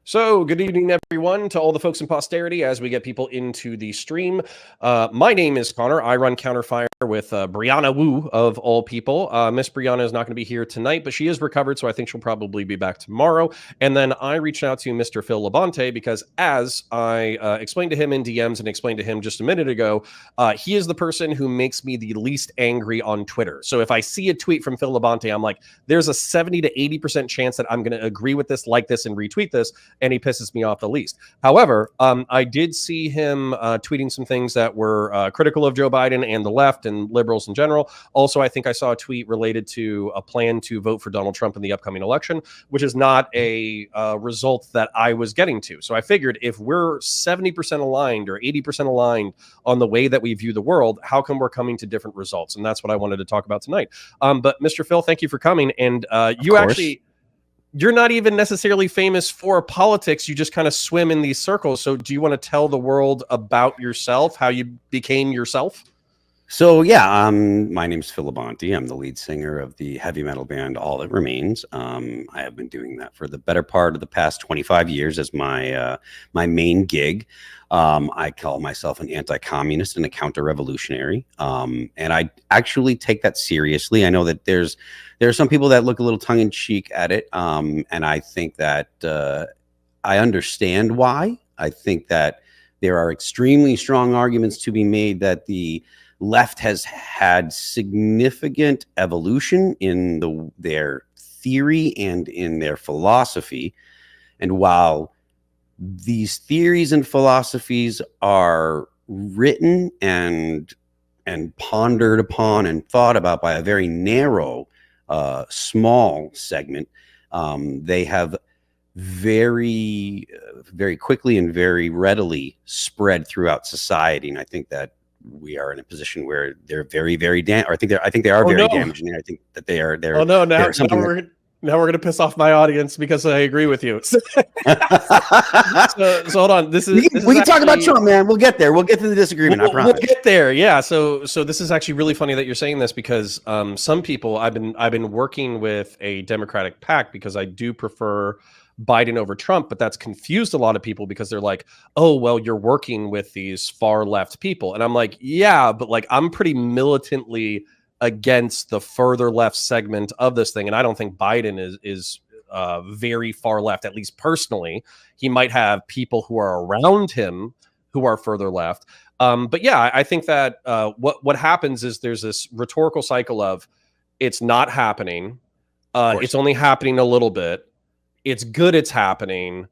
So, good evening, everyone, to all the folks in posterity as we get people into the stream. My name is Connor. I run Counterfire with Brianna Wu, of all people. Miss Brianna is not going to be here tonight, but she is recovered, so I think she'll probably be back tomorrow. And then I reached out to Mr. Phil Labonte because, as I explained to him in DMs and explained to him just a minute ago, he is the person who makes me the least angry on Twitter. So if I see a tweet from Phil Labonte, I'm like, there's a 70 to 80% chance that I'm going to agree with this, like this, and retweet this. And he pisses me off the least. However, I did see him tweeting some things that were critical of Joe Biden and the left and liberals in general. Also, I think I saw a tweet related to a plan to vote for Donald Trump in the upcoming election, which is not a result that I was getting to. So I figured if we're 70% aligned or 80% aligned on the way that we view the world, how come we're coming to different results? And that's what I wanted to talk about tonight. But Mr. Phil, thank you for coming. And you're not even necessarily famous for politics. You just kind of swim in these circles. So do you want to tell the world about yourself, how you became yourself? So, yeah, my name's Phil Labonte. I'm the lead singer of the heavy metal band All That Remains. I have been doing that for the better part of the past 25 years as my main gig. I call myself an anti-communist and a counter-revolutionary. And I actually take that seriously. I know that there are some people that look a little tongue-in-cheek at it. And I think that I understand why. I think that there are extremely strong arguments to be made that the left has had significant evolution in their theory and in their philosophy. And while these theories and philosophies are written and pondered upon and thought about by a very narrow, small segment, they have very quickly and very readily spread throughout society. And I think that we are in a position where they're very, very I think they are very damaging. And I think that they're oh no, now we're gonna piss off my audience because I agree with you. so hold on. We can talk about Trump, man. We'll get there. We'll get to the disagreement. I promise. We'll get there. Yeah. So this is actually really funny that you're saying this because some people I've been working with a Democratic PAC because I do prefer Biden over Trump, but that's confused a lot of people because they're like, oh, well, you're working with these far left people. And I'm like, yeah, but like I'm pretty militantly against the further left segment of this thing. And I don't think Biden is very far left, at least personally. He might have people who are around him who are further left. But yeah, I think that what happens is there's this rhetorical cycle of it's not happening. It's only happening a little bit. It's good it's happening.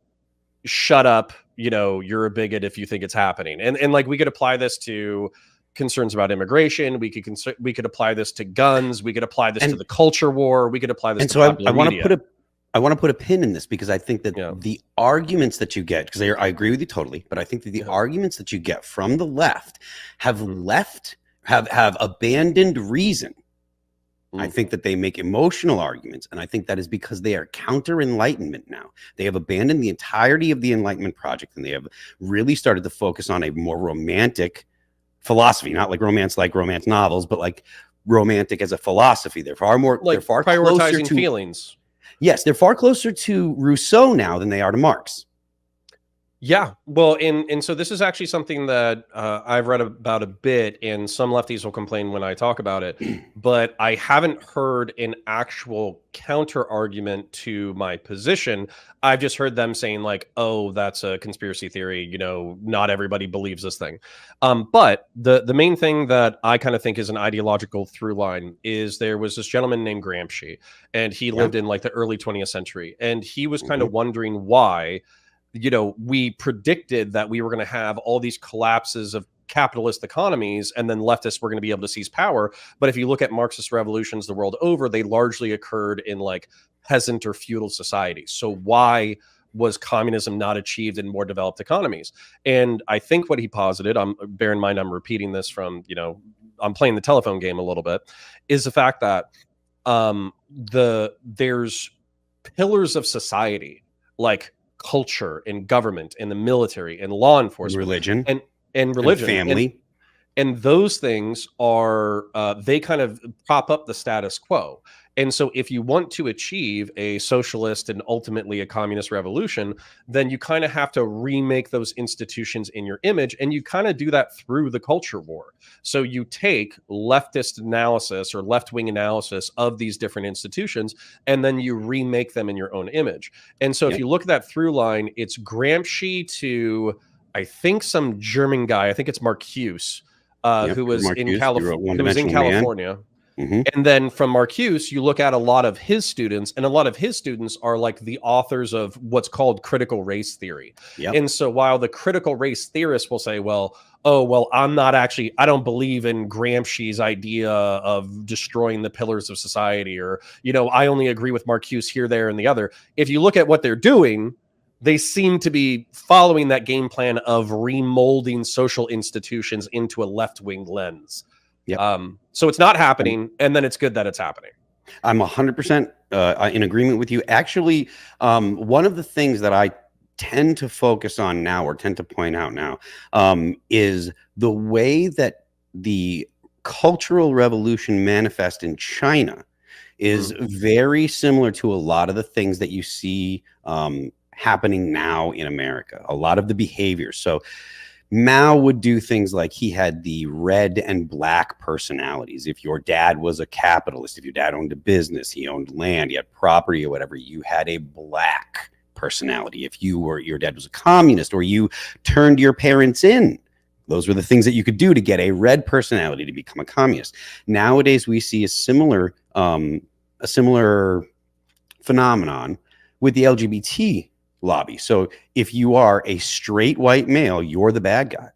Shut up. You know, you're a bigot if you think it's happening. And like we could apply this to concerns about immigration. We could apply this to guns. We could apply this to the culture war. We could apply this to popular media. I want to put a pin in this because I think that the arguments that you get, because I agree with you totally, but I think that the arguments that you get from the left have abandoned reason. I think that they make emotional arguments, and I think that is because they are counter-enlightenment now. They have abandoned the entirety of the Enlightenment project, and they have really started to focus on a more romantic philosophy, not like romance novels, but like romantic as a philosophy. They're far prioritizing feelings. Yes, they're far closer to Rousseau now than they are to Marx. Yeah, well, and so this is actually something that I've read about a bit, and some lefties will complain when I talk about it, but I haven't heard an actual counter argument to my position. I've just heard them saying like, oh, that's a conspiracy theory. You know, not everybody believes this thing. But the main thing that I kind of think is an ideological through line is there was this gentleman named Gramsci, and he lived in like the early 20th century, and he was kind of wondering why, you know, we predicted that we were going to have all these collapses of capitalist economies and then leftists were going to be able to seize power. But if you look at Marxist revolutions the world over, they largely occurred in like peasant or feudal societies. So why was communism not achieved in more developed economies? And I think what he posited, bear in mind, I'm repeating this from, you know, I'm playing the telephone game a little bit, is the fact that there's pillars of society like culture and government and the military and law enforcement, religion and religion, and family, and those things are they kind of prop up the status quo. And so if you want to achieve a socialist and ultimately a communist revolution, then you kind of have to remake those institutions in your image. And you kind of do that through the culture war. So you take leftist analysis or left-wing analysis of these different institutions, and then you remake them in your own image. And so if you look at that through line, it's Gramsci to, I think, some German guy, I think it's Marcuse, who was in California. Mm-hmm. And then from Marcuse, you look at a lot of his students, and a lot of his students are like the authors of what's called critical race theory. And so while the critical race theorists will say, well, I don't believe in Gramsci's idea of destroying the pillars of society, or, I only agree with Marcuse here, there, and the other. If you look at what they're doing, they seem to be following that game plan of remolding social institutions into a left-wing lens. So it's not happening, and then it's good that it's happening. I'm 100% in agreement with you. Actually, one of the things that I tend to focus on now, or tend to point out now, is the way that the Cultural Revolution manifest in China is very similar to a lot of the things that you see happening now in America, a lot of the behaviors. So Mao would do things like he had the red and black personalities. If your dad was a capitalist, if your dad owned a business, he owned land, he had property or whatever, you had a black personality. If your dad was a communist, or you turned your parents in, those were the things that you could do to get a red personality to become a communist. Nowadays, we see a similar phenomenon with the LGBT lobby. So if you are a straight white male, you're the bad guy.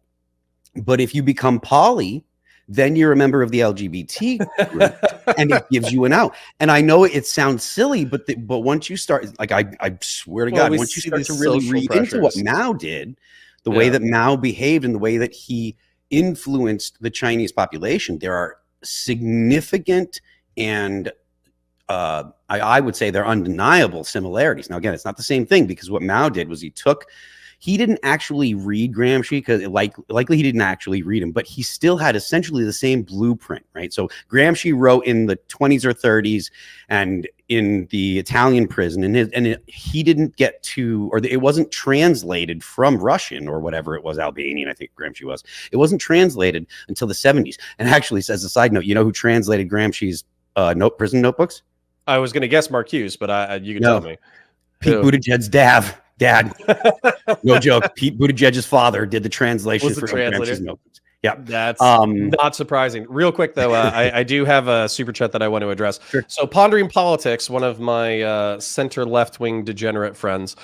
But if you become poly, then you're a member of the LGBT group, and it gives you an out. And I know it sounds silly, but once you start, like I swear to God, once you start to really read into what Mao did, the way that Mao behaved and the way that he influenced the Chinese population, there are significant and I would say they're undeniable similarities. Now, again, it's not the same thing, because what Mao did was he didn't actually read Gramsci, because likely he didn't actually read him, but he still had essentially the same blueprint, right? So Gramsci wrote in the 20s or 30s and in the Italian prison, he didn't get to, or it wasn't translated from Russian or whatever it was, Albanian, I think Gramsci was. It wasn't translated until the 70s. And actually, as a side note, you know who translated Gramsci's prison notebooks? I was going to guess Marcuse, but you can tell me. Pete Buttigieg's dad. No joke. Pete Buttigieg's father did the translation for Gramsci's notebooks. Yeah, that's not surprising. Real quick, though, I do have a super chat that I want to address. Sure. So, Pondering Politics, one of my center left-wing degenerate friends,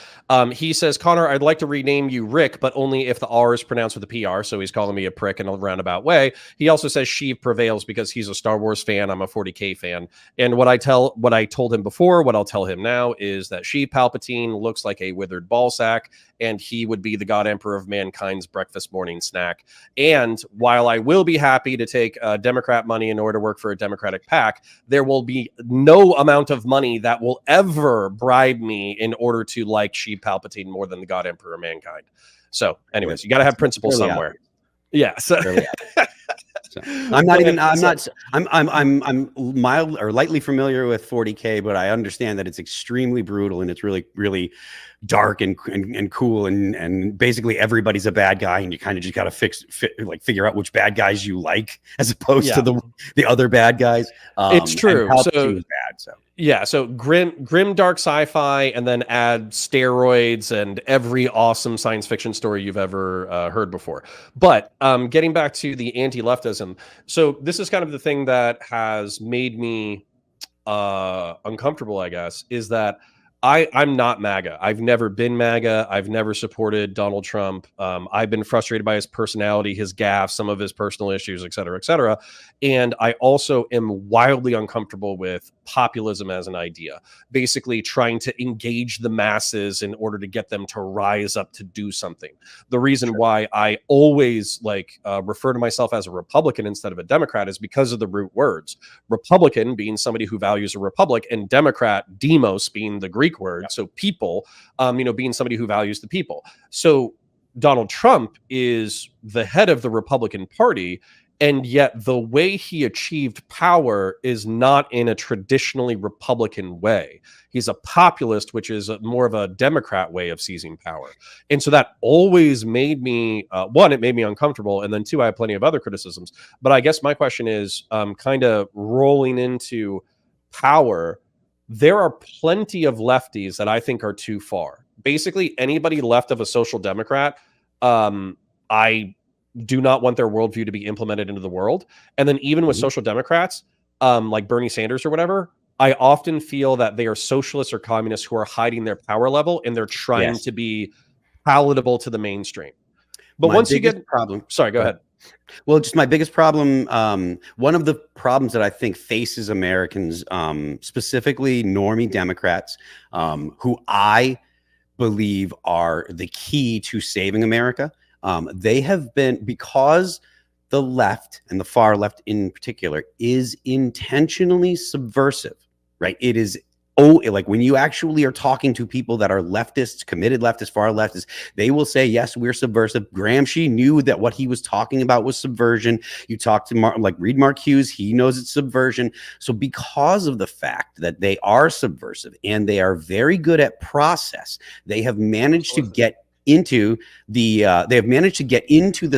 he says, Connor, I'd like to rename you Rick, but only if the R is pronounced with a PR. So he's calling me a prick in a roundabout way. He also says Sheev prevails because he's a Star Wars fan. I'm a 40K fan. And what I told him before, what I'll tell him now, is that Sheev Palpatine looks like a withered ball sack, and he would be the God Emperor of mankind's breakfast morning snack. And while I will be happy to take Democrat money in order to work for a Democratic PAC, there will be no amount of money that will ever bribe me in order to like Sheev Palpatine more than the God Emperor of mankind. So anyways, you got to have principles somewhere. Yeah. So I'm mild or lightly familiar with 40K, but I understand that it's extremely brutal, and it's really, really dark and cool, and basically everybody's a bad guy, and you kind of just got to figure out which bad guys you like, as opposed to the other bad guys. It's true. So grim dark sci-fi, and then add steroids and every awesome science fiction story you've ever heard before. But getting back to the anti-leftism, so this is kind of the thing that has made me uncomfortable, I guess, is that I'm not MAGA. I've never been MAGA. I've never supported Donald Trump. I've been frustrated by his personality, his gaffes, some of his personal issues, et cetera, et cetera. And I also am wildly uncomfortable with populism as an idea, basically trying to engage the masses in order to get them to rise up to do something. The reason why I always refer to myself as a Republican instead of a Democrat is because of the root words. Republican being somebody who values a republic, and Democrat, demos, being the Greek word. So people, being somebody who values the people. So Donald Trump is the head of the Republican Party, And yet the way he achieved power is not in a traditionally Republican way. He's a populist, which is more of a Democrat way of seizing power. And so that always made me, one, it made me uncomfortable. And then two, I have plenty of other criticisms. But I guess my question is kind of rolling into power. There are plenty of lefties that I think are too far. Basically, anybody left of a social democrat, I do not want their worldview to be implemented into the world. And then even with social democrats, like Bernie Sanders or whatever, I often feel that they are socialists or communists who are hiding their power level and they're trying to be palatable to the mainstream. But once you get problem, sorry, go ahead. Well, just my biggest problem, one of the problems that I think faces Americans, specifically normie Democrats, who I believe are the key to saving America. They have been, because the left, and the far left in particular, is intentionally subversive, right? It is, like when you actually are talking to people that are leftists, committed leftists, far leftists, they will say, yes, we're subversive. Gramsci knew that what he was talking about was subversion. You talk to like Reed Marcuse, he knows it's subversion. So because of the fact that they are subversive and they are very good at process, they have managed to get into the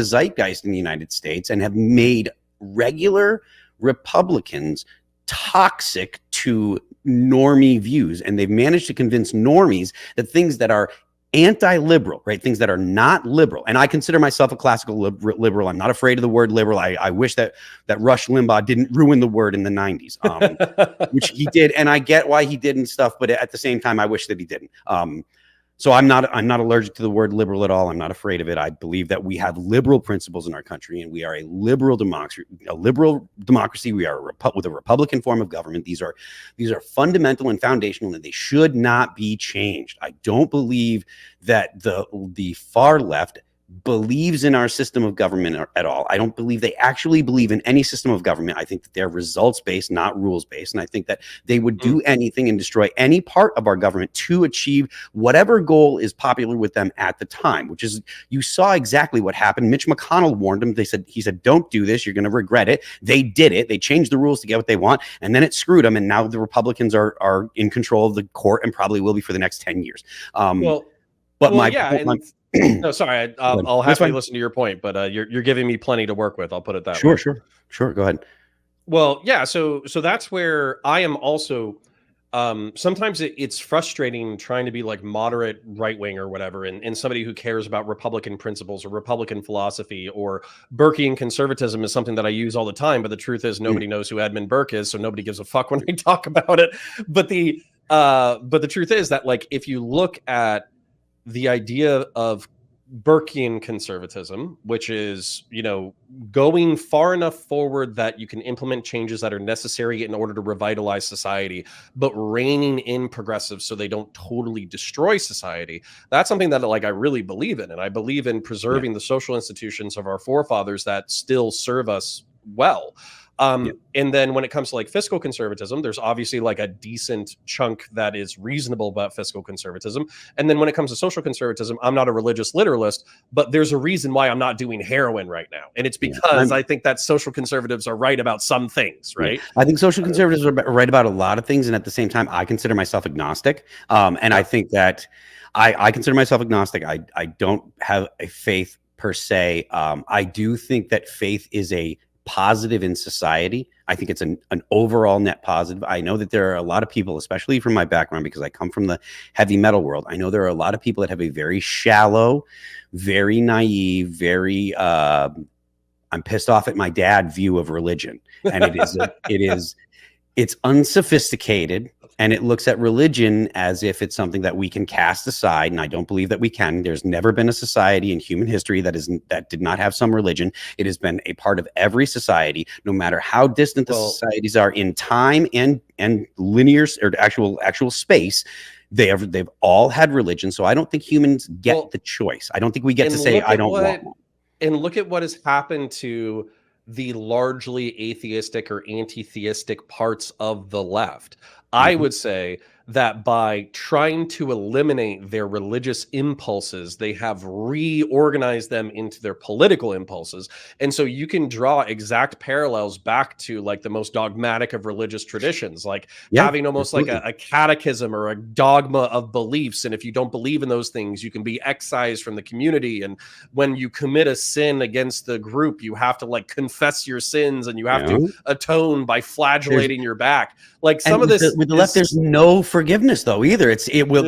zeitgeist in the United States and have made regular Republicans toxic to normie views. And they've managed to convince normies that things that are anti-liberal, right, things that are not liberal, and I consider myself a classical liberal. I'm not afraid of the word liberal. I wish that Rush Limbaugh didn't ruin the word in the 90s, which he did, and I get why he did and stuff, but at the same time, I wish that he didn't. So I'm not allergic to the word liberal at all. I'm not afraid of it. I believe that we have liberal principles in our country, and we are a liberal democracy. We are with a Republican form of government. These are fundamental and foundational, and they should not be changed. I don't believe that the far left believes in our system of government at all. I don't believe they actually believe in any system of government. I think that they're results-based, not rules-based. And I think that they would do anything and destroy any part of our government to achieve whatever goal is popular with them at the time, which is, you saw exactly what happened. Mitch McConnell warned them. He said, don't do this. You're going to regret it. They did it. They changed the rules to get what they want. And then it screwed them. And now the Republicans are in control of the court and probably will be for the next 10 years. No, sorry. I'll happily listen to your point, but you're giving me plenty to work with. I'll put it that way. Sure. Go ahead. Well, yeah. So that's where I am also. Sometimes it's frustrating trying to be like moderate right wing or whatever, and somebody who cares about Republican principles or Republican philosophy or Burkean conservatism is something that I use all the time. But the truth is, nobody knows who Edmund Burke is, so nobody gives a fuck when we talk about it. But the truth is that, like, if you look at the idea of Burkean conservatism, which is, going far enough forward that you can implement changes that are necessary in order to revitalize society, but reining in progressives so they don't totally destroy society. That's something that, like, I really believe in. And I believe in preserving the social institutions of our forefathers that still serve us well. And then when it comes to like fiscal conservatism, there's obviously like a decent chunk that is reasonable about fiscal conservatism. And then when it comes to social conservatism, I'm not a religious literalist, but there's a reason why I'm not doing heroin right now. And it's because I think that social conservatives are right about some things, right? I think social conservatives are right about a lot of things. And at the same time, I consider myself agnostic. And I think that I consider myself agnostic. I don't have a faith per se. I do think that faith is a positive in society. I think it's an overall net positive. I know that there are a lot of people, especially from my background, because I come from the heavy metal world. I know there are a lot of people that have a very shallow, very naive, very I'm pissed off at my dad view of religion. And it's unsophisticated, and it looks at religion as if it's something that we can cast aside. And I don't believe that we can. There's never been a society in human history that did not have some religion. It has been a part of every society, no matter how distant the societies are in time and linear or actual space. They've all had religion. So I don't think humans get the choice. I don't think we get to say, I don't want one. And look at what has happened to the largely atheistic or anti-theistic parts of the left. I would say that by trying to eliminate their religious impulses, they have reorganized them into their political impulses. And so you can draw exact parallels back to like the most dogmatic of religious traditions, like having almost like a catechism or a dogma of beliefs. And if you don't believe in those things, you can be excised from the community. And when you commit a sin against the group, you have to like confess your sins and you have to atone by flagellating your back. Like some of this with the left, there's no forgiveness though either. It will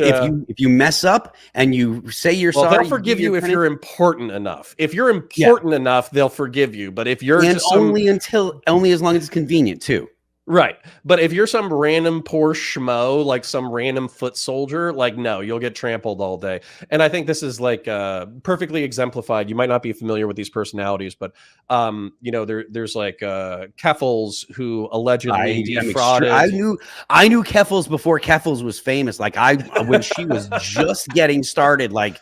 if you mess up and you say you're sorry, they'll forgive you if you're important enough. If you're important enough, they'll forgive you. But if you're just only as long as it's convenient too. Right. But if you're some random poor schmo, like some random foot soldier, like, no, you'll get trampled all day. And I think this is like perfectly exemplified. You might not be familiar with these personalities, but, you know, there's like Keffels who allegedly defrauded. I knew Keffels before Keffels was famous. Like when she was just getting started, like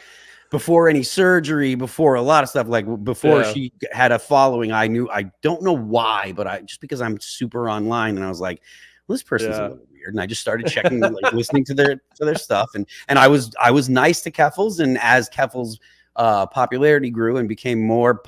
before any surgery, before a lot of stuff, like before she had a following, I don't know why, but just because I'm super online and I was like, well, this person's a little weird. And I just started checking, like listening to their stuff. And I was nice to Keffels. And as Keffels' popularity grew and became more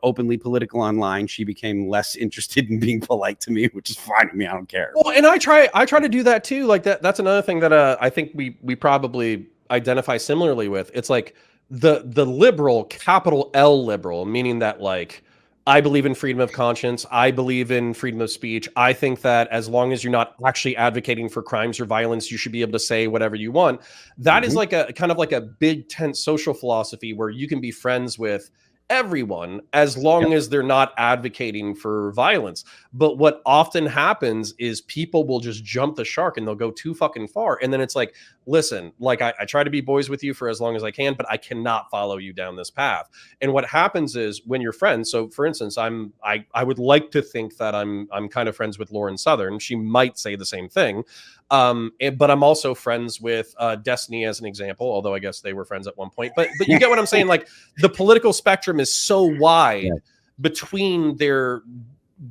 openly political online, she became less interested in being polite to me, which is fine with me. I don't care. Well, and I try to do that too. Like that's another thing that I think we probably identify similarly with. It's like, the liberal, capital L liberal, meaning that like I believe in freedom of conscience, I believe in freedom of speech. I think that as long as you're not actually advocating for crimes or violence, you should be able to say whatever you want. That is like a kind of like a big tent social philosophy where you can be friends with everyone as long as they're not advocating for violence. But what often happens is people will just jump the shark and they'll go too fucking far. And then it's like, listen, like I try to be boys with you for as long as I can, but I cannot follow you down this path. And what happens is when you're friends, so for instance, I would like to think that I'm kind of friends with Lauren Southern. She might say the same thing. But I'm also friends with Destiny as an example, although I guess they were friends at one point. But you get what I'm saying? Like the political spectrum is so wide between their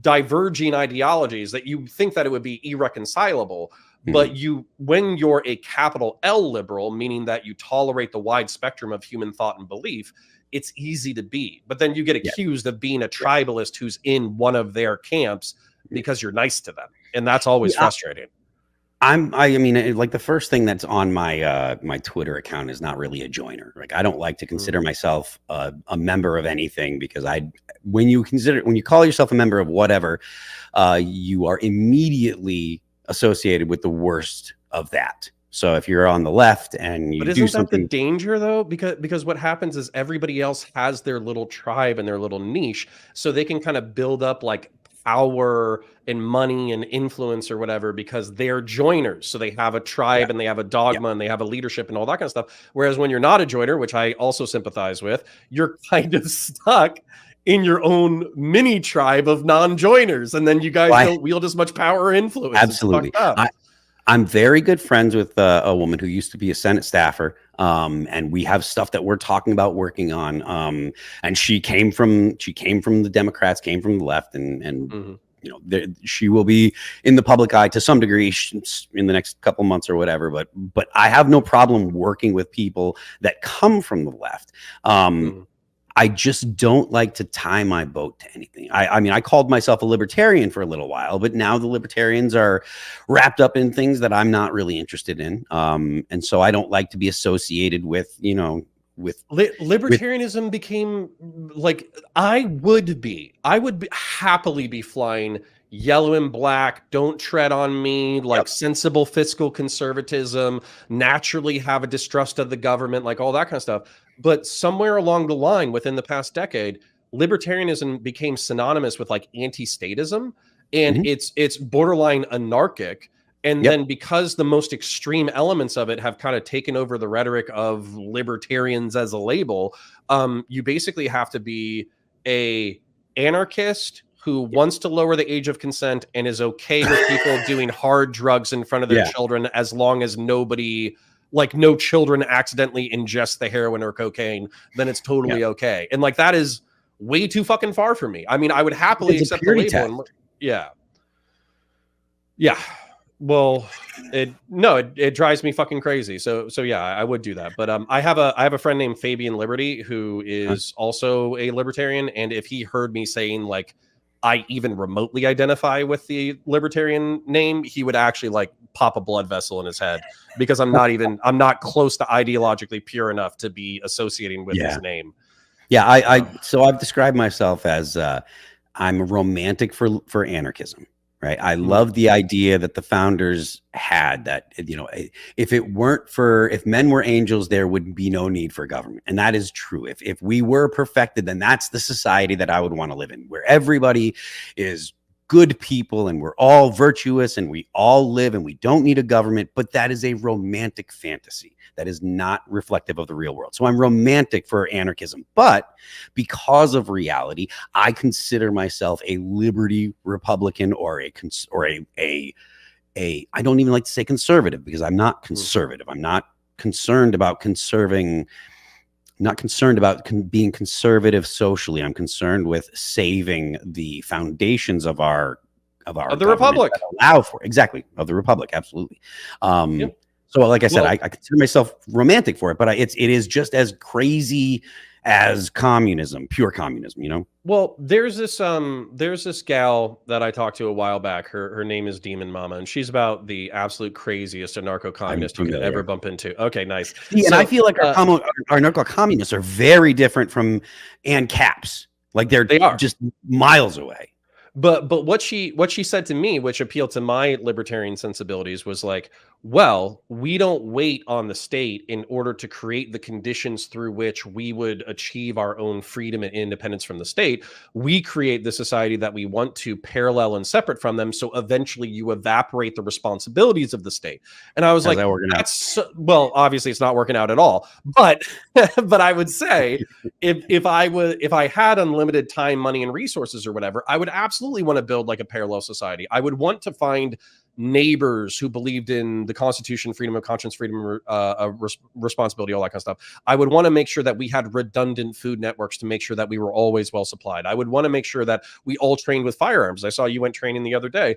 diverging ideologies that you think that it would be irreconcilable. But when you're a capital L liberal, meaning that you tolerate the wide spectrum of human thought and belief, it's easy to be. But then you get accused of being a tribalist who's in one of their camps because you're nice to them. And that's always frustrating. I mean, like the first thing that's on my my Twitter account is not really a joiner. Like I don't like to consider myself a member of anything because when you call yourself a member of whatever, you are immediately associated with the worst of that. So if you're on the left and you do something, that the danger though, because what happens is everybody else has their little tribe and their little niche, so they can kind of build up like power and money and influence or whatever because they're joiners. So they have a tribe and they have a dogma and they have a leadership and all that kind of stuff. Whereas when you're not a joiner, which I also sympathize with, you're kind of stuck in your own mini tribe of non-joiners. And then you guys don't wield as much power or influence. Absolutely. I'm very good friends with a woman who used to be a Senate staffer. And we have stuff that we're talking about working on. And she came from the Democrats, came from the left, and you know, she will be in the public eye to some degree in the next couple months or whatever. But I have no problem working with people that come from the left. I just don't like to tie my boat to anything. I mean, I called myself a libertarian for a little while, but now the libertarians are wrapped up in things that I'm not really interested in. And so I don't like to be associated with, you know, libertarianism became like, I would happily be flying yellow and black, don't tread on me, like sensible fiscal conservatism, naturally have a distrust of the government, like all that kind of stuff. But somewhere along the line within the past decade, libertarianism became synonymous with like anti-statism, and it's borderline anarchic. And then because the most extreme elements of it have kind of taken over the rhetoric of libertarians as a label, you basically have to be a anarchist who wants to lower the age of consent and is okay with people doing hard drugs in front of their children as long as nobody, like no children accidentally ingest the heroin or cocaine, then it's totally okay. And like that is way too fucking far for me. I mean, I would happily accept the label. Yeah. Well, it drives me fucking crazy. So yeah, I would do that. But I have a friend named Fabian Liberty who Huh? is also a libertarian, and if he heard me saying like I even remotely identify with the libertarian name, he would actually like pop a blood vessel in his head because I'm not close to ideologically pure enough to be associating with his Yeah. name. Yeah, so I've described myself as I'm a romantic for anarchism, right? I love the idea that the founders had that, if men were angels, there would be no need for government. And that is true. If we were perfected, then that's the society that I would want to live in, where everybody is good people and we're all virtuous and we all live and we don't need a government. But that is a romantic fantasy that is not reflective of the real world. So I'm romantic for anarchism, but because of reality, I consider myself a liberty Republican or I don't even like to say conservative because I'm not conservative. I'm not concerned about being conservative socially. I'm concerned with saving the foundations of The republic. Allow for of the republic. Absolutely. Yep. So, like I said, I consider myself romantic for it, but it is just as crazy as communism, pure communism. Well, there's this gal that I talked to a while back. Her name is Demon Mama, and she's about the absolute craziest anarcho-communist you could ever bump into. Okay, nice. And I feel like our anarcho-communists are very different from ANCAPs. Like they are just miles away. But what she said to me, which appealed to my libertarian sensibilities, was like, well, we don't wait on the state in order to create the conditions through which we would achieve our own freedom and independence from the state. We create the society that we want to, parallel and separate from them. So eventually you evaporate the responsibilities of the state. And I was like, well, obviously it's not working out at all. But but I would say if I had unlimited time, money, and resources or whatever, I would absolutely want to build like a parallel society. I would want to find neighbors who believed in the Constitution, freedom of conscience, freedom of responsibility, all that kind of stuff. I would want to make sure that we had redundant food networks to make sure that we were always well supplied. I would want to make sure that we all trained with firearms. I saw you went training the other day.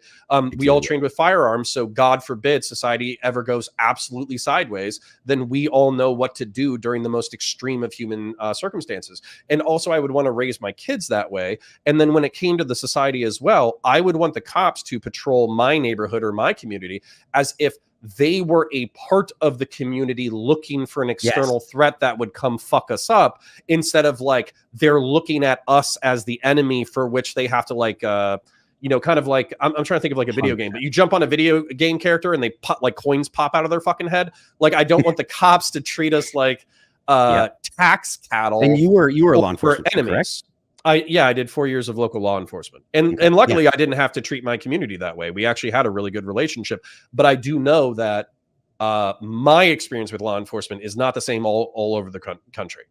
We all trained with firearms. So God forbid society ever goes absolutely sideways, then we all know what to do during the most extreme of human circumstances. And also I would want to raise my kids that way. And then when it came to the society as well, I would want the cops to patrol my neighborhood or my community as if they were a part of the community looking for an external threat that would come fuck us up, instead of like they're looking at us as the enemy for which they have to like kind of like I'm trying to think of like a video game, but you jump on a video game character and they pop like coins pop out of their fucking head. Like I don't want the cops to treat us like tax cattle. And you were law enforcement, enemies. Correct? I did 4 years of local law enforcement, and luckily I didn't have to treat my community that way. We actually had a really good relationship, but I do know that my experience with law enforcement is not the same all over the country.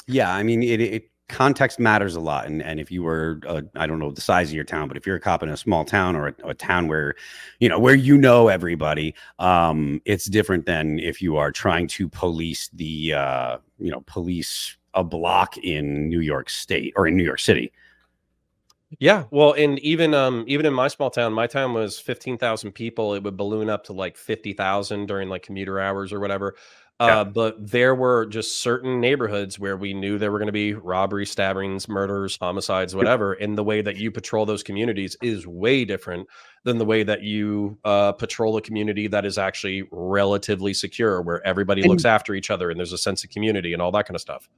Yeah, I mean, context matters a lot, and if you were I don't know the size of your town, but if you're a cop in a small town or a town where everybody, it's different than if you are trying to police police a block in New York State or in New York City. Yeah, well, and even in my small town, my town was 15,000 people. It would balloon up to like 50,000 during like commuter hours or whatever. But there were just certain neighborhoods where we knew there were going to be robberies, stabbings, murders, homicides, whatever. And the way that you patrol those communities is way different than the way that you patrol a community that is actually relatively secure, where everybody looks after each other and there's a sense of community and all that kind of stuff.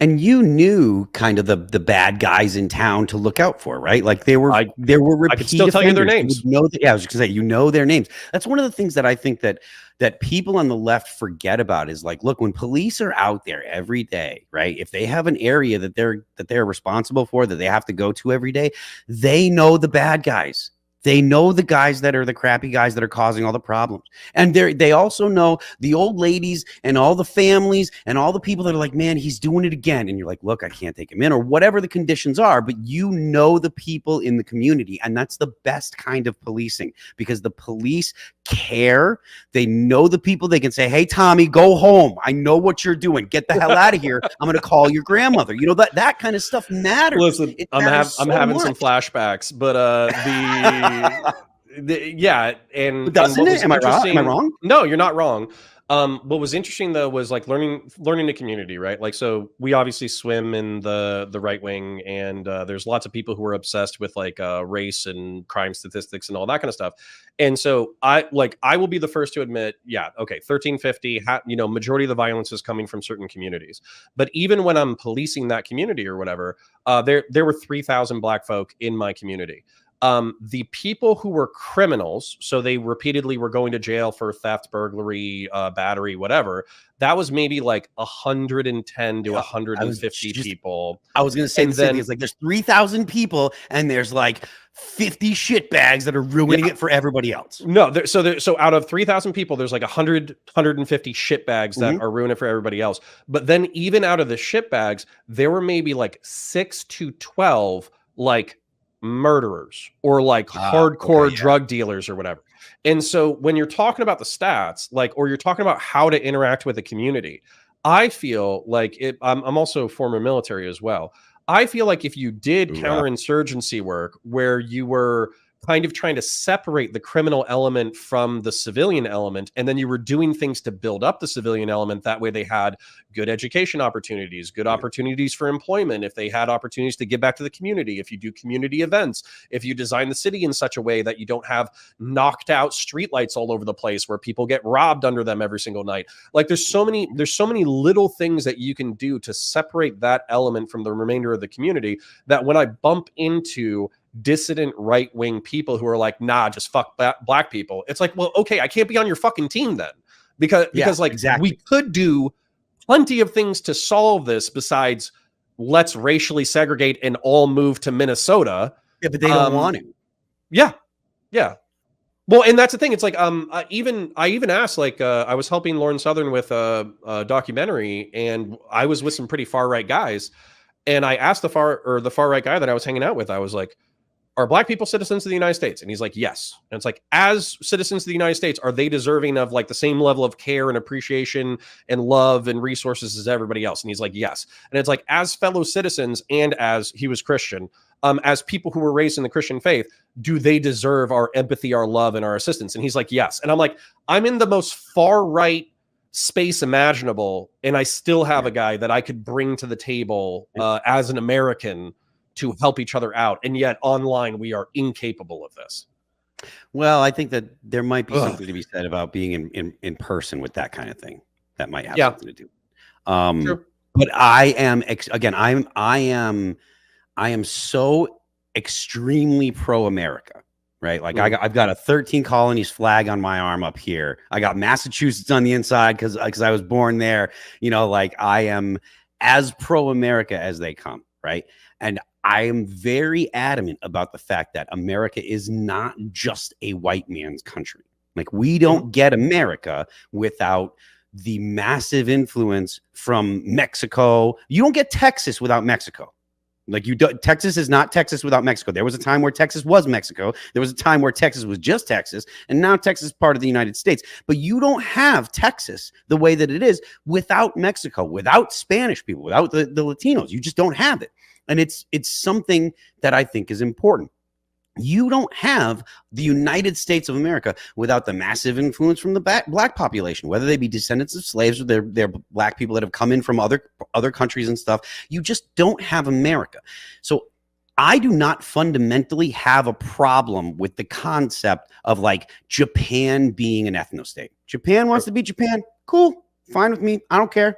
And you knew kind of the bad guys in town to look out for, right? Like there were repeat I could still tell you their names. I was just gonna say, their names. That's one of the things that I think that people on the left forget about is like, look, when police are out there every day, right? If they have an area that they're responsible for, that they have to go to every day, they know the bad guys. They know the guys that are the crappy guys that are causing all the problems. And they also know the old ladies and all the families and all the people that are like, man, he's doing it again. And you're like, look, I can't take him in, or whatever the conditions are, but you know the people in the community. And that's the best kind of policing, because the police care. They know the people. They can say, hey, Tommy, go home. I know what you're doing. Get the hell out of here. I'm going to call your grandmother. That kind of stuff matters. Listen, I'm having some flashbacks, but yeah, and Doesn't what it? was Am I wrong? Am I wrong? No, you're not wrong. What was interesting though was like learning the community, right? Like, so we obviously swim in the right wing, and there's lots of people who are obsessed with like race and crime statistics and all that kind of stuff. And so I will be the first to admit, yeah, okay, 1350, majority of the violence is coming from certain communities. But even when I'm policing that community or whatever, there were 3,000 Black folk in my community. The people who were criminals, so they repeatedly were going to jail for theft, burglary, battery, whatever, that was maybe like 110 to 150 people. I was going to say the same thing. It's like there's 3,000 people and there's like 50 shitbags that are ruining it for everybody else. No, so out of 3,000 people, there's like 150 shitbags that are ruining it for everybody else. But then even out of the shitbags, there were maybe like 6 to 12 like murderers or like hardcore drug dealers or whatever. And so when you're talking about the stats, like, or you're talking about how to interact with a community, I feel like I'm also former military as well. I feel like if you did counterinsurgency work where you were kind of trying to separate the criminal element from the civilian element, and then you were doing things to build up the civilian element, that way they had good education opportunities, good opportunities for employment, if they had opportunities to give back to the community, if you do community events, if you design the city in such a way that you don't have knocked out streetlights all over the place where people get robbed under them every single night. Like there's so many little things that you can do to separate that element from the remainder of the community, that when I bump into dissident right-wing people who are like, nah, just fuck Black people, it's like, well, okay, I can't be on your fucking team then, because we could do plenty of things to solve this besides let's racially segregate and all move to Minnesota. Yeah, but they don't want to. Yeah. Well, and that's the thing. It's like I even asked, like I was helping Lauren Southern with a documentary, and I was with some pretty far right guys, and I asked the far right guy that I was hanging out with, I was like, are Black people citizens of the United States? And he's like, yes. And it's like, as citizens of the United States, are they deserving of like the same level of care and appreciation and love and resources as everybody else? And he's like, yes. And it's like, as fellow citizens, and as he was Christian, as people who were raised in the Christian faith, do they deserve our empathy, our love, and our assistance? And he's like, yes. And I'm like, I'm in the most far right space imaginable, and I still have a guy that I could bring to the table as an American to help each other out, and yet online we are incapable of this. Well, I think that there might be something to be said about being in person with that kind of thing. That might have something to do. True. But I am I am so extremely pro-America, right? Like I've got a 13 colonies flag on my arm up here. I got Massachusetts on the inside because I was born there. Like I am as pro-America as they come, right? And I am very adamant about the fact that America is not just a white man's country. Like we don't get America without the massive influence from Mexico. You don't get Texas without Mexico. Like Texas is not Texas without Mexico. There was a time where Texas was Mexico. There was a time where Texas was just Texas. And now Texas is part of the United States. But you don't have Texas the way that it is without Mexico, without Spanish people, without the Latinos. You just don't have it. And it's something that I think is important. You don't have the United States of America without the massive influence from the Black population, whether they be descendants of slaves or they're Black people that have come in from other countries and stuff. You just don't have America. So I do not fundamentally have a problem with the concept of like Japan being an ethno-state. Japan wants to be Japan. Cool. Fine with me. I don't care.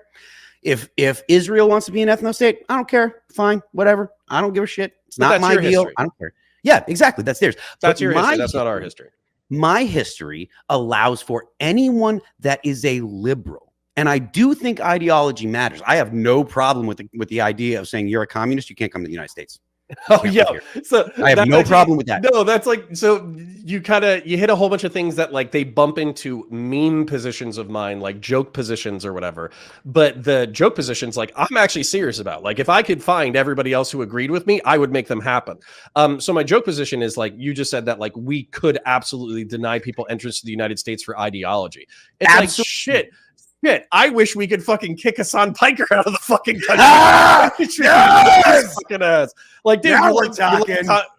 If Israel wants to be an ethno-state, I don't care. Fine. Whatever. I don't give a shit. It's not my deal. I don't care. Yeah, exactly. That's theirs. That's your history. That's not our history. My history allows for anyone that is a liberal. And I do think ideology matters. I have no problem with the idea of saying you're a communist, you can't come to the United States. Oh yeah. So I have no problem with that. No, that's like, so you hit a whole bunch of things that like they bump into meme positions of mine, like joke positions or whatever. But the joke positions, like I'm actually serious about. Like if I could find everybody else who agreed with me, I would make them happen. So my joke position is like you just said that like we could absolutely deny people entrance to the United States for ideology. It's like shit. shit, I wish we could fucking kick Hassan Piker out of the fucking country. Yes! Fucking ass. Like, dude, Now we're talking.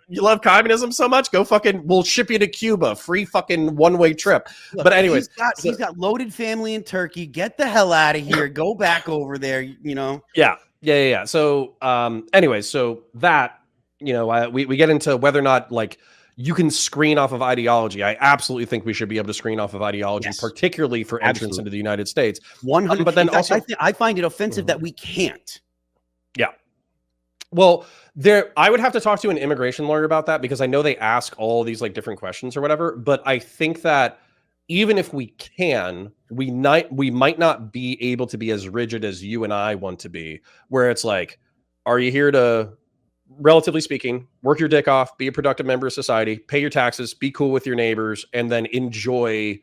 You love communism so much? Go fucking, we'll ship you to Cuba. Free fucking one-way trip. Look, but anyways. He's got loaded family in Turkey. Get the hell out of here. Go back over there, you know? Yeah. So, anyways, so that, you know, we get into whether or not, like, you can screen off of ideology. I absolutely think we should be able to screen off of ideology, particularly for entrance into the United States. 100. But then also, I find it offensive that we can't. Yeah. Well, I would have to talk to an immigration lawyer about that, because I know they ask all these like different questions or whatever. But I think that even if we can, we might not be able to be as rigid as you and I want to be, where it's like, are you here to, relatively speaking, work your dick off, be a productive member of society, pay your taxes, be cool with your neighbors, and then enjoy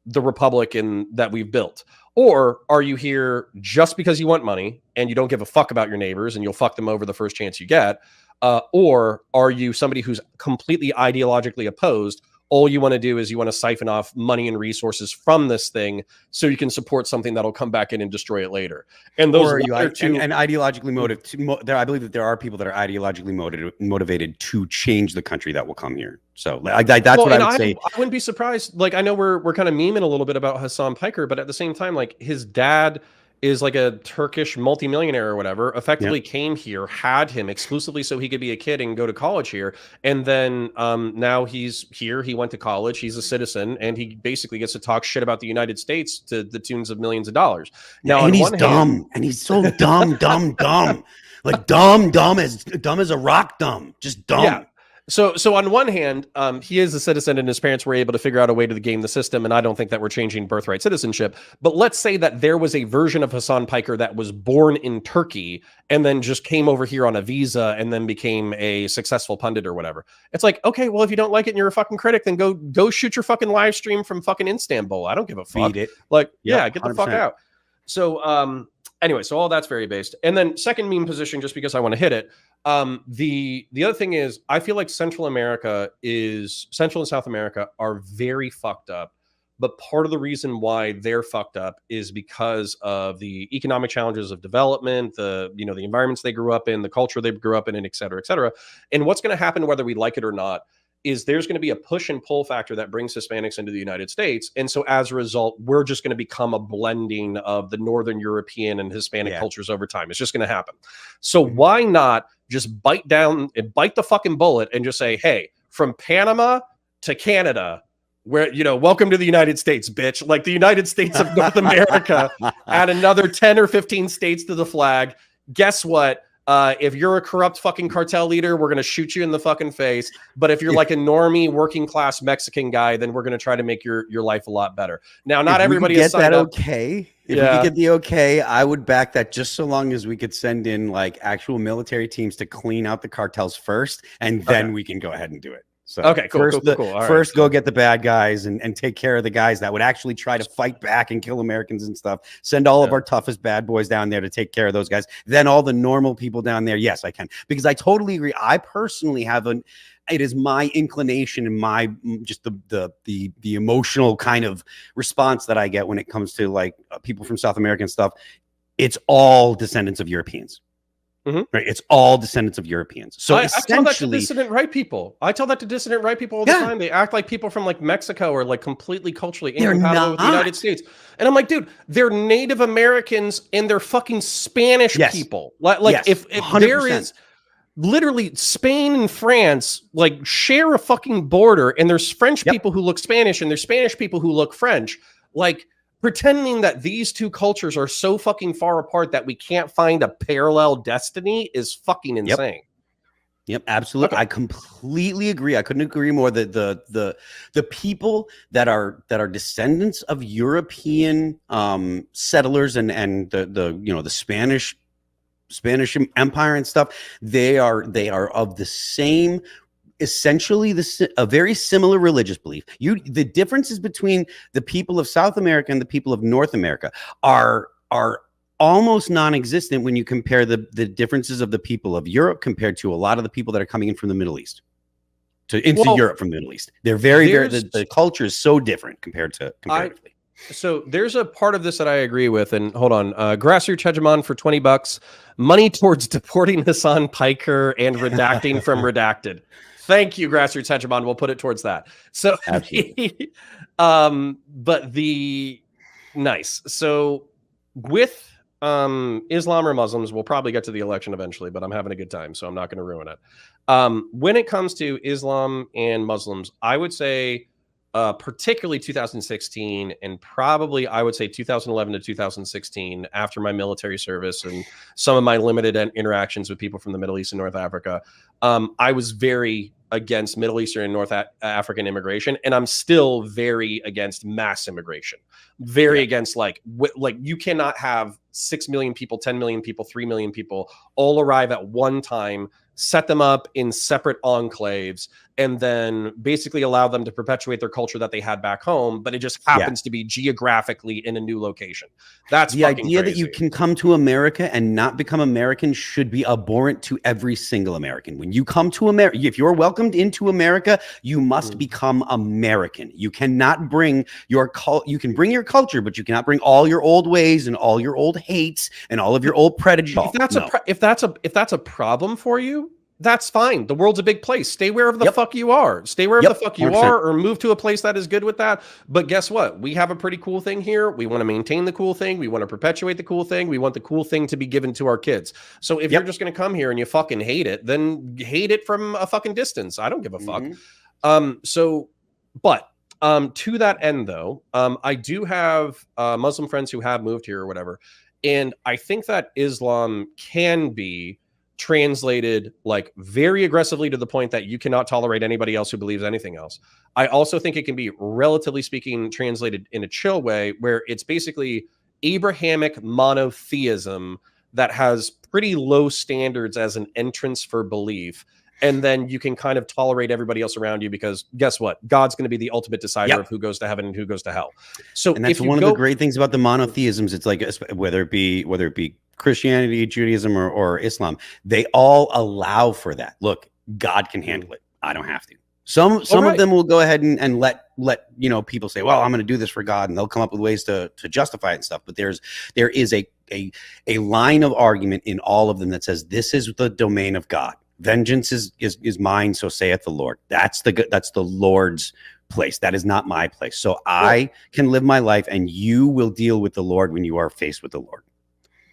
the republic that we've built? Or are you here just because you want money and you don't give a fuck about your neighbors and you'll fuck them over the first chance you get? Or are you somebody who's completely ideologically opposed? All you want to do is you want to siphon off money and resources from this thing so you can support something that'll come back in and destroy it later. And those are ideologically motivated. I believe that there are people that are ideologically motivated to change the country that will come here. So that's what I would say. I wouldn't be surprised. Like, I know we're kind of memeing a little bit about Hassan Piker, but at the same time, like, his dad is like a Turkish multimillionaire or whatever, effectively came here, had him exclusively so he could be a kid and go to college here. And then now he's here, he went to college, he's a citizen, and he basically gets to talk shit about the United States to the tunes of millions of dollars. Now, and he's dumb, and he's so dumb. Like dumb as a rock dumb, just dumb. Yeah. So on one hand, he is a citizen and his parents were able to figure out a way to game the system. And I don't think that we're changing birthright citizenship. But let's say that there was a version of Hassan Piker that was born in Turkey and then just came over here on a visa and then became a successful pundit or whatever. It's like, okay, well, if you don't like it and you're a fucking critic, then go shoot your fucking live stream from fucking Istanbul. I don't give a fuck. Feed it. Like, yep, yeah, get the 100%. Fuck out. So anyway, so all that's very based. And then second meme position, just because I want to hit it. The other thing is, I feel like Central and South America are very fucked up. But part of the reason why they're fucked up is because of the economic challenges of development, the environments they grew up in, the culture they grew up in, and et cetera, et cetera. And what's going to happen, whether we like it or not, is there's going to be a push and pull factor that brings Hispanics into the United States. And so as a result, we're just going to become a blending of the Northern European and Hispanic cultures over time. It's just going to happen. So why not just bite the fucking bullet and just say, hey, from Panama to Canada, where, welcome to the United States, bitch. Like, the United States of North America, add another 10 or 15 states to the flag. Guess what? If you're a corrupt fucking cartel leader, we're going to shoot you in the fucking face. But if you're like a normie working class Mexican guy, then we're going to try to make your life a lot better. Now, not everybody is signed up. Okay. If we could get the okay, I would back that, just so long as we could send in like actual military teams to clean out the cartels first, and then we can go ahead and do it. So okay, cool. First, go get the bad guys and take care of the guys that would actually try to fight back and kill Americans and stuff. Send all of our toughest bad boys down there to take care of those guys. Then all the normal people down there. Yes, I can, because I totally agree. I personally have it is my inclination and my just the emotional kind of response that I get when it comes to like people from South America and stuff. It's all descendants of Europeans. Right, it's all descendants of Europeans. So I tell that to dissident right people. I tell that to dissident right people all the time. They act like people from like Mexico are like completely culturally incompatible with the United States. And I'm like, dude, they're Native Americans and they're fucking Spanish people. Like if there is literally Spain and France like share a fucking border, and there's French people who look Spanish and there's Spanish people who look French, like pretending that these two cultures are so fucking far apart that we can't find a parallel destiny is fucking insane. Yep, absolutely. Okay. I completely agree. I couldn't agree more. That the people that are descendants of European settlers and the Spanish Empire and stuff, they are of the same, essentially a very similar religious belief. The differences between the people of South America and the people of North America are almost non-existent when you compare the differences of the people of Europe compared to a lot of the people that are coming in from the Middle East into Europe from the Middle East. They're very the culture is so different comparatively. So there's a part of this that I agree with, and hold on, Grassroots Hegemon for $20, money towards deporting Hassan Piker and redacting from redacted. Thank you, Grassroots Hegemon. We'll put it towards that. So, Absolutely. but the nice. So with Islam or Muslims, we'll probably get to the election eventually, but I'm having a good time, so I'm not going to ruin it. When it comes to Islam and Muslims, I would say particularly 2016 and probably I would say 2011 to 2016 after my military service and some of my limited interactions with people from the Middle East and North Africa. I was very against Middle Eastern and North African immigration, and I'm still very against mass immigration. Very against like you cannot have 6 million people, 10 million people, 3 million people all arrive at one time, set them up in separate enclaves, and then basically allow them to perpetuate their culture that they had back home, but it just happens to be geographically in a new location. That's the idea crazy. that you can come to America and not become American should be abhorrent to every single American. When you come to America, if you're welcomed into America, you must become American. You cannot bring your you can bring your culture, but you cannot bring all your old ways and all your old hates and all of your old prejudice. If that's a problem for you, that's fine. The world's a big place. Stay wherever the fuck you are. Stay wherever the fuck you 100%. Are, or move to a place that is good with that. But guess what? We have a pretty cool thing here. We want to maintain the cool thing. We want to perpetuate the cool thing. We want the cool thing to be given to our kids. So if you're just going to come here and you fucking hate it, then hate it from a fucking distance. I don't give a fuck. To that end though, I do have Muslim friends who have moved here or whatever. And I think that Islam can be translated like very aggressively to the point that you cannot tolerate anybody else who believes anything else. I also think it can be, relatively speaking, translated in a chill way where it's basically Abrahamic monotheism that has pretty low standards as an entrance for belief. And then you can kind of tolerate everybody else around you because guess what? God's going to be the ultimate decider of who goes to heaven and who goes to hell. So and that's one of the great things about the monotheisms. It's like, whether it be Christianity, Judaism, or Islam, they all allow for that. Look, God can handle it. I don't have to. Some of them will go ahead and let people say, well, I'm going to do this for God, and they'll come up with ways to justify it and stuff. But there is a line of argument in all of them that says this is the domain of God. Vengeance is mine, so saith the Lord. That's the Lord's place. That is not my place. So I can live my life, and you will deal with the Lord when you are faced with the Lord.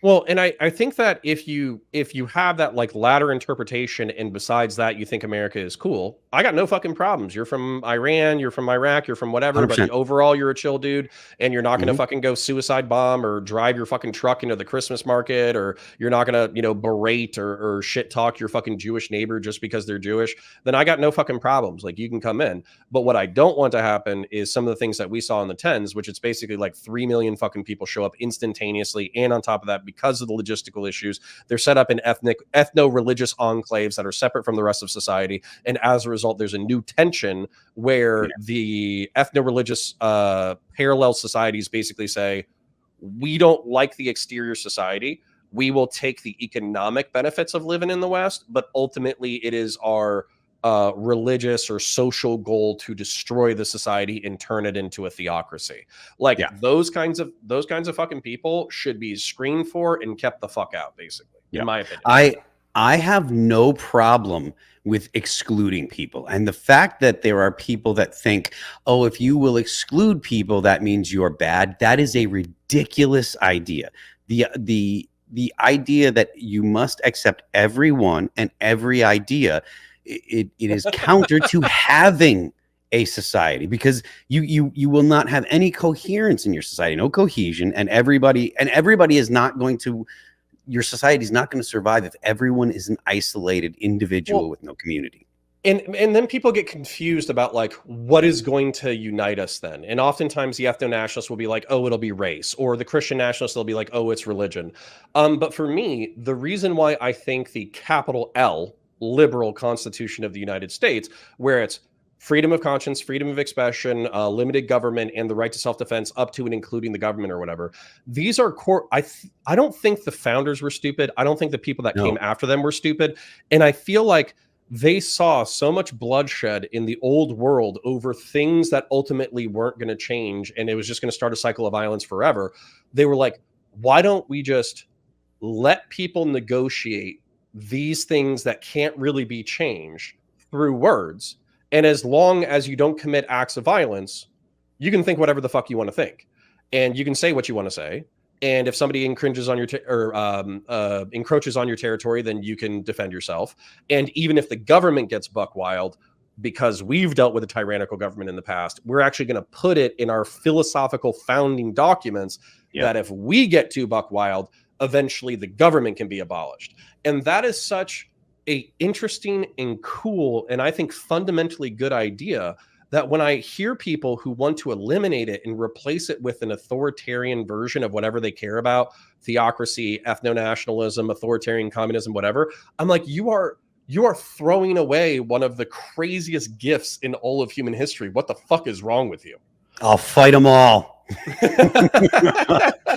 Well, and I think that if you have that like latter interpretation, and besides that you think America is cool, I got no fucking problems. You're from Iran, you're from Iraq, you're from whatever, 100%. But overall you're a chill dude, and you're not going to fucking go suicide bomb or drive your fucking truck into the Christmas market, or you're not going to berate or shit talk your fucking Jewish neighbor just because they're Jewish. Then I got no fucking problems. Like, you can come in. But what I don't want to happen is some of the things that we saw in the 10s, which it's basically like 3 million fucking people show up instantaneously, and on top of that, because of the logistical issues, they're set up in ethno-religious enclaves that are separate from the rest of society, and as a result there's a new tension where the ethno-religious parallel societies basically say, we don't like the exterior society, we will take the economic benefits of living in the West, but ultimately it is our religious or social goal to destroy the society and turn it into a theocracy. Like those kinds of fucking people should be screened for and kept the fuck out, basically, in my opinion. I have no problem with excluding people. And the fact that there are people that think, oh, if you will exclude people, that means you're bad. That is a ridiculous idea. The idea that you must accept everyone and every idea, it is counter to having a society, because you will not have any coherence in your society, no cohesion, and everybody is not going to, your society is not going to survive if everyone is an isolated individual with no community. And then people get confused about like, what is going to unite us then? And oftentimes the ethno-nationalists will be like, oh, it'll be race, or the Christian nationalists, they'll be like, oh, it's religion. But for me, the reason why I think the capital L liberal Constitution of the United States, where it's freedom of conscience, freedom of expression, limited government, and the right to self-defense up to and including the government or whatever. These are core. I don't think the founders were stupid. I don't think the people that came after them were stupid. And I feel like they saw so much bloodshed in the old world over things that ultimately weren't going to change, and it was just going to start a cycle of violence forever. They were like, why don't we just let people negotiate these things that can't really be changed through words? And as long as you don't commit acts of violence, you can think whatever the fuck you want to think, and you can say what you want to say. And if somebody encroaches on your territory, then you can defend yourself. And even if the government gets buck wild, because we've dealt with a tyrannical government in the past, we're actually going to put it in our philosophical founding documents that if we get too buck wild, eventually the government can be abolished. And that is such a interesting and cool, and I think fundamentally good idea, that when I hear people who want to eliminate it and replace it with an authoritarian version of whatever they care about, theocracy, ethno-nationalism, authoritarian communism, whatever, I'm like, you are throwing away one of the craziest gifts in all of human history. What the fuck is wrong with you? I'll fight them all.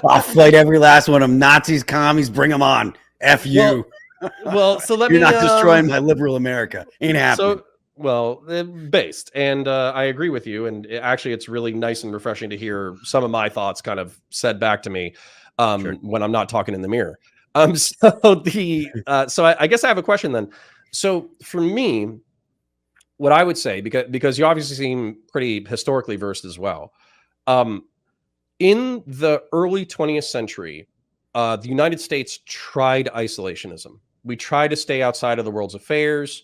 I'll fight every last one of them. Nazis, commies, bring them on. F you. Well, so let You're me... not destroying my liberal America. Ain't happening. Well, based. And I agree with you. And actually, it's really nice and refreshing to hear some of my thoughts kind of said back to me when I'm not talking in the mirror. So I guess I have a question then. So for me, what I would say, because you obviously seem pretty historically versed as well, in the early 20th century, the United States tried isolationism. We tried to stay outside of the world's affairs.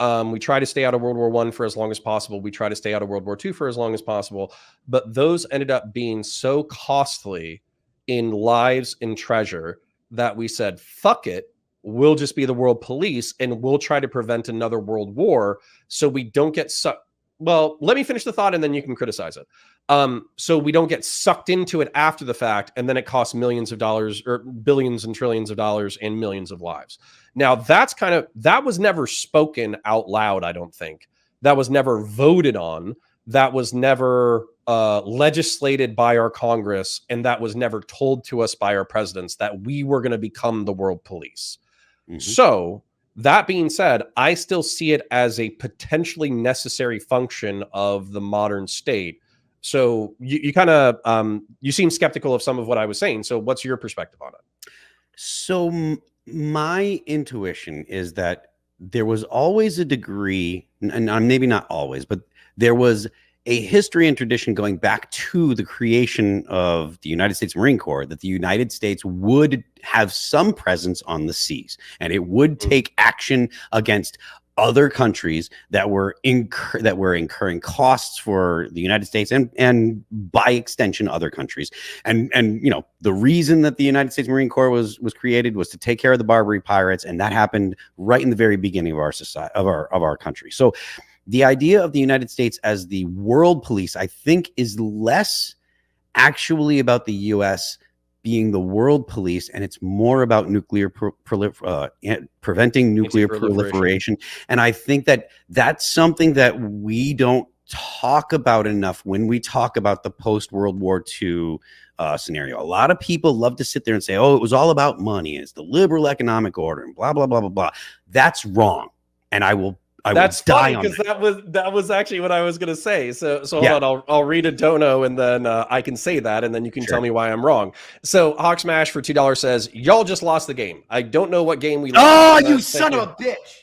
We try to stay out of World War I for as long as possible. We try to stay out of World War II for as long as possible. But those ended up being so costly in lives and treasure that we said, fuck it, we'll just be the world police and we'll try to prevent another world war so we don't get sucked. Well, let me finish the thought and then you can criticize it. So we don't get sucked into it after the fact, and then it costs millions of dollars or billions and trillions of dollars and millions of lives. Now, that was never spoken out loud, I don't think. That was never voted on. That was never legislated by our Congress, and that was never told to us by our presidents that we were going to become the world police. Mm-hmm. So that being said, I still see it as a potentially necessary function of the modern state. So you kind of you seem skeptical of some of what I was saying. So what's your perspective on it? So my intuition is that there was always a degree, and maybe not always, but there was a history and tradition going back to the creation of the United States Marine Corps, that the United States would have some presence on the seas, and it would take action against other countries that were incurring costs for the United States and by extension other countries. And you know, the reason that the United States Marine Corps was created was to take care of the Barbary pirates, and that happened right in the very beginning of our society, of our country. So the idea of the United States as the world police, I think, is less actually about the U.S. being the world police, and it's more about preventing nuclear proliferation. And I think that that's something that we don't talk about enough when we talk about the post-World War II scenario. A lot of people love to sit there and say, oh, it was all about money. It's the liberal economic order and blah, blah, blah, blah, blah. That's wrong. And that's funny, because that was actually what I was going to say. So hold on, I'll read a dono and then I can say that, and then you can tell me why I'm wrong. So Hawk Smash for $2 says, y'all just lost the game. I don't know what game we lost. Oh, you son of a bitch.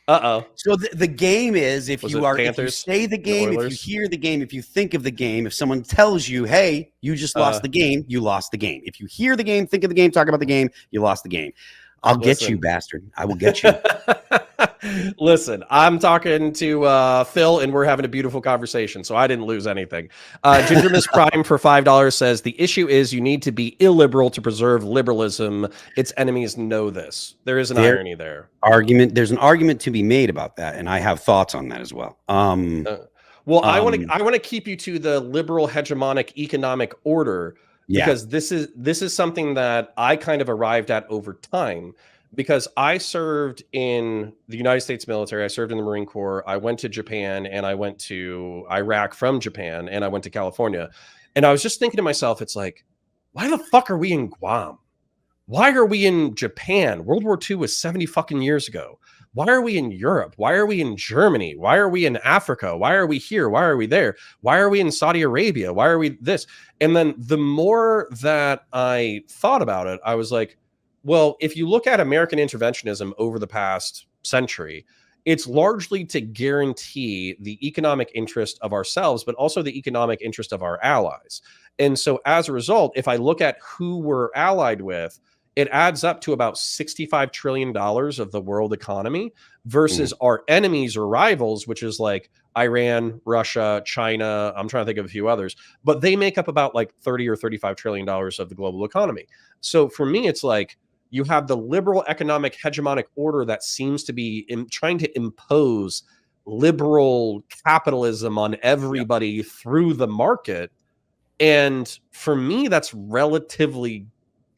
Uh-oh. So the game is, if you say the game, if you hear the game, if you think of the game, if someone tells you, hey, you just lost the game, you lost the game. If you hear the game, think of the game, talk about the game, you lost the game. I'll get you, bastard. I will get you. Listen, I'm talking to Phil, and we're having a beautiful conversation, so I didn't lose anything. Ginger Miss Prime for $5 says, the issue is you need to be illiberal to preserve liberalism. Its enemies know this. There is an irony there. There's an argument to be made about that, and I have thoughts on that as well. I want to keep you to the liberal hegemonic economic order, because this is something that I kind of arrived at over time, because I served in the United States military. I served in the Marine Corps. I went to Japan, and I went to Iraq from Japan, and I went to California. And I was just thinking to myself, it's like, why the fuck are we in Guam? Why are we in Japan? World War II was 70 fucking years ago. Why are we in Europe? Why are we in Germany? Why are we in Africa? Why are we here? Why are we there? Why are we in Saudi Arabia? Why are we this? And then the more that I thought about it, I was like, well, if you look at American interventionism over the past century, it's largely to guarantee the economic interest of ourselves, but also the economic interest of our allies. And so as a result, if I look at who we're allied with, it adds up to about $65 trillion of the world economy versus our enemies or rivals, which is like Iran, Russia, China. I'm trying to think of a few others, but they make up about like 30 or $35 trillion of the global economy. So for me, it's like you have the liberal economic hegemonic order that seems to be trying to impose liberal capitalism on everybody through the market. And for me, that's relatively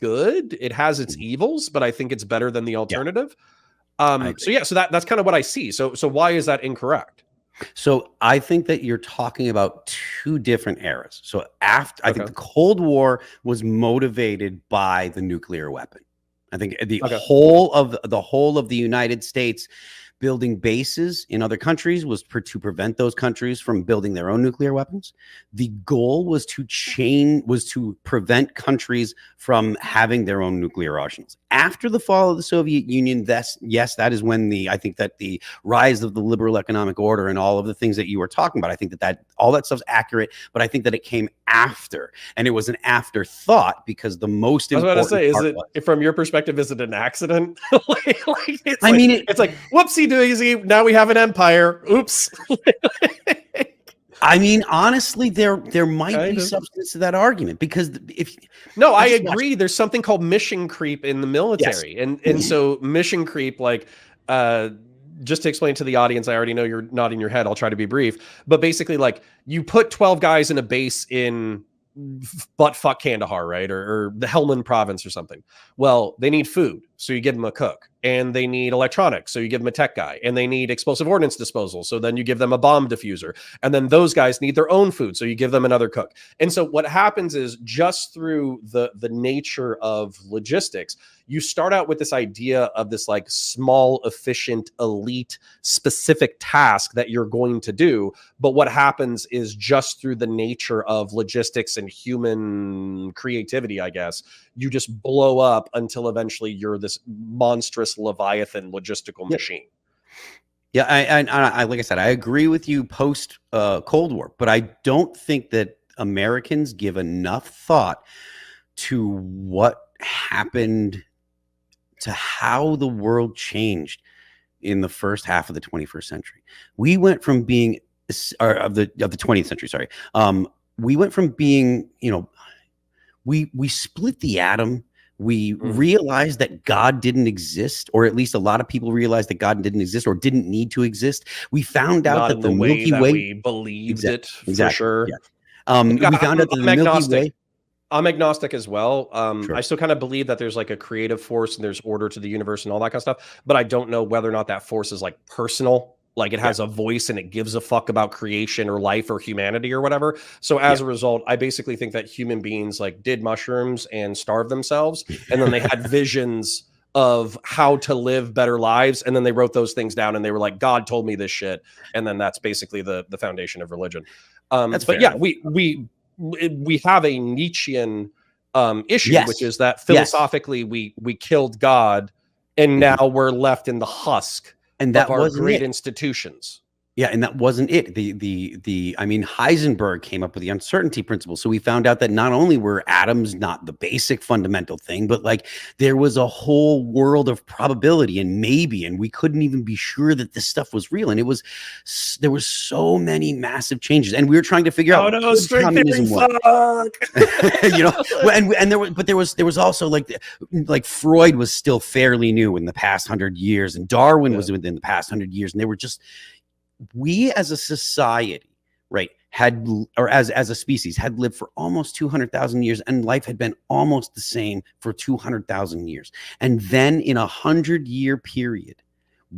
good. It has its evils, but I think it's better than the alternative. So that's kind of what I see. So why is that incorrect? So I think that you're talking about two different eras. So I think the Cold War was motivated by the nuclear weapon. I think the whole of the United States building bases in other countries was to prevent those countries from building their own nuclear weapons. The goal was to prevent countries from having their own nuclear arsenals. After the fall of the Soviet Union, that is when I think that the rise of the liberal economic order and all of the things that you were talking about, I think that all that stuff's accurate, but I think that it came after, and it was an afterthought because the most important. I was about to say, from your perspective, is it an accident? It's like whoopsie daisy. Now we have an empire. Oops. I mean, honestly, there might be substance to that argument because I agree. There's something called mission creep in the military, and so mission creep, just to explain to the audience, I already know you're nodding your head. I'll try to be brief, but basically, like you put 12 guys in a base in buttfuck Kandahar, right, or the Helmand province or something. Well, they need food, so you give them a cook, and they need electronics, so you give them a tech guy, and they need explosive ordnance disposal, so then you give them a bomb diffuser, and then those guys need their own food, so you give them another cook. And so what happens is, just through the nature of logistics, you start out with this idea of this like small, efficient, elite, specific task that you're going to do. But what happens is, just through the nature of logistics and human creativity, I guess, you just blow up until eventually you're this monstrous Leviathan logistical machine. Yeah, I like I said, I agree with you post Cold War, but I don't think that Americans give enough thought to what happened, to how the world changed in the first half of the 21st century. We went from being of the 20th century, sorry. We went from being, we split the atom. We realized that God didn't exist, or at least a lot of people realized that God didn't exist or didn't need to exist. We found out that the Milky Way, we believed it for sure. Yeah. We found out that the Milky Way. I'm agnostic as well. I still kind of believe that there's like a creative force and there's order to the universe and all that kind of stuff, but I don't know whether or not that force is like personal, like it has a voice and it gives a fuck about creation or life or humanity or whatever. So as a result, I basically think that human beings like did mushrooms and starved themselves, and then they had visions of how to live better lives, and then they wrote those things down and they were like, God told me this shit, and then that's basically the foundation of religion. But fair. Yeah, we have a Nietzschean issue, which is that philosophically we killed God, and now we're left in the husk and that of our great institutions. Yeah, and that wasn't it. I mean, Heisenberg came up with the uncertainty principle. So we found out that not only were atoms not the basic fundamental thing, but like there was a whole world of probability and maybe, and we couldn't even be sure that this stuff was real. And there was so many massive changes, and we were trying to figure out what communism was. And there was also like Freud was still fairly new in the past 100 years, and Darwin was within the past 100 years, and they were just. We as a society, right, as a species, had lived for almost 200,000 years, and life had been almost the same for 200,000 years. And then in 100-year period,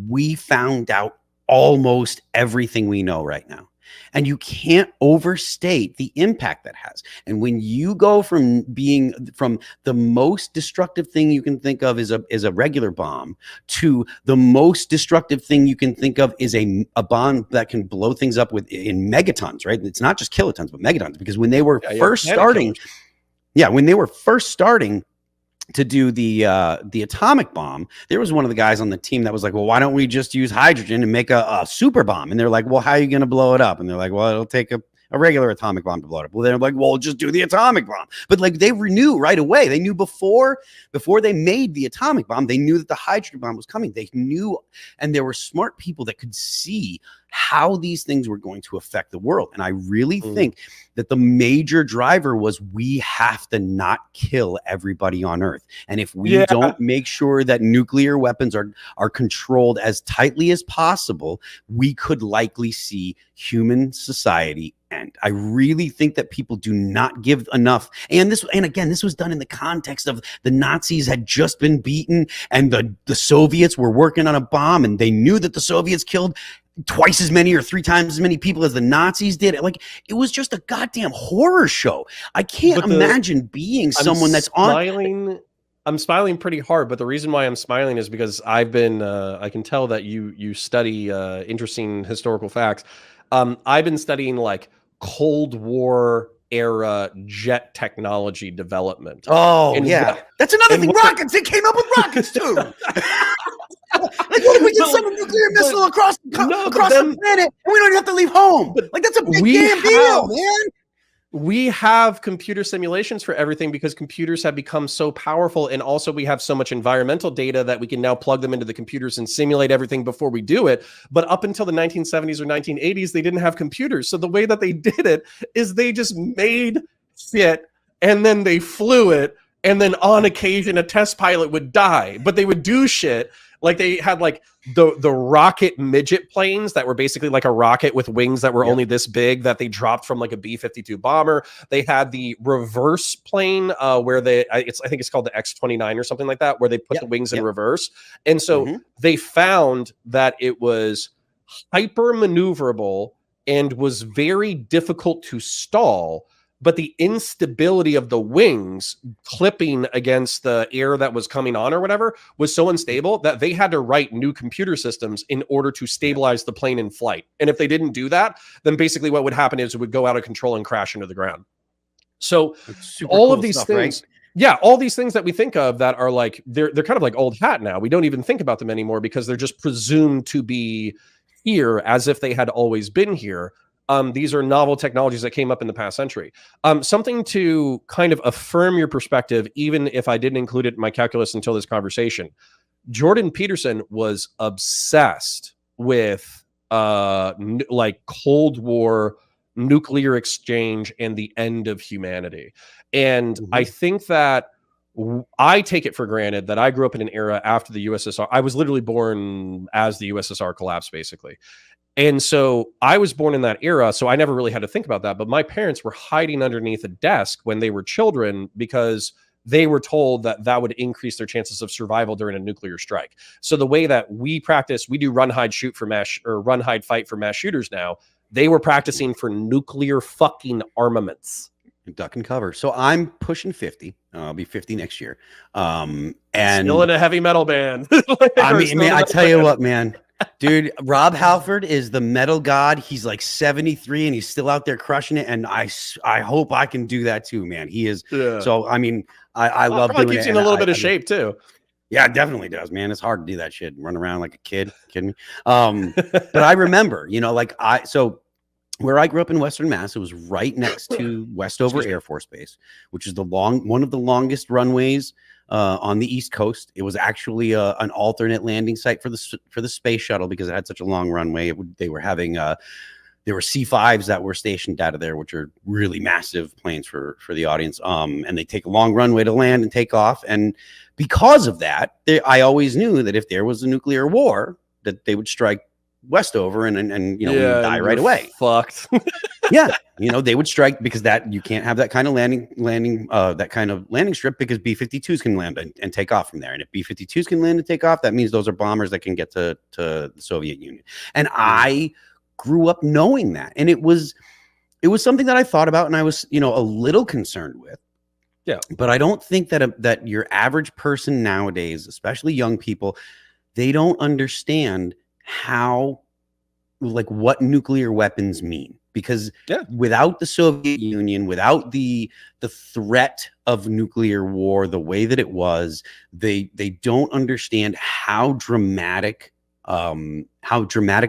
we found out almost everything we know right now. And you can't overstate the impact that has. And when you go from the most destructive thing you can think of is a regular bomb to the most destructive thing you can think of is a bomb that can blow things up in megatons, right? It's not just kilotons, but megatons. Because when they were first starting to do the atomic bomb, there was one of the guys on the team that was like, well, why don't we just use hydrogen and make a super bomb? And they're like, well, how are you going to blow it up? And they're like, well, it'll take a regular atomic bomb to blow it up. Well, they're like, well, just do the atomic bomb. But like they knew right away. They knew before they made the atomic bomb, they knew that the hydrogen bomb was coming. They knew, and there were smart people that could see how these things were going to affect the world. And I really think that the major driver was we have to not kill everybody on Earth. And if we don't make sure that nuclear weapons are controlled as tightly as possible, we could likely see human society end. I really think that people do not give enough. And again, this was done in the context of the Nazis had just been beaten and the Soviets were working on a bomb, and they knew that the Soviets killed twice as many or 3 times as many people as the Nazis did. Like, it was just a goddamn horror show. I can't imagine being someone that's smiling. I'm smiling pretty hard, but the reason why I'm smiling is because I've been I can tell that you study interesting historical facts. I've been studying like Cold War era jet technology development. Oh, that's another thing. Rockets. They came up with rockets too. Like, what if we just send a nuclear missile across the planet and we don't even have to leave home? Like, that's a big damn deal, man. We have computer simulations for everything because computers have become so powerful, and also we have so much environmental data that we can now plug them into the computers and simulate everything before we do it. But up until the 1970s or 1980s, they didn't have computers. So the way that they did it is they just made shit and then they flew it, and then on occasion a test pilot would die, but they would do shit. Like they had like the rocket midget planes that were basically like a rocket with wings that were only this big that they dropped from like a B-52 bomber. They had the reverse plane where I think it's called the X-29 or something like that, where they put the wings in reverse. And so they found that it was hyper maneuverable and was very difficult to stall. But the instability of the wings clipping against the air that was coming on or whatever was so unstable that they had to write new computer systems in order to stabilize the plane in flight. And if they didn't do that, then basically what would happen is it would go out of control and crash into the ground. So all of these things, all these things that we think of that are like, they're kind of like old hat now. We don't even think about them anymore because they're just presumed to be here as if they had always been here. These are novel technologies that came up in the past century. Something to kind of affirm your perspective, even if I didn't include it in my calculus until this conversation. Jordan Peterson was obsessed with like Cold War nuclear exchange and the end of humanity. And I think that I take it for granted that I grew up in an era after the USSR. I was literally born as the USSR collapsed, basically. And so I was born in that era, so I never really had to think about that. But my parents were hiding underneath a desk when they were children because they were told that that would increase their chances of survival during a nuclear strike. So the way that we do run, hide, shoot for mass, or run, hide, fight for mass shooters now. They were practicing for nuclear fucking armaments. Duck and cover. So I'm pushing 50. I'll be 50 next year. And still in a heavy metal band. I mean, man, I tell you what, man. Dude, Rob Halford is the metal god. He's like 73 and he's still out there crushing it. And I hope I can do that too, man. He is. Yeah. So, I mean, I love doing it. Keeps you in a little bit of shape too. Yeah, it definitely does, man. It's hard to do that shit. Run around like a kid. Kidding me? But I remember, so where I grew up in Western Mass, it was right next to Westover Air Force Base, which is one of the longest runways on the East Coast. It was actually an alternate landing site for the space shuttle because it had such a long runway. They were having there were C-5s that were stationed out of there, which are really massive planes for the audience. And they take a long runway to land and take off. And because of that, I always knew that if there was a nuclear war, that they would strike Westover and we would die right away. Fucked. Yeah, they would strike because that you can't have that kind of landing strip because B-52s can land and take off from there. And if B-52s can land and take off, that means those are bombers that can get to the Soviet Union. And I grew up knowing that. And it was something that I thought about and I was, a little concerned with. Yeah. But I don't think that your average person nowadays, especially young people, they don't understand how, like, what nuclear weapons mean. Because without the Soviet Union, without the threat of nuclear war, the way that it was, they don't understand how dramatic of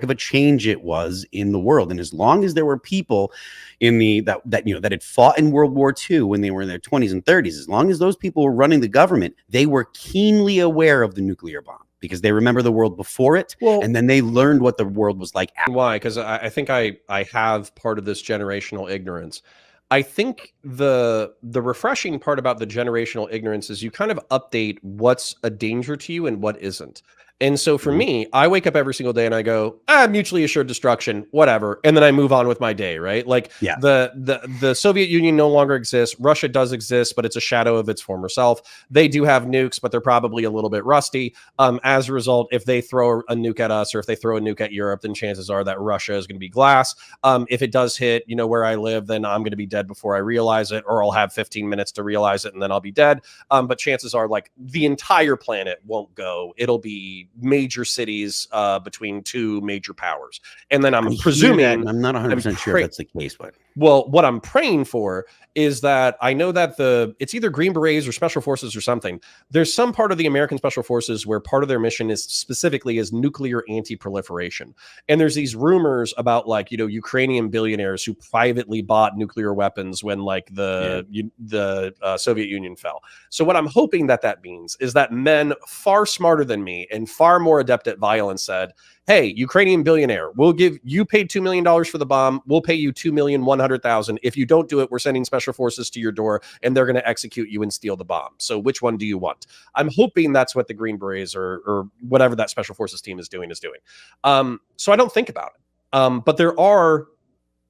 a change it was in the world. And as long as there were people that had fought in World War II when they were in their 20s and 30s, as long as those people were running the government, they were keenly aware of the nuclear bomb because they remember the world before it, and then they learned what the world was like after. Why? Because I think I have part of this generational ignorance. I think the refreshing part about the generational ignorance is you kind of update what's a danger to you and what isn't. And so for me, I wake up every single day and I go, mutually assured destruction, whatever. And then I move on with my day, right? Like the Soviet Union no longer exists. Russia does exist, but it's a shadow of its former self. They do have nukes, but they're probably a little bit rusty. As a result, if they throw a nuke at us or if they throw a nuke at Europe, then chances are that Russia is going to be glass. If it does hit, where I live, then I'm going to be dead before I realize it, or I'll have 15 minutes to realize it and then I'll be dead. But chances are, like, the entire planet won't go. It'll be major cities between two major powers. And then I'm presuming, I'm not 100% sure if that's the case, but what I'm praying for is that I know that it's either Green Berets or Special Forces or something. There's some part of the American Special Forces where part of their mission is specifically nuclear anti-proliferation. And there's these rumors about, like, Ukrainian billionaires who privately bought nuclear weapons when, like, the Soviet Union fell. So what I'm hoping that means is that men far smarter than me and far more adept at violence said, hey, Ukrainian billionaire, you paid $2 million for the bomb. We'll pay you $2,100,000. If you don't do it, we're sending special forces to your door and they're going to execute you and steal the bomb. So which one do you want? I'm hoping that's what the Green Berets or whatever that special forces team is doing. So I don't think about it. But there are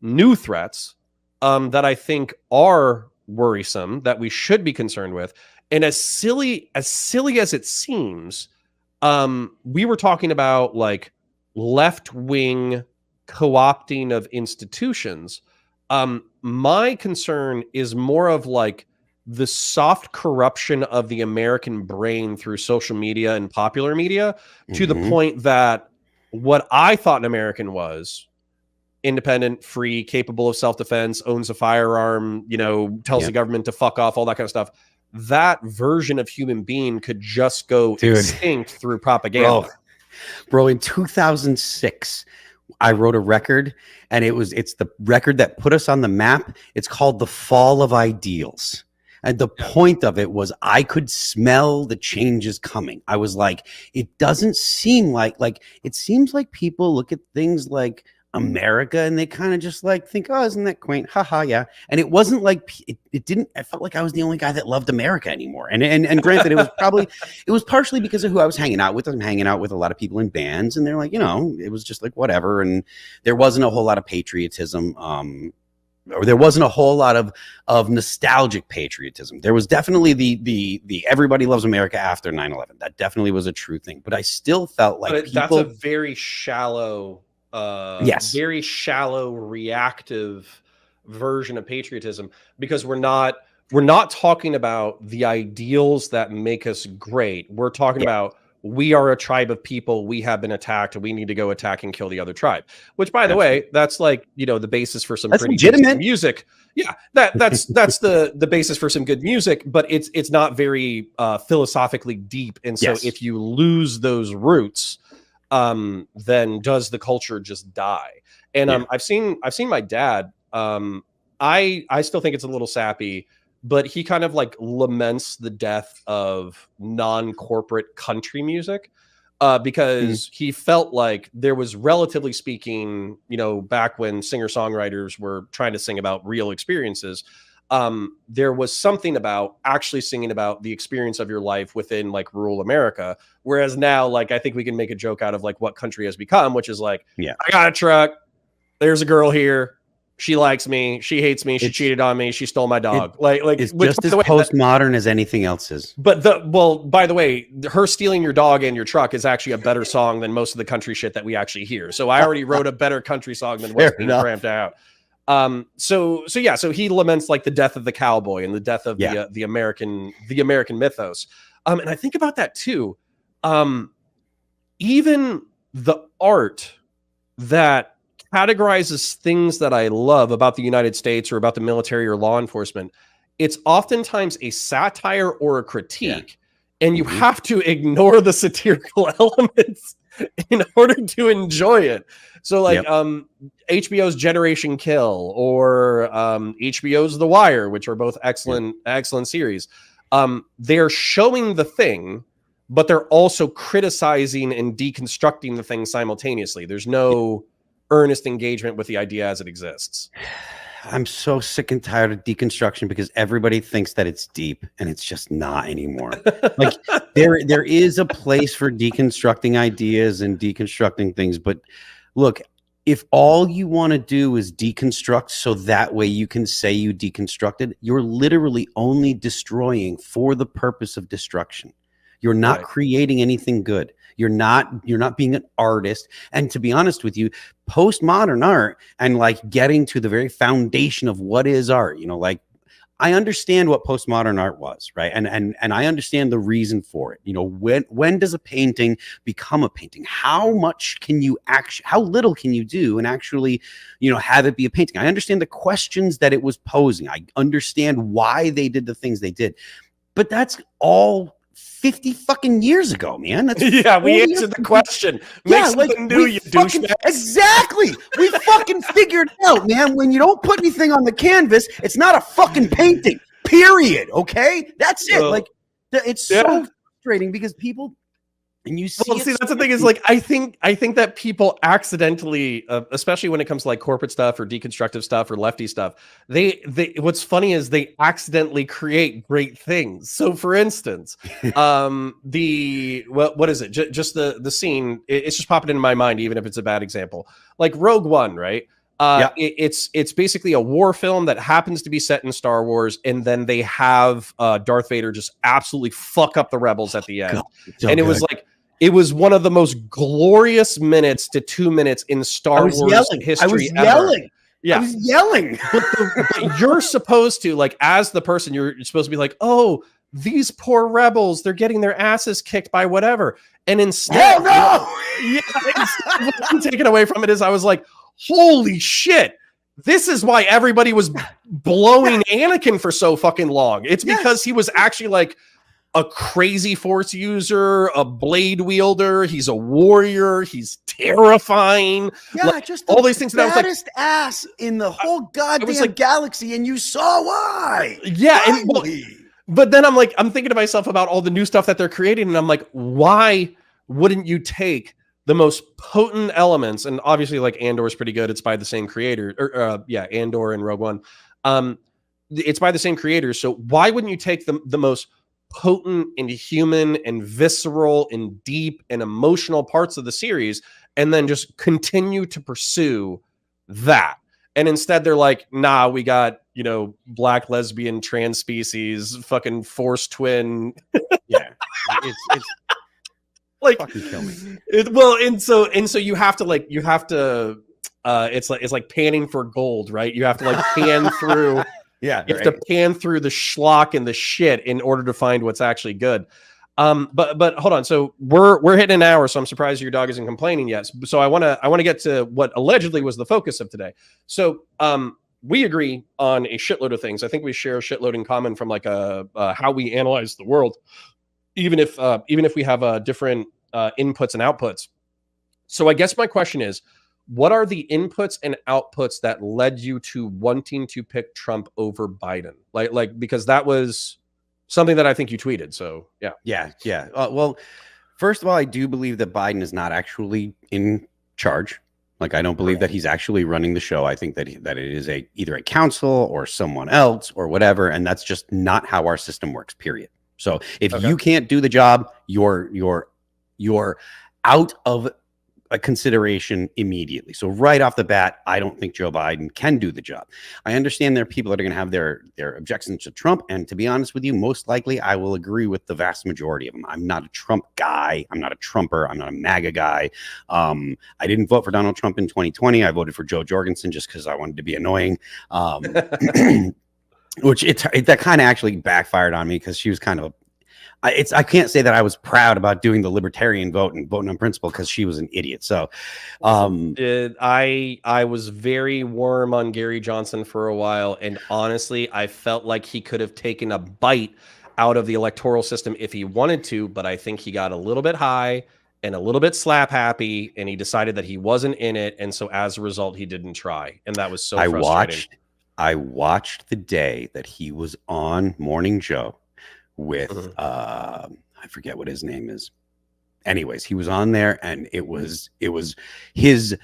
new threats that I think are worrisome that we should be concerned with. And as silly as it seems, we were talking about, like, left-wing co-opting of institutions. My concern is more of, like, the soft corruption of the American brain through social media and popular media to the point that what I thought an American was independent, free, capable of self-defense, owns a firearm, tells the government to fuck off, all that kind of stuff. That version of human being could just go extinct through propaganda. Bro, in 2006, I wrote a record, and it's the record that put us on the map. It's called The Fall of Ideals. And the point of it was I could smell the changes coming. I was like, it doesn't seem like it seems like people look at things like America and they kind of just like think, oh, isn't that quaint? Haha, yeah. And it wasn't like it didn't. I felt like I was the only guy that loved America anymore. And granted, it was partially because of who I was hanging out with. I'm hanging out with a lot of people in bands, and they're like, it was just like whatever. And there wasn't a whole lot of patriotism. Or there wasn't a whole lot of nostalgic patriotism. There was definitely the everybody loves America after 9/11. That definitely was a true thing. But I still felt like that's a very shallow. Very shallow reactive version of patriotism, because we're not talking about the ideals that make us great. We're talking about we are a tribe of people, we have been attacked, and we need to go attack and kill the other tribe, which, by the way, that's like, the basis for some pretty legitimate music. Yeah, that's the basis for some good music, but it's not very philosophically deep. And so if you lose those roots, then does the culture just die? And I've seen my dad. I still think it's a little sappy, but he kind of like laments the death of non-corporate country music because he felt like there was, relatively speaking, back when singer-songwriters were trying to sing about real experiences, there was something about actually singing about the experience of your life within like rural America. Whereas now, like, I think we can make a joke out of like what country has become, which is like, I got a truck, there's a girl here, she likes me, she hates me, she cheated on me, she stole my dog. It's just as postmodern as anything else is. But by the way, her stealing your dog and your truck is actually a better song than most of the country shit that we actually hear. So I already wrote a better country song than what's being cramped out. So he laments like the death of the cowboy and the death of the American mythos. And I think about that too. Even the art that categorizes things that I love about the United States or about the military or law enforcement, it's oftentimes a satire or a critique, and you have to ignore the satirical elements in order to enjoy it. So like HBO's Generation Kill or HBO's The Wire, which are both excellent series. They're showing the thing, but they're also criticizing and deconstructing the thing simultaneously. There's no earnest engagement with the idea as it exists. I'm so sick and tired of deconstruction because everybody thinks that it's deep and it's just not anymore. Like there is a place for deconstructing ideas and deconstructing things, but look, if all you want to do is deconstruct so that way you can say you deconstructed, you're literally only destroying for the purpose of destruction. You're not creating anything good. You're not being an artist. And to be honest with you, postmodern art and like getting to the very foundation of what is art, you know, like I understand what postmodern art was, right? And I understand the reason for it. You know, when does a painting become a painting? How much can you actually, how little can you do and actually, you know, have it be a painting? I understand the questions that it was posing. I understand why they did the things they did, but that's all 50 fucking years ago, man. That's we answered the question. Make something new, you douchebag. Exactly. We fucking figured it out, man. When you don't put anything on the canvas, it's not a fucking painting. Period. Okay? That's it. Like it's so frustrating because people and you see, that's the thing is like I think that people accidentally, especially when it comes to like corporate stuff or deconstructive stuff or lefty stuff, they what's funny is they accidentally create great things. So for instance, what is it? Just the scene, it's just popping into my mind, even if it's a bad example, like Rogue One, right? It's basically a war film that happens to be set in Star Wars, and then they have Darth Vader just absolutely fuck up the rebels at the end. And it was like, it was one of the most glorious minutes to 2 minutes in Star Wars history. I was yelling. Yeah. I was yelling. But you're supposed to, like, as the person, you're supposed to be like, oh, these poor rebels, they're getting their asses kicked by whatever. And instead, what I'm taken away from it is I was like, holy shit. This is why everybody was blowing Anakin for so fucking long. It's because he was actually like a crazy force user, a blade wielder. He's a warrior. He's terrifying. Yeah, like, just all these things. That I was like, ass in the whole goddamn galaxy, and you saw why. Yeah, but then I'm thinking to myself about all the new stuff that they're creating, and I'm like, why wouldn't you take the most potent elements? And obviously, like Andor is pretty good. It's by the same creator, Andor and Rogue One. It's by the same creators. So why wouldn't you take the most potent and human and visceral and deep and emotional parts of the series and then just continue to pursue that? And instead they're like, nah, we got, you know, black, lesbian, trans species, fucking force twin. It's like fucking kill me. And so you have to it's like panning for gold, right? You have to like pan through. You have to pan through the schlock and the shit in order to find what's actually good. But hold on. So we're hitting an hour, so I'm surprised your dog isn't complaining yet. So I want to get to what allegedly was the focus of today. So we agree on a shitload of things. I think we share a shitload in common from like how we analyze the world, even if we have different inputs and outputs. So I guess my question is, what are the inputs and outputs that led you to wanting to pick Trump over Biden? Like because that was something that I think you tweeted. So yeah. Well, first of all, I do believe that Biden is not actually in charge. Like, I don't believe that he's actually running the show. I think that it is either a council or someone else or whatever, and that's just not how our system works. Period. So if you can't do the job, you're out of a consideration immediately. So right off the bat, I don't think Joe Biden can do the job. I understand there are people that are going to have their objections to Trump. And to be honest with you, most likely I will agree with the vast majority of them. I'm not a Trump guy. I'm not a Trumper. I'm not a MAGA guy. I didn't vote for Donald Trump in 2020. I voted for Joe Jorgensen just because I wanted to be annoying. Which that kind of actually backfired on me because she was kind of I can't say that I was proud about doing the libertarian vote and voting on principle because she was an idiot. So I was very warm on Gary Johnson for a while, and honestly, I felt like he could have taken a bite out of the electoral system if he wanted to, but I think he got a little bit high and a little bit slap happy, and he decided that he wasn't in it, and so as a result, he didn't try, and that was so frustrating. I watched the day that he was on Morning Joe with I forget what his name is. Anyways, he was on there, and it was his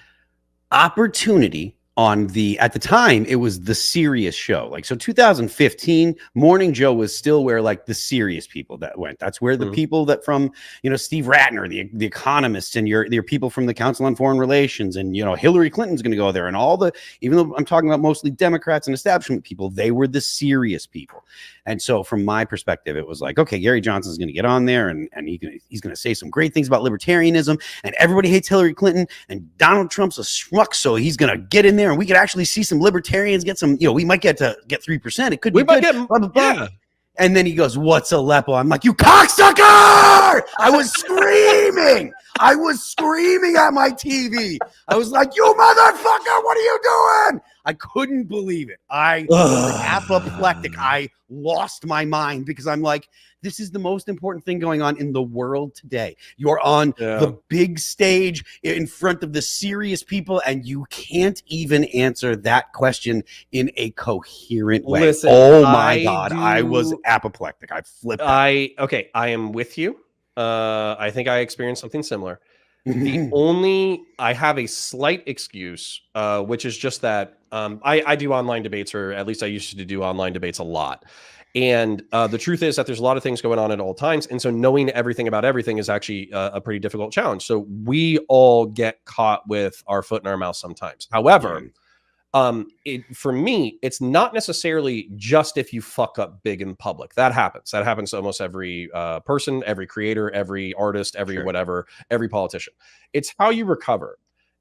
opportunity on at the time it was the serious show. Like, so 2015 Morning Joe was still where like the serious people that went. That's where the people that from, Steve Ratner, the economists, and your people from the Council on Foreign Relations, and Hillary Clinton's going to go there, and all the, even though I'm talking about mostly Democrats and establishment people, they were the serious people. And so from my perspective, it was like, okay, Gary Johnson's going to get on there, and he's going to say some great things about libertarianism, and everybody hates Hillary Clinton, and Donald Trump's a schmuck, so he's going to get in there, and we could actually see some libertarians get some, we might get 3%. It could be good. Blah, blah, blah. Yeah. And then he goes, "What's Aleppo?" I'm like, "You cocksucker!" I was screaming. I was screaming at my TV. I was like, "You motherfucker, what are you doing?" I couldn't believe it. I was apoplectic. I lost my mind because I'm like, this is the most important thing going on in the world today. You're on the big stage in front of the serious people, and you can't even answer that question in a coherent way. Listen, oh my God. I was apoplectic. I flipped out. I am with you. I think I experienced something similar. I have a slight excuse, which is just that I do online debates, or at least I used to do online debates a lot. And the truth is that there's a lot of things going on at all times. And so knowing everything about everything is actually a pretty difficult challenge. So we all get caught with our foot in our mouth sometimes. However, for me, it's not necessarily just if you fuck up big in public. That happens. That happens to almost every person, every creator, every artist, every whatever, every politician. It's how you recover.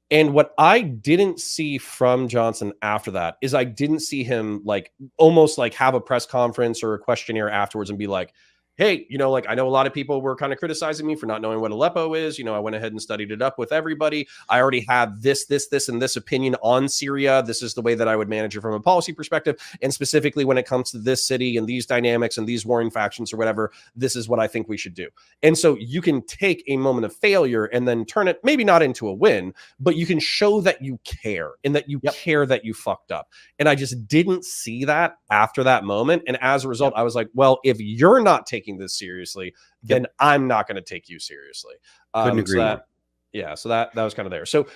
And what I didn't see from Johnson after that is I didn't see him like almost like have a press conference or a questionnaire afterwards and be like, hey, like I know a lot of people were kind of criticizing me for not knowing what Aleppo is. I went ahead and studied it up with everybody. I already have this, and this opinion on Syria. This is the way that I would manage it from a policy perspective. And specifically when it comes to this city and these dynamics and these warring factions or whatever, this is what I think we should do. And so you can take a moment of failure and then turn it maybe not into a win, but you can show that you care and that you care that you fucked up. And I just didn't see that after that moment. And as a result, I was like, well, if you're not taking this seriously, then I'm not going to take you seriously. Couldn't agree more. So that was kind of there. So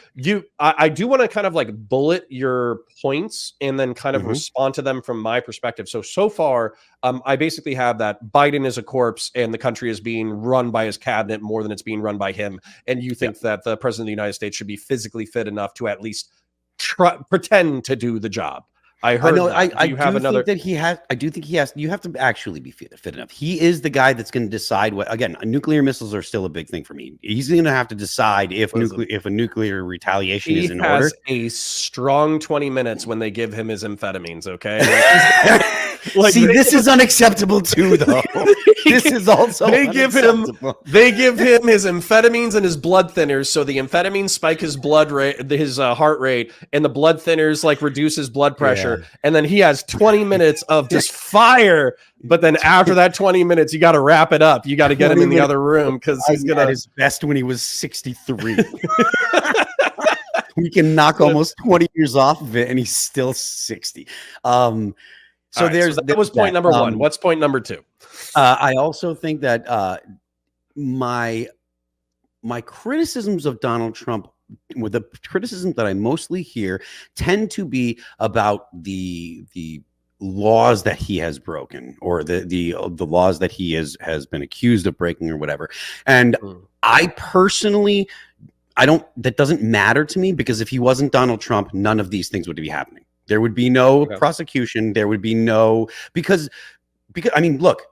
I do want to kind of like bullet your points and then kind of respond to them from my perspective. So far, I basically have that Biden is a corpse and the country is being run by his cabinet more than it's being run by him. And you think that the president of the United States should be physically fit enough to at least pretend to do the job. I heard. I do think he has. You have to actually be fit enough. He is the guy that's going to decide what. Again, nuclear missiles are still a big thing for me. He's going to have to decide if a nuclear retaliation is in order. He has a strong 20 minutes when they give him his amphetamines. Okay. See, this is unacceptable too, though. This is also they give him his amphetamines and his blood thinners, so the amphetamines spike his blood rate, his heart rate, and the blood thinners like reduce his blood pressure, and then he has 20 minutes of just fire. But then after that 20 minutes, you got to wrap it up. You got to get him in the other room because he's gonna his best when he was 63. We can knock almost 20 years off of it, and he's still 60. So that was point number one. What's point number two? I also think that my criticisms of Donald Trump, with the criticisms that I mostly hear, tend to be about the laws that he has broken, or the laws that he has been accused of breaking or whatever. And I personally that doesn't matter to me, because if he wasn't Donald Trump, none of these things would be happening. There would be no prosecution. There would be no, because I mean, look,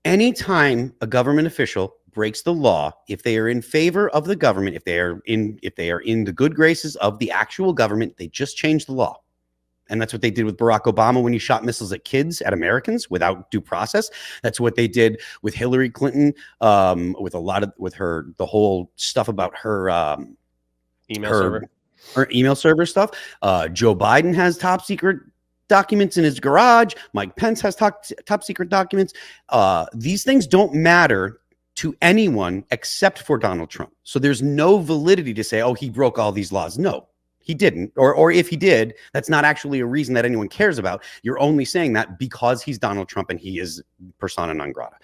anytime a government official breaks the law, if they are in favor of the government, if they are in the good graces of the actual government, they just change the law. And that's what they did with Barack Obama when he shot missiles at kids, at Americans, without due process. That's what they did with Hillary Clinton, with the whole stuff about her email server stuff. Joe Biden has top secret documents in his garage. Mike Pence has top secret documents. These things don't matter to anyone except for Donald Trump. So there's no validity to say, oh, he broke all these laws. No, he didn't. Or if he did, that's not actually a reason that anyone cares about. You're only saying that because he's Donald Trump and he is persona non grata.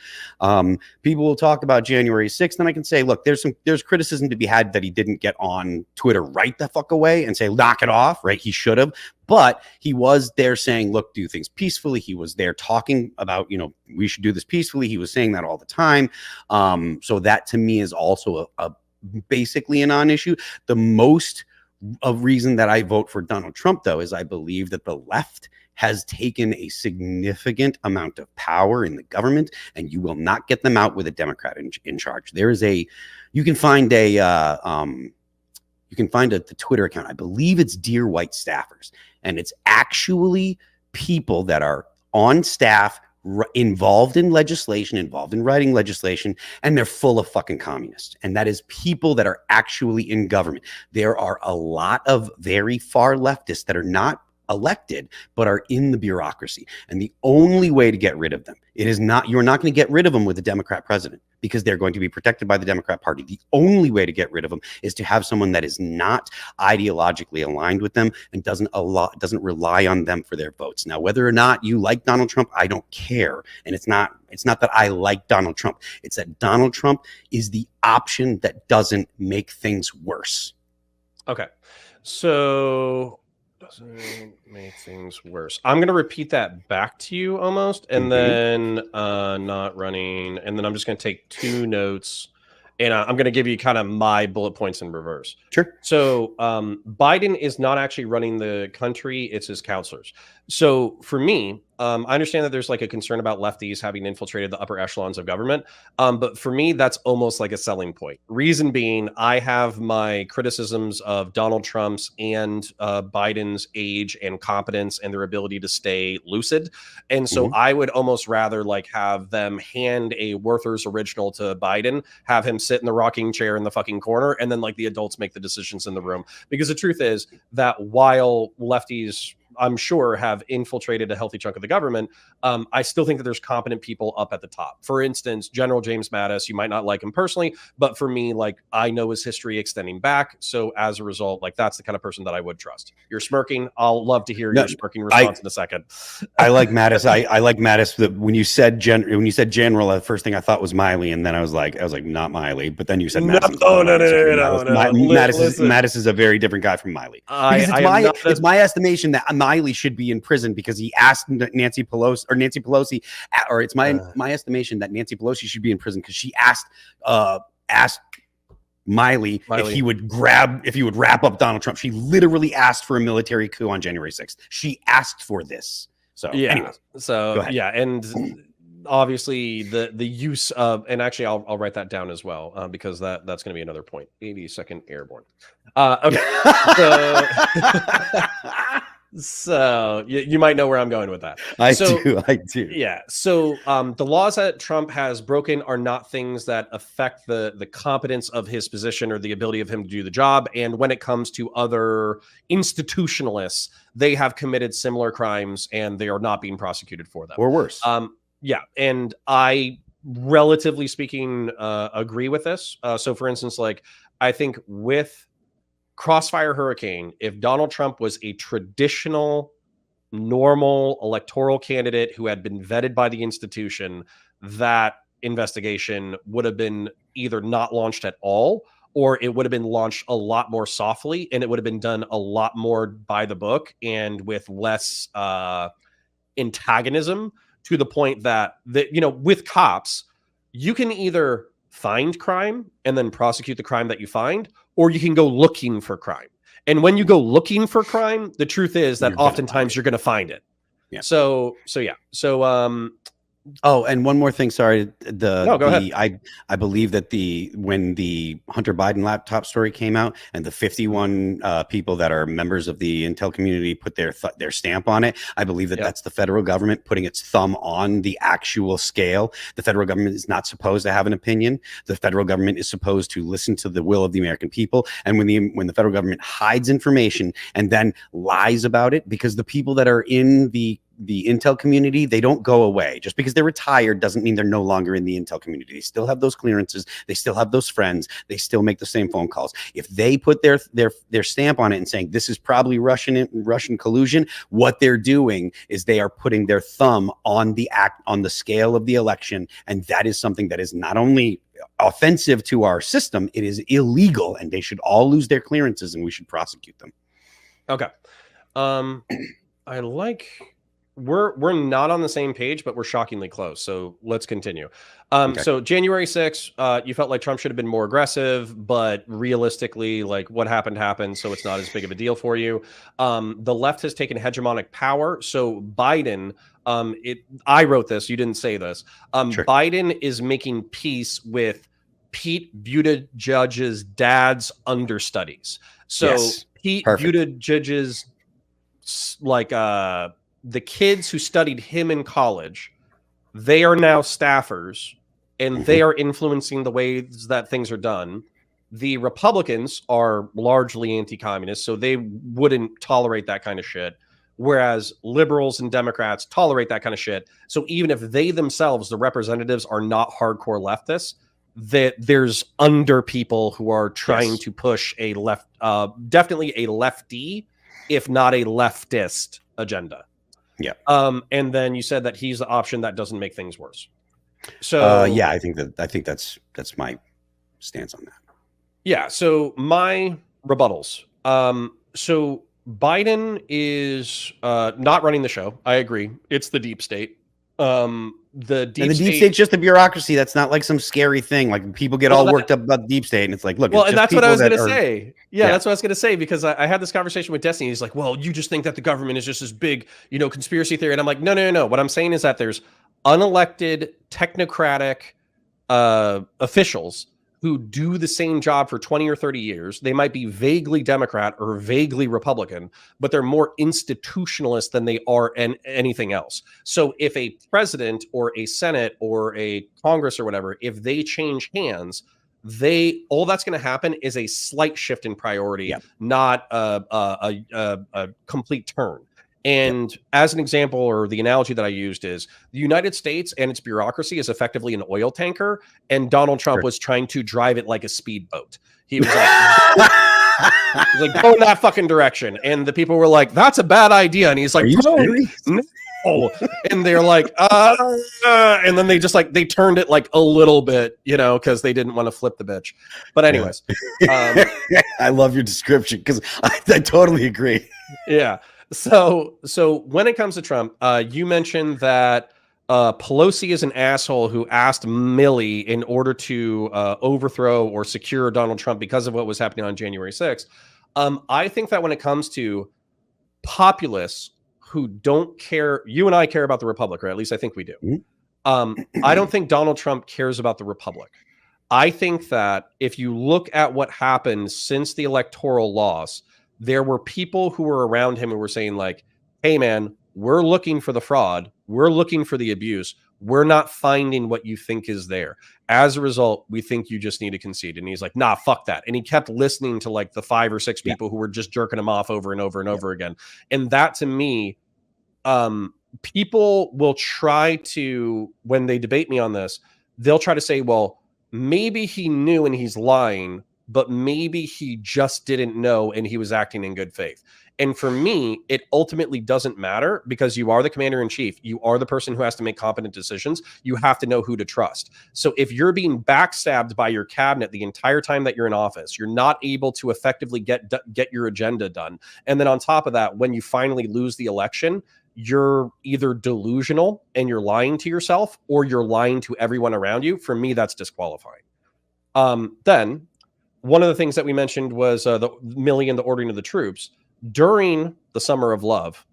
People will talk about January 6th, and I can say, look, there's criticism to be had that he didn't get on Twitter right the fuck away and say, knock it off, right? He should have. But he was there saying, look, do things peacefully. He was there talking about, we should do this peacefully. He was saying that all the time. So that to me is also a basically a non-issue. The most reason that I vote for Donald Trump, though, is I believe that the left has taken a significant amount of power in the government, and you will not get them out with a Democrat in charge. There is you can find the Twitter account. I believe it's Dear White Staffers, and it's actually people that are on staff, involved in legislation, involved in writing legislation, and they're full of fucking communists. And that is people that are actually in government. There are a lot of very far leftists that are not elected, but are in the bureaucracy. And the only way to get rid of them, you're not going to get rid of them with a Democrat president, because they're going to be protected by the Democrat Party. The only way to get rid of them is to have someone that is not ideologically aligned with them and doesn't rely on them for their votes. Now, whether or not you like Donald Trump, I don't care. And it's not that I like Donald Trump. It's that Donald Trump is the option that doesn't make things worse. Okay. So doesn't make things worse. I'm going to repeat that back to you almost, and then not running. And then I'm just going to take 2 notes, and I'm going to give you kind of my bullet points in reverse. Sure. So Biden is not actually running the country. It's his counselors. So for me, I understand that there's like a concern about lefties having infiltrated the upper echelons of government. But for me, that's almost like a selling point. Reason being, I have my criticisms of Donald Trump's and Biden's age and competence and their ability to stay lucid. And so I would almost rather like have them hand a Werther's original to Biden, have him sit in the rocking chair in the fucking corner, and then like the adults make the decisions in the room. Because the truth is that while lefties, I'm sure, have infiltrated a healthy chunk of the government, I still think that there's competent people up at the top. For instance, General James Mattis, you might not like him personally, but for me, like, I know his history extending back. So as a result, like, that's the kind of person that I would trust. You're smirking. I'll love to hear your smirking response in a second. I like Mattis. I like Mattis. When you said general, the first thing I thought was Miley, and then I was like, not Miley. But then you said Mattis. No. Mattis is a very different guy from Miley. It's my estimation that Miley should be in prison because he asked Nancy Pelosi, or it's my estimation that Nancy Pelosi should be in prison because she asked Miley if he would wrap up Donald Trump. She literally asked for a military coup on January 6th. She asked for this. So yeah. Anyways, so yeah, and obviously the use of, and actually I'll write that down as well, because that's going to be another point. 82nd Airborne. Okay. So you might know where I'm going with that. I do. Yeah. So the laws that Trump has broken are not things that affect the competence of his position or the ability of him to do the job. And when it comes to other institutionalists, they have committed similar crimes and they are not being prosecuted for them. Or worse. Yeah. And I, relatively speaking, agree with this. So for instance, like, I think with Crossfire Hurricane, if Donald Trump was a traditional, normal electoral candidate who had been vetted by the institution, that investigation would have been either not launched at all, or it would have been launched a lot more softly, and it would have been done a lot more by the book and with less antagonism, to the point that with cops, you can either find crime and then prosecute the crime that you find, or you can go looking for crime. And when you go looking for crime, the truth is that oftentimes you're going to find it. Yeah. So yeah. So oh, and one more thing. Sorry. No, go ahead. I believe that when the Hunter Biden laptop story came out and the 51 people that are members of the intel community put their stamp on it, I believe that that's the federal government putting its thumb on the actual scale. The federal government is not supposed to have an opinion. The federal government is supposed to listen to the will of the American people. And when the federal government hides information and then lies about it, because the people that are in the intel community, they don't go away. Just because they're retired doesn't mean they're no longer in the intel community. They still have those clearances. They still have those friends. They still make the same phone calls. If they put their stamp on it and saying this is probably Russian collusion, what they're doing is they are putting their thumb on the scale of the election, and that is something that is not only offensive to our system, it is illegal, and they should all lose their clearances, and we should prosecute them. Okay. We're not on the same page, but we're shockingly close. So let's continue. Okay. So January 6th, you felt like Trump should have been more aggressive, but realistically, like what happened. So it's not as big of a deal for you. The left has taken hegemonic power. So Biden, I wrote this, you didn't say this. Sure. Biden is making peace with Pete Buttigieg's dad's understudies. So yes, Pete Buttigieg's the kids who studied him in college, they are now staffers, and they are influencing the ways that things are done. The Republicans are largely anti-communist, so they wouldn't tolerate that kind of shit, whereas liberals and Democrats tolerate that kind of shit. So even if they themselves, the representatives, are not hardcore leftists, there's under people who are trying to push a definitely a lefty, if not a leftist agenda. Yeah. And then you said that he's the option that doesn't make things worse. So yeah, I think that's my stance on that. Yeah. So my rebuttals. So Biden is not running the show. I agree. It's the deep state. The deep state's just the bureaucracy. That's not like some scary thing. Like people get all worked up about the deep state, and it's like, look. Well, and that's what I was going to say. Yeah, that's what I was going to say, because I had this conversation with Destiny. He's like, well, you just think that the government is just this big, conspiracy theory. And I'm like, no. What I'm saying is that there's unelected technocratic officials who do the same job for 20 or 30 years. They might be vaguely Democrat or vaguely Republican, but they're more institutionalist than they are anything else. So if a president or a Senate or a Congress or whatever, if they change hands, all that's going to happen is a slight shift in priority, not a complete turn. And as an example, or the analogy that I used is the United States and its bureaucracy is effectively an oil tanker, and Donald Trump was trying to drive it like a speedboat. He was like, go in that fucking direction. And the people were like, that's a bad idea. And he's like, no. And they're like, and then they turned it like a little bit, because they didn't want to flip the bitch. But anyways. I love your description, because I totally agree. Yeah. So when it comes to Trump, you mentioned that Pelosi is an asshole who asked Milley in order to overthrow or secure Donald Trump because of what was happening on January 6th. I think that when it comes to populists who don't care, you and I care about the Republic, or at least I think we do. I don't think Donald Trump cares about the Republic. I think that if you look at what happened since the electoral loss, there were people who were around him who were saying like, hey man, we're looking for the fraud. We're looking for the abuse. We're not finding what you think is there. As a result, we think you just need to concede. And he's like, nah, fuck that. And he kept listening to like the 5 or 6 people who were just jerking him off over and over and over again. And that to me, people will try to, when they debate me on this, they'll try to say, well, maybe he knew and he's lying, but maybe he just didn't know and he was acting in good faith. And for me, it ultimately doesn't matter, because you are the commander in chief. You are the person who has to make competent decisions. You have to know who to trust. So if you're being backstabbed by your cabinet the entire time that you're in office, you're not able to effectively get your agenda done. And then on top of that, when you finally lose the election, you're either delusional and you're lying to yourself, or you're lying to everyone around you. For me, that's disqualifying. Then one of the things that we mentioned was the ordering of the troops during the Summer of Love.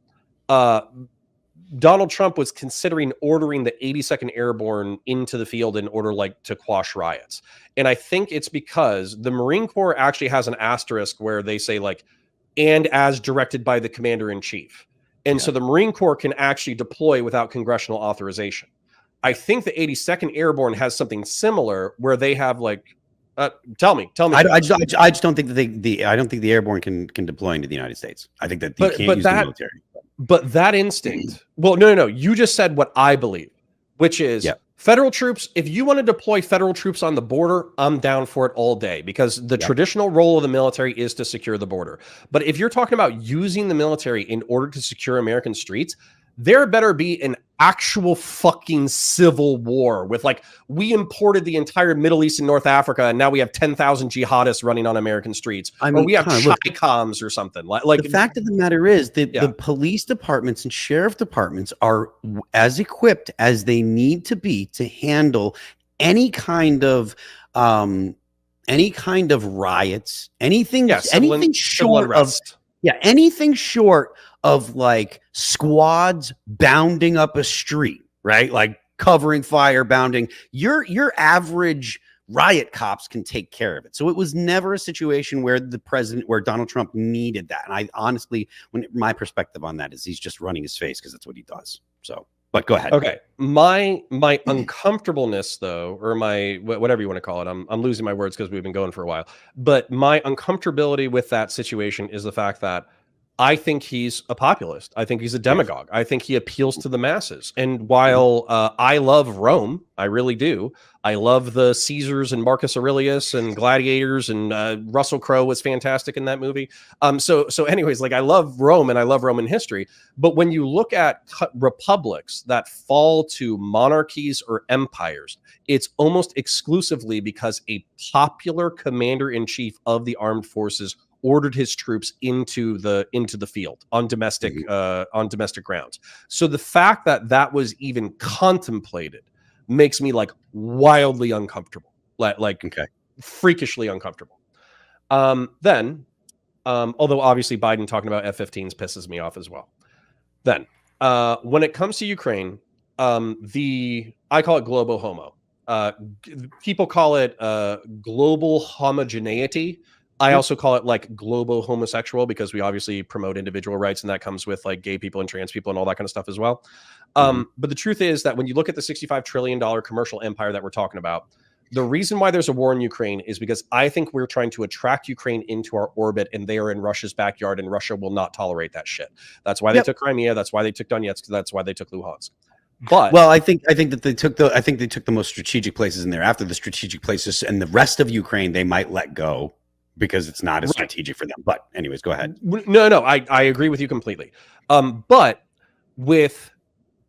Donald Trump was considering ordering the 82nd Airborne into the field in order to quash riots. And I think it's because the Marine Corps actually has an asterisk where they say and as directed by the commander in chief. And so the Marine Corps can actually deploy without congressional authorization. I think the 82nd Airborne has something similar where they have tell me. I just don't think that I don't think the airborne can deploy into the United States. I think that you can't use the military. But that instinct, well, no. You just said what I believe, which is federal troops. If you want to deploy federal troops on the border, I'm down for it all day, because the traditional role of the military is to secure the border. But if you're talking about using the military in order to secure American streets, there better be an actual fucking civil war with we imported the entire Middle East and North Africa, and now we have 10,000 jihadists running on American streets. Or we have Chi-Coms or something. The fact of the matter is that the police departments and sheriff departments are as equipped as they need to be to handle any kind of riots, anything short of squads bounding up a street, right? Covering fire, bounding. Your average riot cops can take care of it. So it was never a situation where Donald Trump needed that. And I honestly, my perspective on that is he's just running his face because that's what he does. So, but go ahead. Okay. My uncomfortableness, though, or my whatever you want to call it, I'm losing my words because we've been going for a while. But my uncomfortability with that situation is the fact that I think he's a populist. I think he's a demagogue. I think he appeals to the masses. And while I love Rome, I really do. I love the Caesars and Marcus Aurelius and gladiators, and Russell Crowe was fantastic in that movie. So anyways, I love Rome and I love Roman history. But when you look at republics that fall to monarchies or empires, it's almost exclusively because a popular commander-in-chief of the armed forces ordered his troops into the field on domestic grounds. So the fact that was even contemplated makes me wildly uncomfortable, freakishly uncomfortable. Then, although obviously Biden talking about F-15s pisses me off as well. Then, when it comes to Ukraine, I call it globo homo. People call it global homogeneity. I also call it global homosexual, because we obviously promote individual rights, and that comes with gay people and trans people and all that kind of stuff as well. But the truth is that when you look at the $65 trillion commercial empire that we're talking about, the reason why there's a war in Ukraine is because I think we're trying to attract Ukraine into our orbit, and they are in Russia's backyard, and Russia will not tolerate that shit. That's why they took Crimea. That's why they took Donetsk. That's why they took Luhansk. But I think that they took the most strategic places in there. After the strategic places and the rest of Ukraine, they might let go, because it's not as strategic for them. But anyways, go ahead. No, I agree with you completely. But with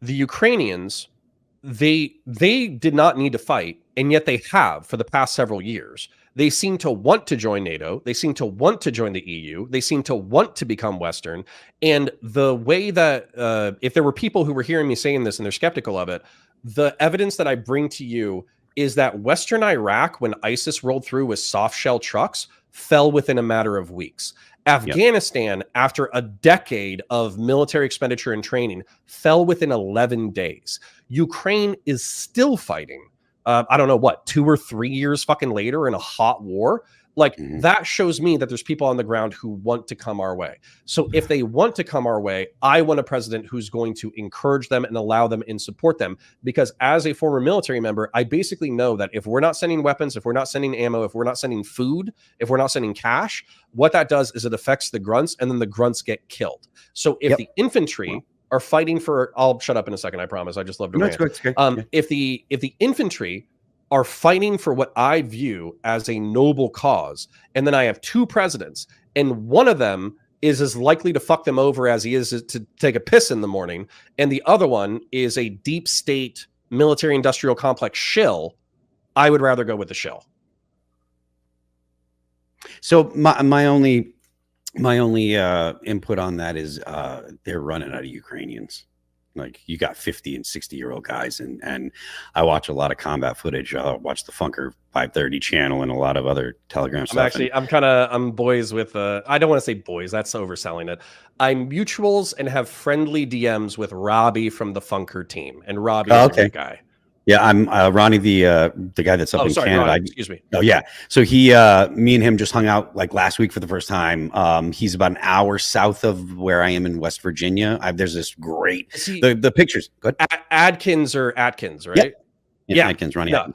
the Ukrainians, they did not need to fight, and yet they have for the past several years. They seem to want to join NATO. They seem to want to join the EU. They seem to want to become Western. And the way that, if there were people who were hearing me saying this and they're skeptical of it, the evidence that I bring to you is that Western Iraq, when ISIS rolled through with soft shell trucks, fell within a matter of weeks. Afghanistan, after a decade of military expenditure and training, fell within 11 days. Ukraine is still fighting. I don't know what, 2 or 3 years fucking later in a hot war. That shows me that there's people on the ground who want to come our way. So if they want to come our way, I want a president who's going to encourage them and allow them and support them. Because as a former military member, I basically know that if we're not sending weapons, if we're not sending ammo, if we're not sending food, if we're not sending cash, what that does is it affects the grunts, and then the grunts get killed. So if the infantry are fighting for, I'll shut up in a second, I promise. I just love to rant. If the infantry are fighting for what I view as a noble cause, and then I have two presidents, and one of them is as likely to fuck them over as he is to take a piss in the morning, and the other one is a deep state military industrial complex shill, I would rather go with the shill. So my only input on that is they're running out of Ukrainians. Like you got 50 and 60-year-old guys, and I watch a lot of combat footage. I watch the Funker 530 channel and a lot of other Telegram stuff. I'm boys with I don't want to say boys, that's overselling it. I'm mutuals and have friendly DMs with Robbie from the Funker team, and Robbie is a great guy. Yeah, I'm Ronnie, the guy that's up in Canada. Ronnie, excuse me. Oh yeah, so he, me and him just hung out like last week for the first time. He's about an hour south of where I am in West Virginia. There's this great the pictures. Good. Atkins, right? Yeah, Atkins, Ronnie. No.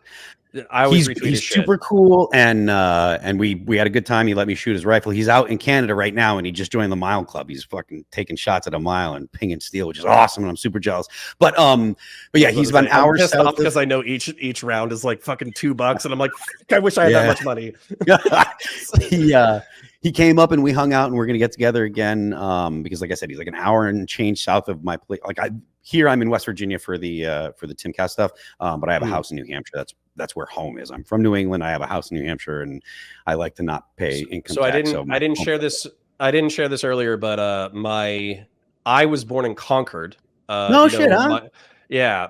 I always retweet his shit. Super cool, and we had a good time. He let me shoot his rifle. He's out in Canada right now, and he just joined the mile club. He's fucking taking shots at a mile and pinging steel, which is awesome, and I'm super jealous. But yeah, he's about an hour south because I know each round is like fucking $2, and I'm like, I wish I had that much money. He came up and we hung out, and we're gonna get together again because, like I said, he's like an hour and change south of my place. Like I'm in West Virginia for the TimCast stuff, but I have a house in New Hampshire. That's where home is. I'm from New England. I have a house in New Hampshire, and I like to not pay income tax. I didn't share this. I didn't share this earlier, but I was born in Concord. No shit, huh?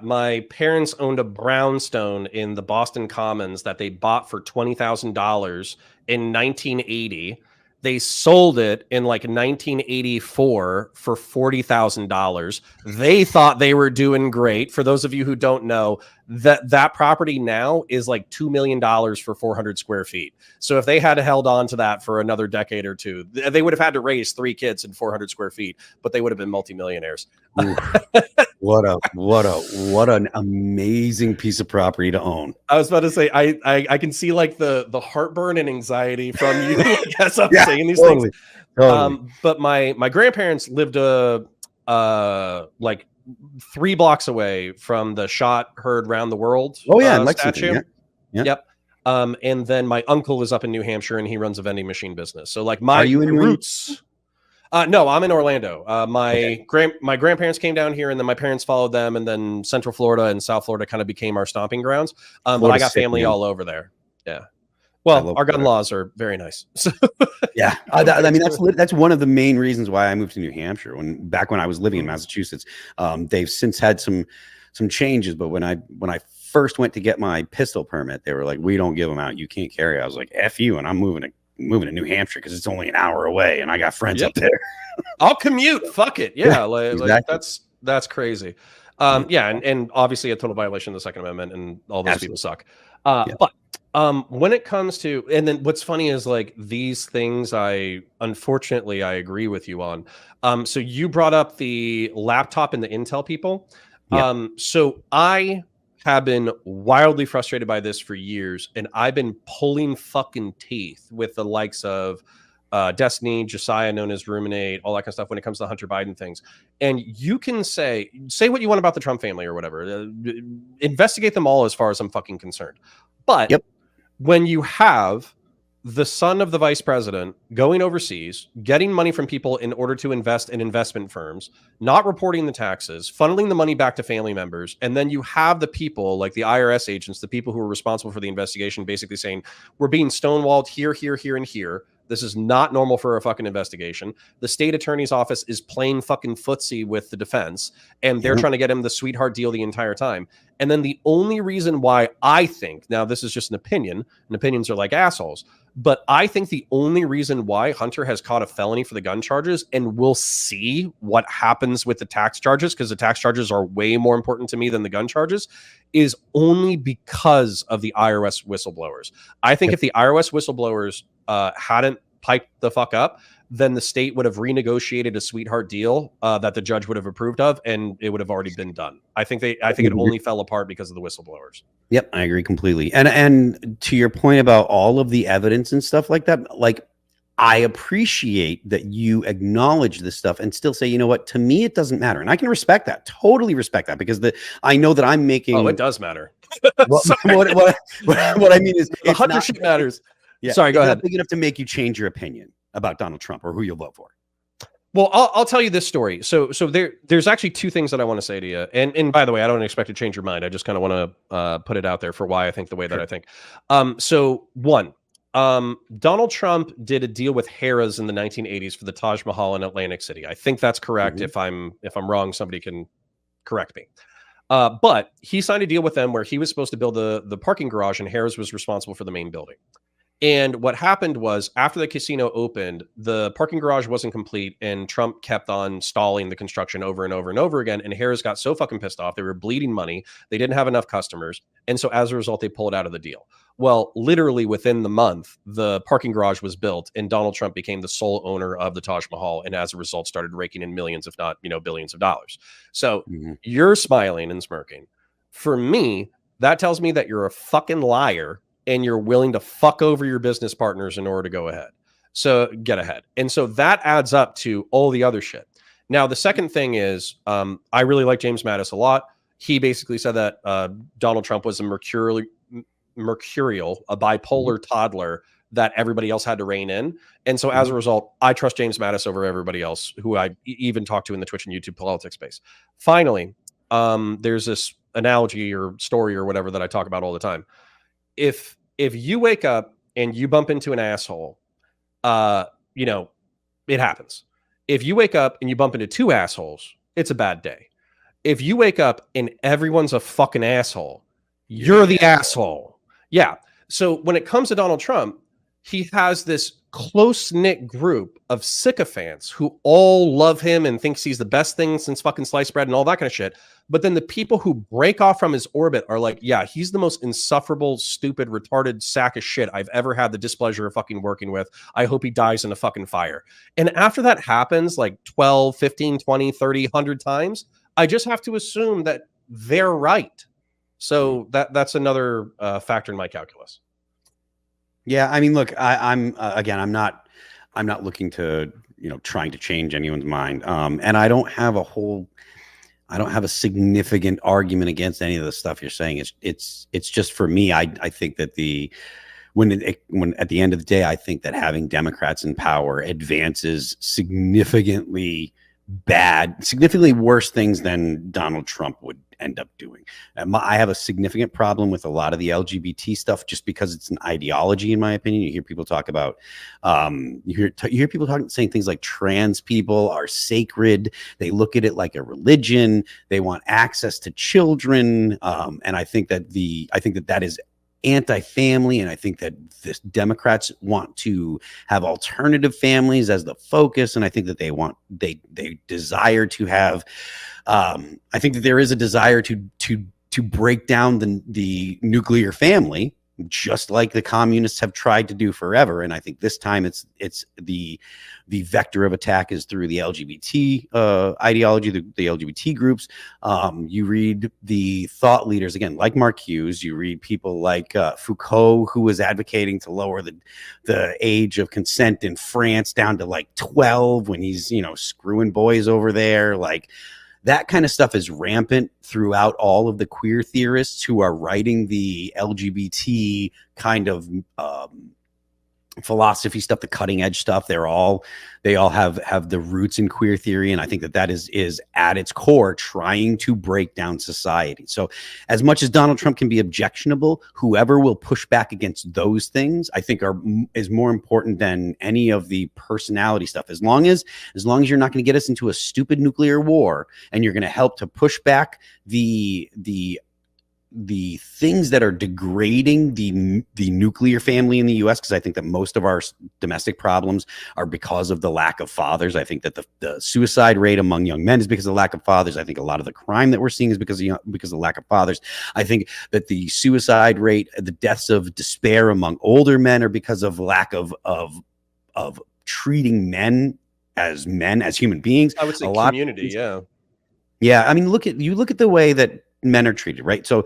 My parents owned a brownstone in the Boston Commons that they bought for $20,000 in 1980. They sold it in like 1984 for $40,000. They thought they were doing great. For those of you who don't know, that property now is like $2 million for 400 square feet. So if they had held on to that for another decade or two, they would have had to raise 3 kids in 400 square feet, but they would have been multimillionaires. What an amazing piece of property to own. I was about to say, I can see like the heartburn and anxiety from you as I'm saying these things. Totally. But my grandparents lived like 3 blocks away from the shot heard round the world. Oh yeah, statue. Yeah. Yep. And then my uncle is up in New Hampshire and he runs a vending machine business. So like my roots. No, I'm in Orlando. My grandparents came down here, and then my parents followed them, and then Central Florida and South Florida kind of became our stomping grounds. But I got family all over there. Yeah. Well, our gun laws are very nice. Yeah, I mean that's one of the main reasons why I moved to New Hampshire. Back when I was living in Massachusetts, they've since had some changes. But when I first went to get my pistol permit, they were like, "We don't give them out. You can't carry." I was like, "F you," and I'm moving to New Hampshire because it's only an hour away, and I got friends up there. I'll commute. Fuck it. Yeah, exactly. Like that's crazy. Yeah, and obviously a total violation of the Second Amendment, and all those people suck. But when it comes to, and then what's funny is like these things, unfortunately I agree with you on. So you brought up the laptop and the Intel people. So I have been wildly frustrated by this for years, and I've been pulling fucking teeth with the likes of Destiny, Josiah, known as Ruminate, all that kind of stuff when it comes to Hunter Biden things. And you can say what you want about the Trump family or whatever. Investigate them all as far as I'm fucking concerned. But when you have the son of the vice president going overseas, getting money from people in order to invest in investment firms, not reporting the taxes, funneling the money back to family members, and then you have the people like the IRS agents, the people who are responsible for the investigation, basically saying, we're being stonewalled here, here, here, and here. This is not normal for a fucking investigation. The state attorney's office is playing fucking footsie with the defense, and they're trying to get him the sweetheart deal the entire time. And then the only reason why I think, now this is just an opinion, and opinions are like assholes, but I think the only reason why Hunter has caught a felony for the gun charges, and we'll see what happens with the tax charges, because the tax charges are way more important to me than the gun charges, is only because of the IRS whistleblowers. I think if the IRS whistleblowers hadn't piped the fuck up, then the state would have renegotiated a sweetheart deal that the judge would have approved of, and it would have already been done. I think it only fell apart because of the whistleblowers. Yep, I agree completely. And to your point about all of the evidence and stuff like that, like I appreciate that you acknowledge this stuff and still say, you know what, to me it doesn't matter. And I can respect that, totally respect that, because I know that I'm making. Oh, it does matter. what I mean is the Hunter shit matters. Yeah. Sorry, go ahead. Big enough to make you change your opinion about Donald Trump or who you'll vote for. Well, I'll tell you this story. So there's actually 2 things that I want to say to you. And by the way, I don't expect to change your mind. I just kind of want to put it out there for why I think the way that I think. So one, Donald Trump did a deal with Harrah's in the 1980s for the Taj Mahal in Atlantic City. I think that's correct. If I'm wrong, somebody can Correct me. But he signed a deal with them where he was supposed to build the parking garage, and Harris was responsible for the main building. And what happened was, after the casino opened, the parking garage wasn't complete, and Trump kept on stalling the construction over and over and over again. And Harris got so fucking pissed off. They were bleeding money. They didn't have enough customers. And so as a result, they pulled out of the deal. Well, literally within the month, the parking garage was built, and Donald Trump became the sole owner of the Taj Mahal. And as a result, started raking in millions, if not, billions of dollars. So you're smiling and smirking. For me, that tells me that you're a fucking liar, and you're willing to fuck over your business partners in order to go ahead. So get ahead. And so that adds up to all the other shit. Now, the second thing is, I really like James Mattis a lot. He basically said that Donald Trump was a mercurial, a bipolar toddler that everybody else had to rein in. And so as a result, I trust James Mattis over everybody else who I even talked to in the Twitch and YouTube politics space. Finally, there's this analogy or story or whatever that I talk about all the time. If you wake up and you bump into an asshole, it happens. If you wake up and you bump into two assholes, it's a bad day. If you wake up and everyone's a fucking asshole, you're the asshole. Yeah. So when it comes to Donald Trump, he has this close-knit group of sycophants who all love him and thinks he's the best thing since fucking sliced bread and all that kind of shit. But then the people who break off from his orbit are like, yeah, he's the most insufferable, stupid, retarded sack of shit I've ever had the displeasure of fucking working with. I hope he dies in a fucking fire. And after that happens like 12, 15, 20, 30, 100 times, I just have to assume that they're right. So that's another factor in my calculus. Yeah, I mean, look, I'm not looking to, trying to change anyone's mind. And I don't have a significant argument against any of the stuff you're saying. It's just, for me, I think that when at the end of the day, I think that having Democrats in power advances significantly worse things than Donald Trump would end up doing. I have a significant problem with a lot of the LGBT stuff just because it's an ideology, in my opinion. You hear people talk about, you hear people saying things like trans people are sacred. They look at it like a religion. They want access to children. And I think that that is anti-family, and I think that the Democrats want to have alternative families as the focus, and I think that they desire to have I think that there is a desire to break down the nuclear family, just like the communists have tried to do forever. And I think this time it's the vector of attack is through the LGBT ideology, the LGBT groups. You read the thought leaders, again, like Mark Hughes. You read people like Foucault, who was advocating to lower the age of consent in France down to like 12 when he's, screwing boys over there. Like, that kind of stuff is rampant throughout all of the queer theorists who are writing the LGBT kind of philosophy stuff, the cutting edge stuff. They all have the roots in queer theory, and I think that is at its core trying to break down society. So as much as Donald Trump can be objectionable, whoever will push back against those things, I think is more important than any of the personality stuff. As long as you're not going to get us into a stupid nuclear war, and you're going to help to push back the things that are degrading the nuclear family in the U.S., because I think that most of our domestic problems are because of the lack of fathers. I think that the suicide rate among young men is because of the lack of fathers. I think a lot of the crime that we're seeing is because of the lack of fathers. I think that the suicide rate, the deaths of despair among older men, are because of lack of treating men as human beings. I would say community, yeah. Yeah, I mean, look at the way that men are treated, right? So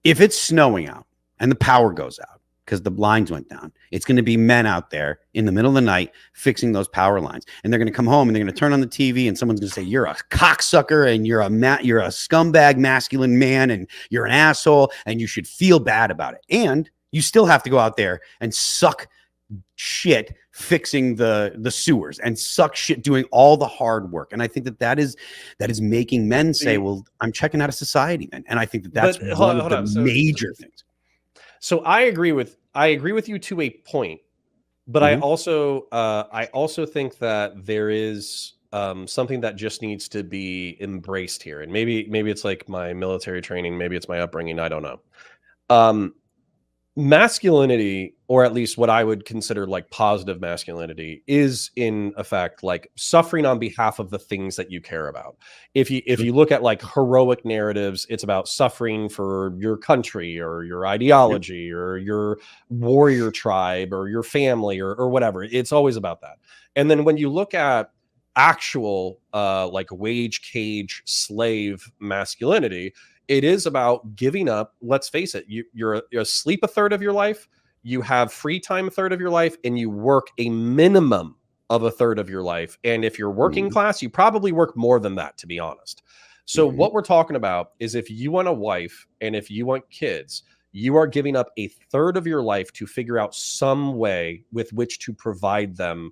if it's snowing out and the power goes out because the blinds went down, it's going to be men out there in the middle of the night fixing those power lines, and they're going to come home and they're going to turn on the TV, and someone's going to say, "You're a cocksucker, and you're a scumbag masculine man, and you're an asshole, and you should feel bad about it." And you still have to go out there and suck shit fixing the sewers and suck shit doing all the hard work. And I think that is making men say, well, I'm checking out of society, man. And I think that's one of the major things. So I agree with you to a point, but I also think that there is something that just needs to be embraced here, and maybe it's like my military training, maybe it's my upbringing, I don't know. Masculinity, or at least what I would consider like positive masculinity, is in effect like suffering on behalf of the things that you care about. If you look at like heroic narratives, it's about suffering for your country or your ideology or your warrior tribe or your family or whatever. It's always about that. And then when you look at actual like wage cage slave masculinity, it is about giving up. Let's face it, you're asleep a third of your life, you have free time a third of your life, and you work a minimum of a third of your life. And if you're working class, you probably work more than that, to be honest. So what we're talking about is, if you want a wife and if you want kids, you are giving up a third of your life to figure out some way with which to provide them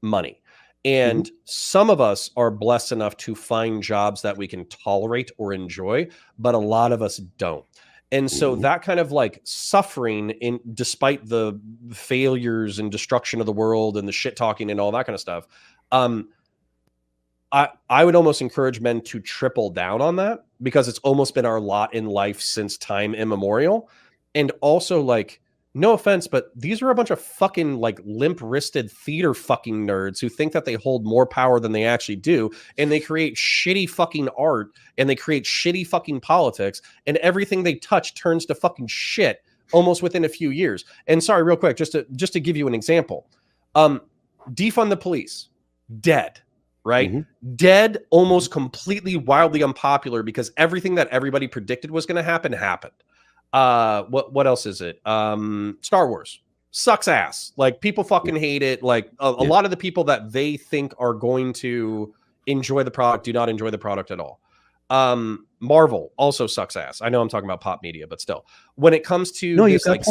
money. And some of us are blessed enough to find jobs that we can tolerate or enjoy, but a lot of us don't. And so that kind of like suffering, in despite the failures and destruction of the world and the shit talking and all that kind of stuff, I would almost encourage men to triple down on that, because it's almost been our lot in life since time immemorial. And also, like, no offense, but these are a bunch of fucking like limp-wristed theater fucking nerds who think that they hold more power than they actually do, and they create shitty fucking art and they create shitty fucking politics, and everything they touch turns to fucking shit almost within a few years. And sorry, real quick, just to give you an example, defund the police, dead, right? Dead, almost completely, wildly unpopular, because everything that everybody predicted was going to happen happened. What else is it? Star Wars sucks ass. Like, people fucking hate it. Like a lot of the people that they think are going to enjoy the product do not enjoy the product at all. Marvel also sucks ass. I know I'm talking about pop media, but still, when it comes to this, like,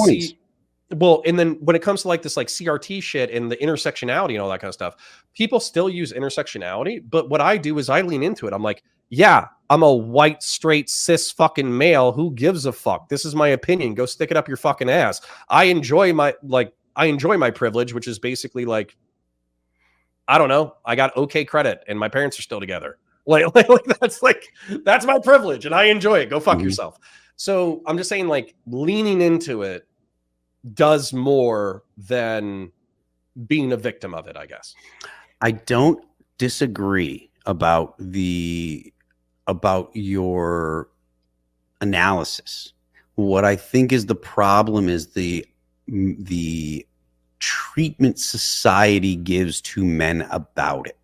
and then when it comes to like this like CRT shit and the intersectionality and all that kind of stuff, people still use intersectionality. But what I do is I lean into it. I'm like, yeah, I'm a white, straight, cis fucking male. Who gives a fuck? This is my opinion. Go stick it up your fucking ass. I enjoy my privilege, which is basically like, I don't know, I got okay credit and my parents are still together. Like that's my privilege and I enjoy it. Go fuck yourself. So I'm just saying, like, leaning into it does more than being a victim of it, I guess. I don't disagree about your analysis. What I think is the problem is the treatment society gives to men about it.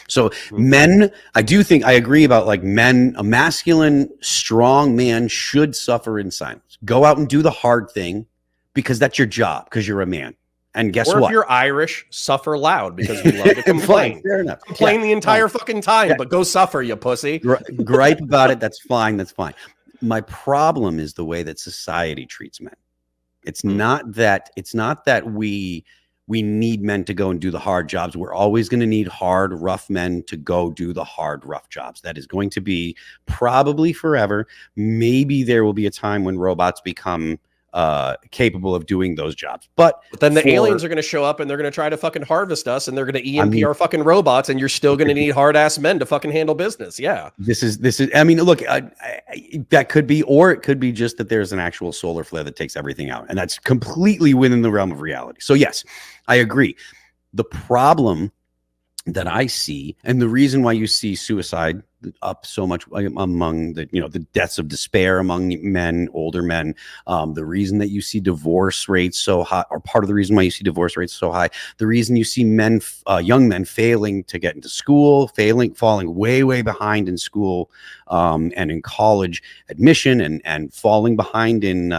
So men, I agree about, like, men, a masculine, strong man should suffer in silence. Go out and do the hard thing, because that's your job, because you're a man. And guess what? Or if you're Irish, suffer loud, because we love to complain. Fair enough. Complain the entire fucking time, but go suffer, you pussy. Gripe about it. That's fine. That's fine. My problem is the way that society treats men. It's not that we need men to go and do the hard jobs. We're always going to need hard, rough men to go do the hard, rough jobs. That is going to be probably forever. Maybe there will be a time when robots become capable of doing those jobs, but then the aliens are going to show up and they're going to try to fucking harvest us, and they're going to EMP our fucking robots, and you're still going to need hard ass men to fucking handle business. Yeah, this is. I mean, look, that could be, or it could be just that there's an actual solar flare that takes everything out, and that's completely within the realm of reality. So yes, I agree. The problem that I see, and the reason why you see suicide up so much among the deaths of despair among men, older men, the reason that you see divorce rates so high, or part of the reason why you see divorce rates so high, the reason you see men, young men, failing to get into school, falling way behind in school, and in college admission, and falling behind in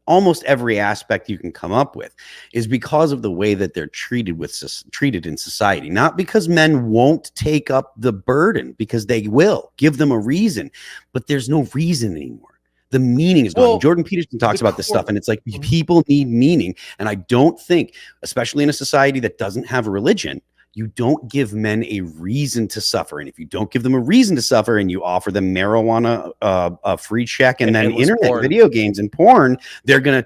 almost every aspect you can come up with, is because of the way that they're treated in society. Not because men won't take up the burden, because they will. Give them a reason, but there's no reason anymore. The meaning is gone. Well, Jordan Peterson talks about this stuff, and it's like, people need meaning. And I don't think, especially in a society that doesn't have a religion, you don't give men a reason to suffer. And if you don't give them a reason to suffer, and you offer them marijuana, a free check, and then internet, porn, video games, and porn, they're gonna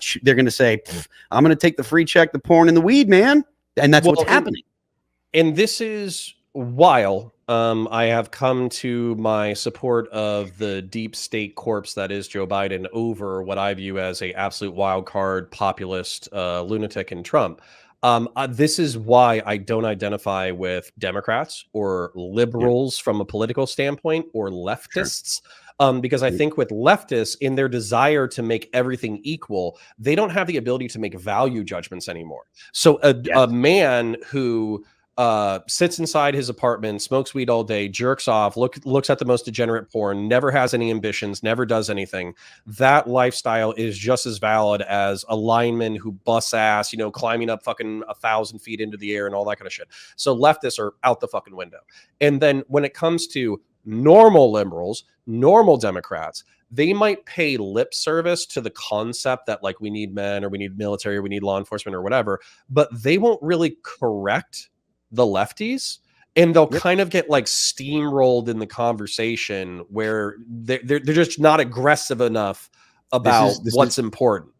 say, I'm gonna take the free check, the porn, and the weed, man. And that's what's happening. And this is while I have come to my support of the deep state corpse that is Joe Biden over what I view as a absolute wild card populist lunatic in Trump. This is why I don't identify with Democrats or Yeah, liberals from a political standpoint or sure. leftists. Because I Mm, think with leftists, in their desire to make everything equal, they don't have the ability to make value judgments anymore. So a yes. man who sits inside his apartment, smokes weed all day, jerks off, looks at the most degenerate porn, never has any ambitions, never does anything. That lifestyle is just as valid as a lineman who busts ass, climbing up fucking 1,000 feet into the air and all that kind of shit. So leftists are out the fucking window. And then when it comes to normal liberals, normal Democrats, they might pay lip service to the concept that like we need men or we need military or we need law enforcement or whatever, but they won't really correct the lefties, and they'll Yep. kind of get like steamrolled in the conversation where they're just not aggressive enough This about is this is what's important.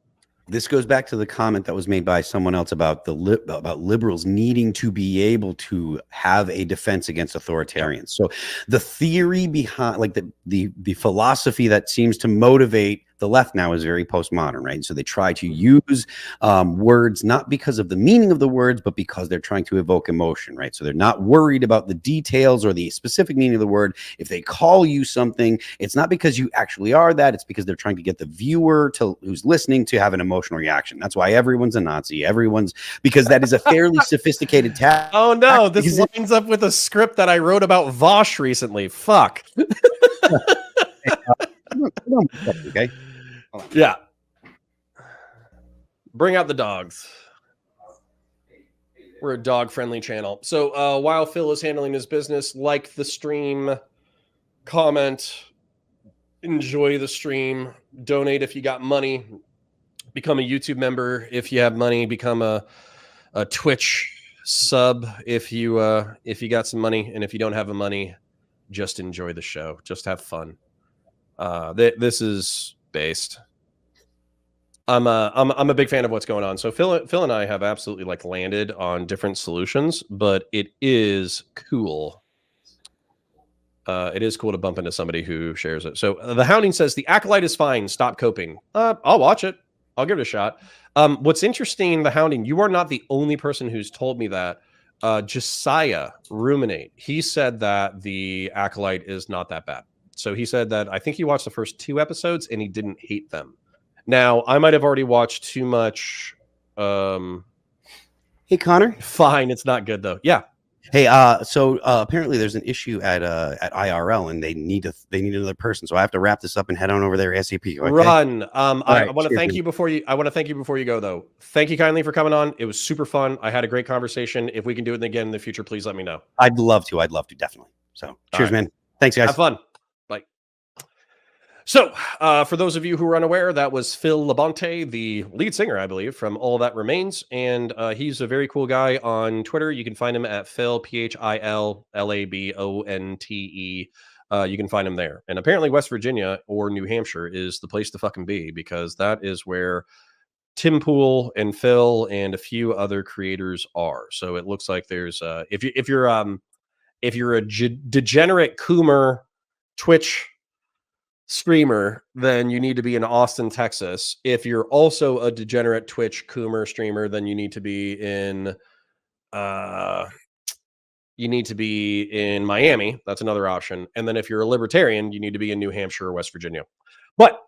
this goes back to the comment that was made by someone else about about liberals needing to be able to have a defense against authoritarians. So the theory behind, like the philosophy that seems to motivate the left now is very postmodern, right? So they try to use words not because of the meaning of the words, but because they're trying to evoke emotion, right? So they're not worried about the details or the specific meaning of the word. If they call you something, it's not because you actually are that. It's because they're trying to get the viewer who's listening to have an emotional reaction. That's why everyone's a Nazi. Because that is a fairly sophisticated tactic. Oh no, this lines up with a script that I wrote about Vosh recently. Fuck. Okay. Yeah. Bring out the dogs. We're a dog-friendly channel. So while Phil is handling his business, like the stream, comment, enjoy the stream, donate if you got money, become a YouTube member if you have money, become a Twitch sub if you got some money, and if you don't have the money, just enjoy the show. Just have fun. This is based. I'm a big fan of what's going on. So Phil and I have absolutely like landed on different solutions, but it is cool. It is cool to bump into somebody who shares it. So the Hounding says the Acolyte is fine. Stop coping. I'll watch it. I'll give it a shot. What's interesting, the Hounding, you are not the only person who's told me that. Josiah Ruminate, he said that the Acolyte is not that bad. So he said that I think he watched the first 2 episodes and he didn't hate them. Now, I might have already watched too much. Hey, Connor. Fine, it's not good though. Yeah. Hey, so apparently there's an issue at IRL, and they need another person. So I have to wrap this up and head on over there ASAP. Okay? Run. I right, want to thank man. you before you. I want to thank you before you go though. Thank you kindly for coming on. It was super fun. I had a great conversation. If we can do it again in the future, please let me know. I'd love to, definitely. So cheers, man. Thanks, guys. Have fun. Bye. So, for those of you who are unaware, that was Phil Labonte, the lead singer, I believe, from All That Remains. And he's a very cool guy on Twitter. You can find him at Phil, PhilLabonte. You can find him there. And apparently West Virginia or New Hampshire is the place to fucking be, because that is where Tim Pool and Phil and a few other creators are. So it looks like there's if you're a degenerate Coomer Twitch streamer, then you need to be in Austin, Texas. If you're also a degenerate Twitch Coomer streamer, then you need to be in Miami. That's another option. And then if you're a libertarian, you need to be in New Hampshire or West Virginia. But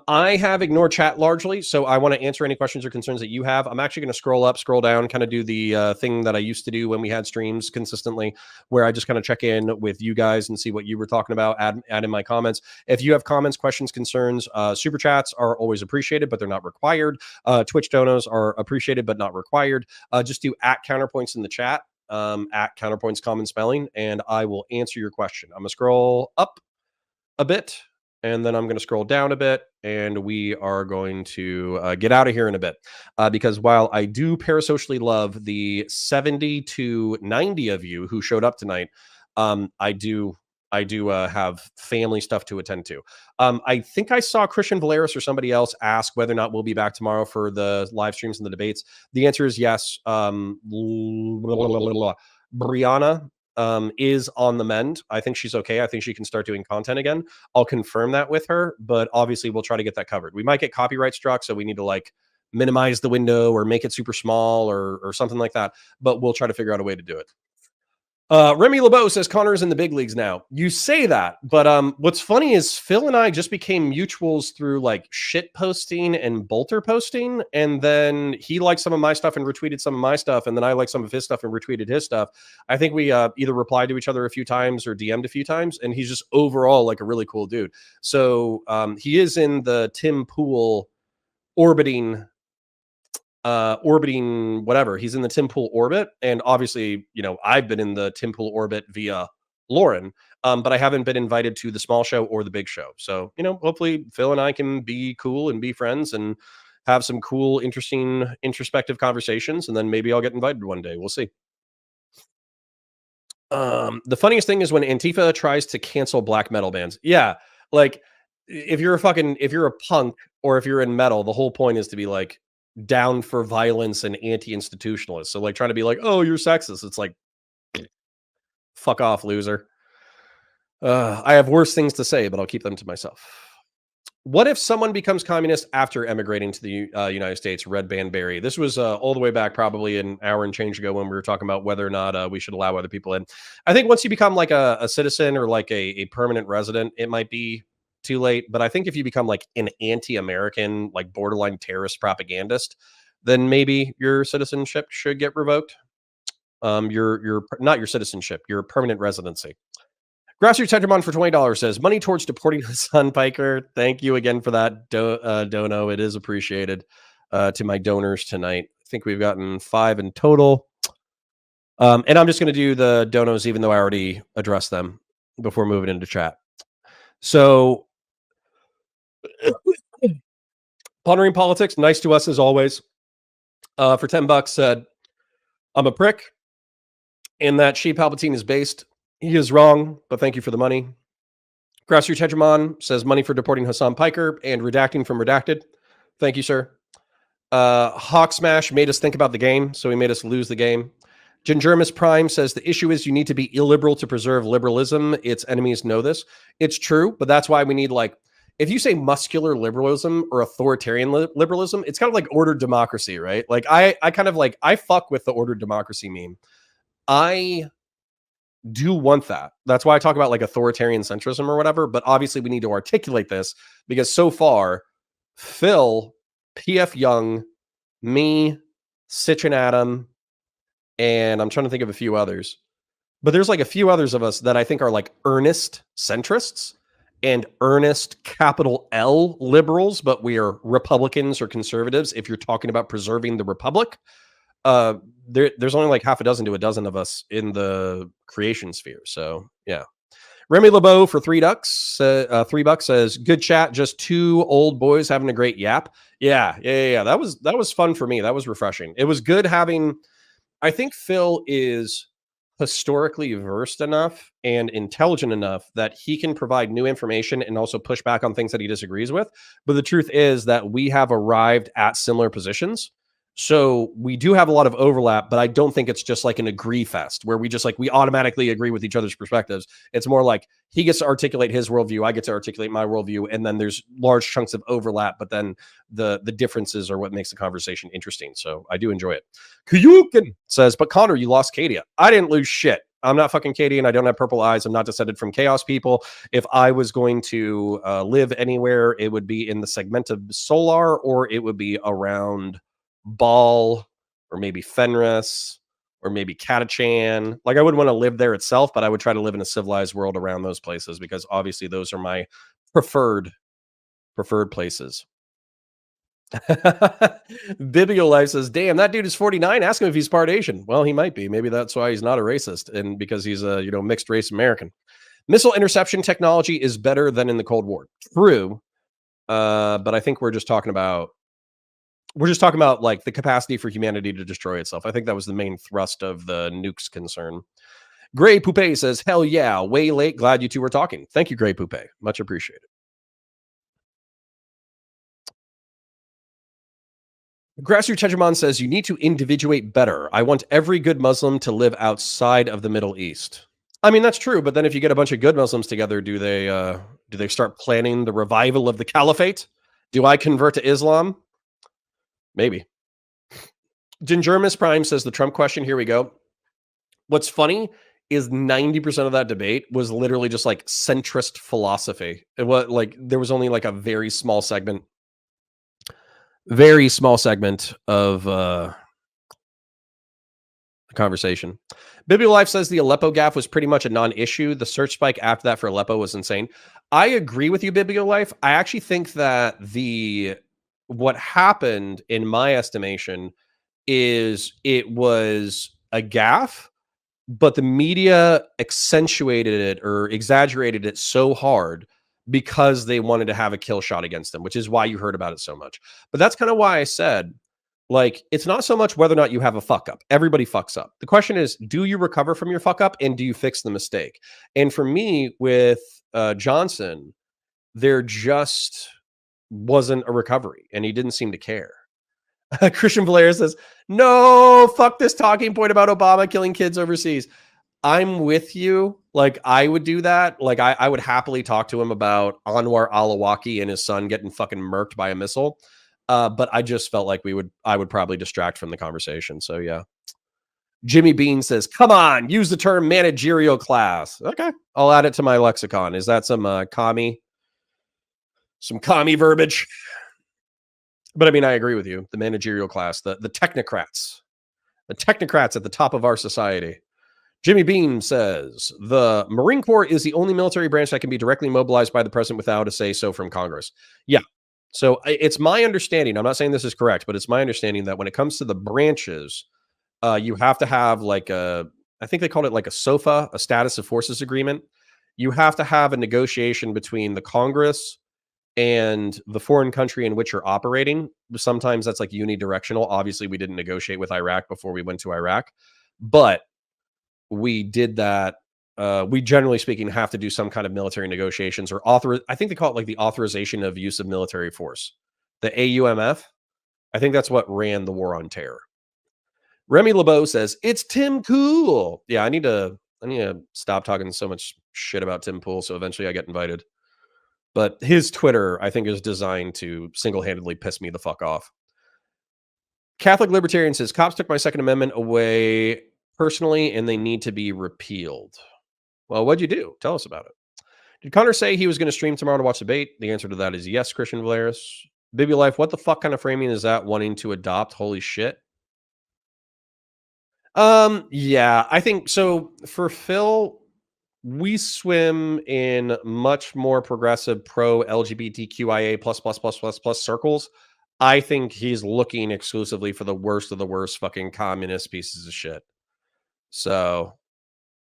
I have ignored chat largely, so I want to answer any questions or concerns that you have. I'm actually going to scroll up, scroll down, kind of do the thing that I used to do when we had streams consistently, where I just kind of check in with you guys and see what you were talking about, add in my comments. If you have comments, questions, concerns, super chats are always appreciated, but they're not required. Twitch donos are appreciated, but not required. Just do @counterpoints in the chat, @counterpoints common spelling, and I will answer your question. I'm going to scroll up a bit, and then I'm going to scroll down a bit, and we are going to get out of here in a bit. Because while I do parasocially love the 70 to 90 of you who showed up tonight, I do have family stuff to attend to. I think I saw Christian Valeris or somebody else ask whether or not we'll be back tomorrow for the live streams and the debates. The answer is yes. Brianna is on the mend. I think she's okay. I think she can start doing content again. I'll confirm that with her, but obviously we'll try to get that covered. We might get copyright struck, so we need to like minimize the window or make it super small or something like that. But we'll try to figure out a way to do it. Remy LeBeau says Connor's in the big leagues now. You say that, but what's funny is Phil and I just became mutuals through like shit posting and bolter posting, and then he liked some of my stuff and retweeted some of my stuff, and then I liked some of his stuff and retweeted his stuff. I think we either replied to each other a few times or DM'd a few times, and he's just overall like a really cool dude. So he is in the Tim Pool orbiting whatever. He's in the Tim Pool orbit, and obviously, you know, I've been in the Tim Pool orbit via Lauren, but I haven't been invited to the small show or the big show. So, you know, hopefully Phil and I can be cool and be friends and have some cool, interesting, introspective conversations, and then maybe I'll get invited one day. We'll see. The funniest thing is when Antifa tries to cancel black metal bands. Yeah, like if you're a punk or if you're in metal, the whole point is to be like down for violence and anti-institutionalist. So like trying to be like, oh, you're sexist. It's like, fuck off, loser. I have worse things to say, but I'll keep them to myself. What if someone becomes communist after emigrating to the United States? Red Band Barry. This was all the way back probably an hour and change ago when we were talking about whether or not we should allow other people in. I think once you become like a citizen or like a permanent resident, it might be too late. But I think if you become like an anti-American, like borderline terrorist propagandist, then maybe your citizenship should get revoked. Your not your citizenship, your permanent residency. Grassroots Hegemon for $20 says money towards deporting Hassan Piker. Thank you again for that, Dono. It is appreciated to my donors tonight. I think we've gotten 5 in total. And I'm just going to do the donos, even though I already addressed them before moving into chat. So, Pondering Politics, nice to us as always. For $10 said, I'm a prick, and that Sheep Palpatine is based. He is wrong, but thank you for the money. Grassroots Hegemon says money for deporting Hassan Piker and redacting from redacted. Thank you, sir. Hawk Smash made us think about the game, so he made us lose the game. Gingermus Prime says the issue is you need to be illiberal to preserve liberalism. Its enemies know this. It's true, but that's why we need like, if you say muscular liberalism or authoritarian liberalism, it's kind of like ordered democracy, right? Like I kind of like, I fuck with the ordered democracy meme. I do want that. That's why I talk about like authoritarian centrism or whatever. But obviously we need to articulate this because so far, Phil, PF Young, me, Sitch and Adam, and I'm trying to think of a few others. But there's like a few others of us that I think are like earnest centrists and earnest capital L liberals, but we are Republicans or conservatives if you're talking about preserving the republic. There's only like half a dozen to a dozen of us in the creation sphere. So yeah. Remy LeBeau for $3. $3 says good chat. Just 2 old boys having a great yap. Yeah. That was fun for me. That was refreshing. It was good having. I think Phil is historically versed enough and intelligent enough that he can provide new information and also push back on things that he disagrees with. But the truth is that we have arrived at similar positions. So we do have a lot of overlap, but I don't think it's just like an agree fest where we just like, we automatically agree with each other's perspectives. It's more like he gets to articulate his worldview, I get to articulate my worldview, and then there's large chunks of overlap, but then the differences are what makes the conversation interesting. So I do enjoy it. Kuyukin says, but Connor, you lost Kadia. I didn't lose shit. I'm not fucking Katie and I don't have purple eyes. I'm not descended from chaos people. If I was going to live anywhere, it would be in the segment of Solar, or it would be around Ball, or maybe Fenris, or maybe Catachan. Like I wouldn't want to live there itself, but I would try to live in a civilized world around those places because obviously those are my preferred places. Bibliolife says, damn, that dude is 49. Ask him if he's part Asian. Well, he might be. Maybe that's why he's not a racist, and because he's a mixed race American. Missile interception technology is better than in the Cold War. True. But I think we're just talking about like the capacity for humanity to destroy itself. I think that was the main thrust of the nukes concern. Gray Poupe says, hell yeah, way late. Glad you two were talking. Thank you, Gray Poupe. Much appreciated. Grassroots Hegemon says you need to individuate better. I want every good Muslim to live outside of the Middle East. I mean, that's true, but then if you get a bunch of good Muslims together, do they start planning the revival of the caliphate? Do I convert to Islam? Maybe. Gingermus Prime says the Trump question. Here we go. What's funny is 90% of that debate was literally just like centrist philosophy. It was like there was only like a very small segment of the conversation. BiblioLife says the Aleppo gaffe was pretty much a non-issue. The search spike after that for Aleppo was insane. I agree with you, BiblioLife. I actually think that what happened, in my estimation, is it was a gaffe, but the media accentuated it or exaggerated it so hard because they wanted to have a kill shot against them, which is why you heard about it so much. But that's kind of why I said, like, it's not so much whether or not you have a fuck up. Everybody fucks up. The question is, do you recover from your fuck up and do you fix the mistake? And for me, with Johnson, there just wasn't a recovery and he didn't seem to care. Christian Valaria says, no, fuck this talking point about Obama killing kids overseas. I'm with you. Like, I would do that. Like, I would happily talk to him about Anwar al-Awlaki and his son getting fucking murked by a missile. But I just felt like I would probably distract from the conversation. So yeah. Jimmy Bean says, come on, use the term managerial class. Okay. I'll add it to my lexicon. Is that some commie verbiage? But I mean, I agree with you. The managerial class, the technocrats at the top of our society. Jimmy Beam says, the Marine Corps is the only military branch that can be directly mobilized by the president without a say-so from Congress. Yeah. So it's my understanding, I'm not saying this is correct, but it's my understanding that when it comes to the branches, you have to have like I think they called it like a SOFA, a status of forces agreement. You have to have a negotiation between the Congress and the foreign country in which you're operating. Sometimes that's like unidirectional. Obviously, we didn't negotiate with Iraq before we went to Iraq, but we did that. We generally speaking have to do some kind of military negotiations or I think they call it like the authorization of use of military force. The AUMF. I think that's what ran the war on terror. Remy LeBeau says, it's Tim Pool. Yeah, I need to stop talking so much shit about Tim Pool so eventually I get invited. But his Twitter, I think, is designed to single-handedly piss me the fuck off. Catholic Libertarian says, cops took my Second Amendment away personally, and they need to be repealed. Well, what'd you do? Tell us about it. Did Connor say he was going to stream tomorrow to watch the debate? The answer to that is yes, Christian Valeris. BiblioLife, what the fuck kind of framing is that? Wanting to adopt? Holy shit. Yeah, I think so. For Phil, we swim in much more progressive pro LGBTQIA plus circles. I think he's looking exclusively for the worst of the worst fucking communist pieces of shit. So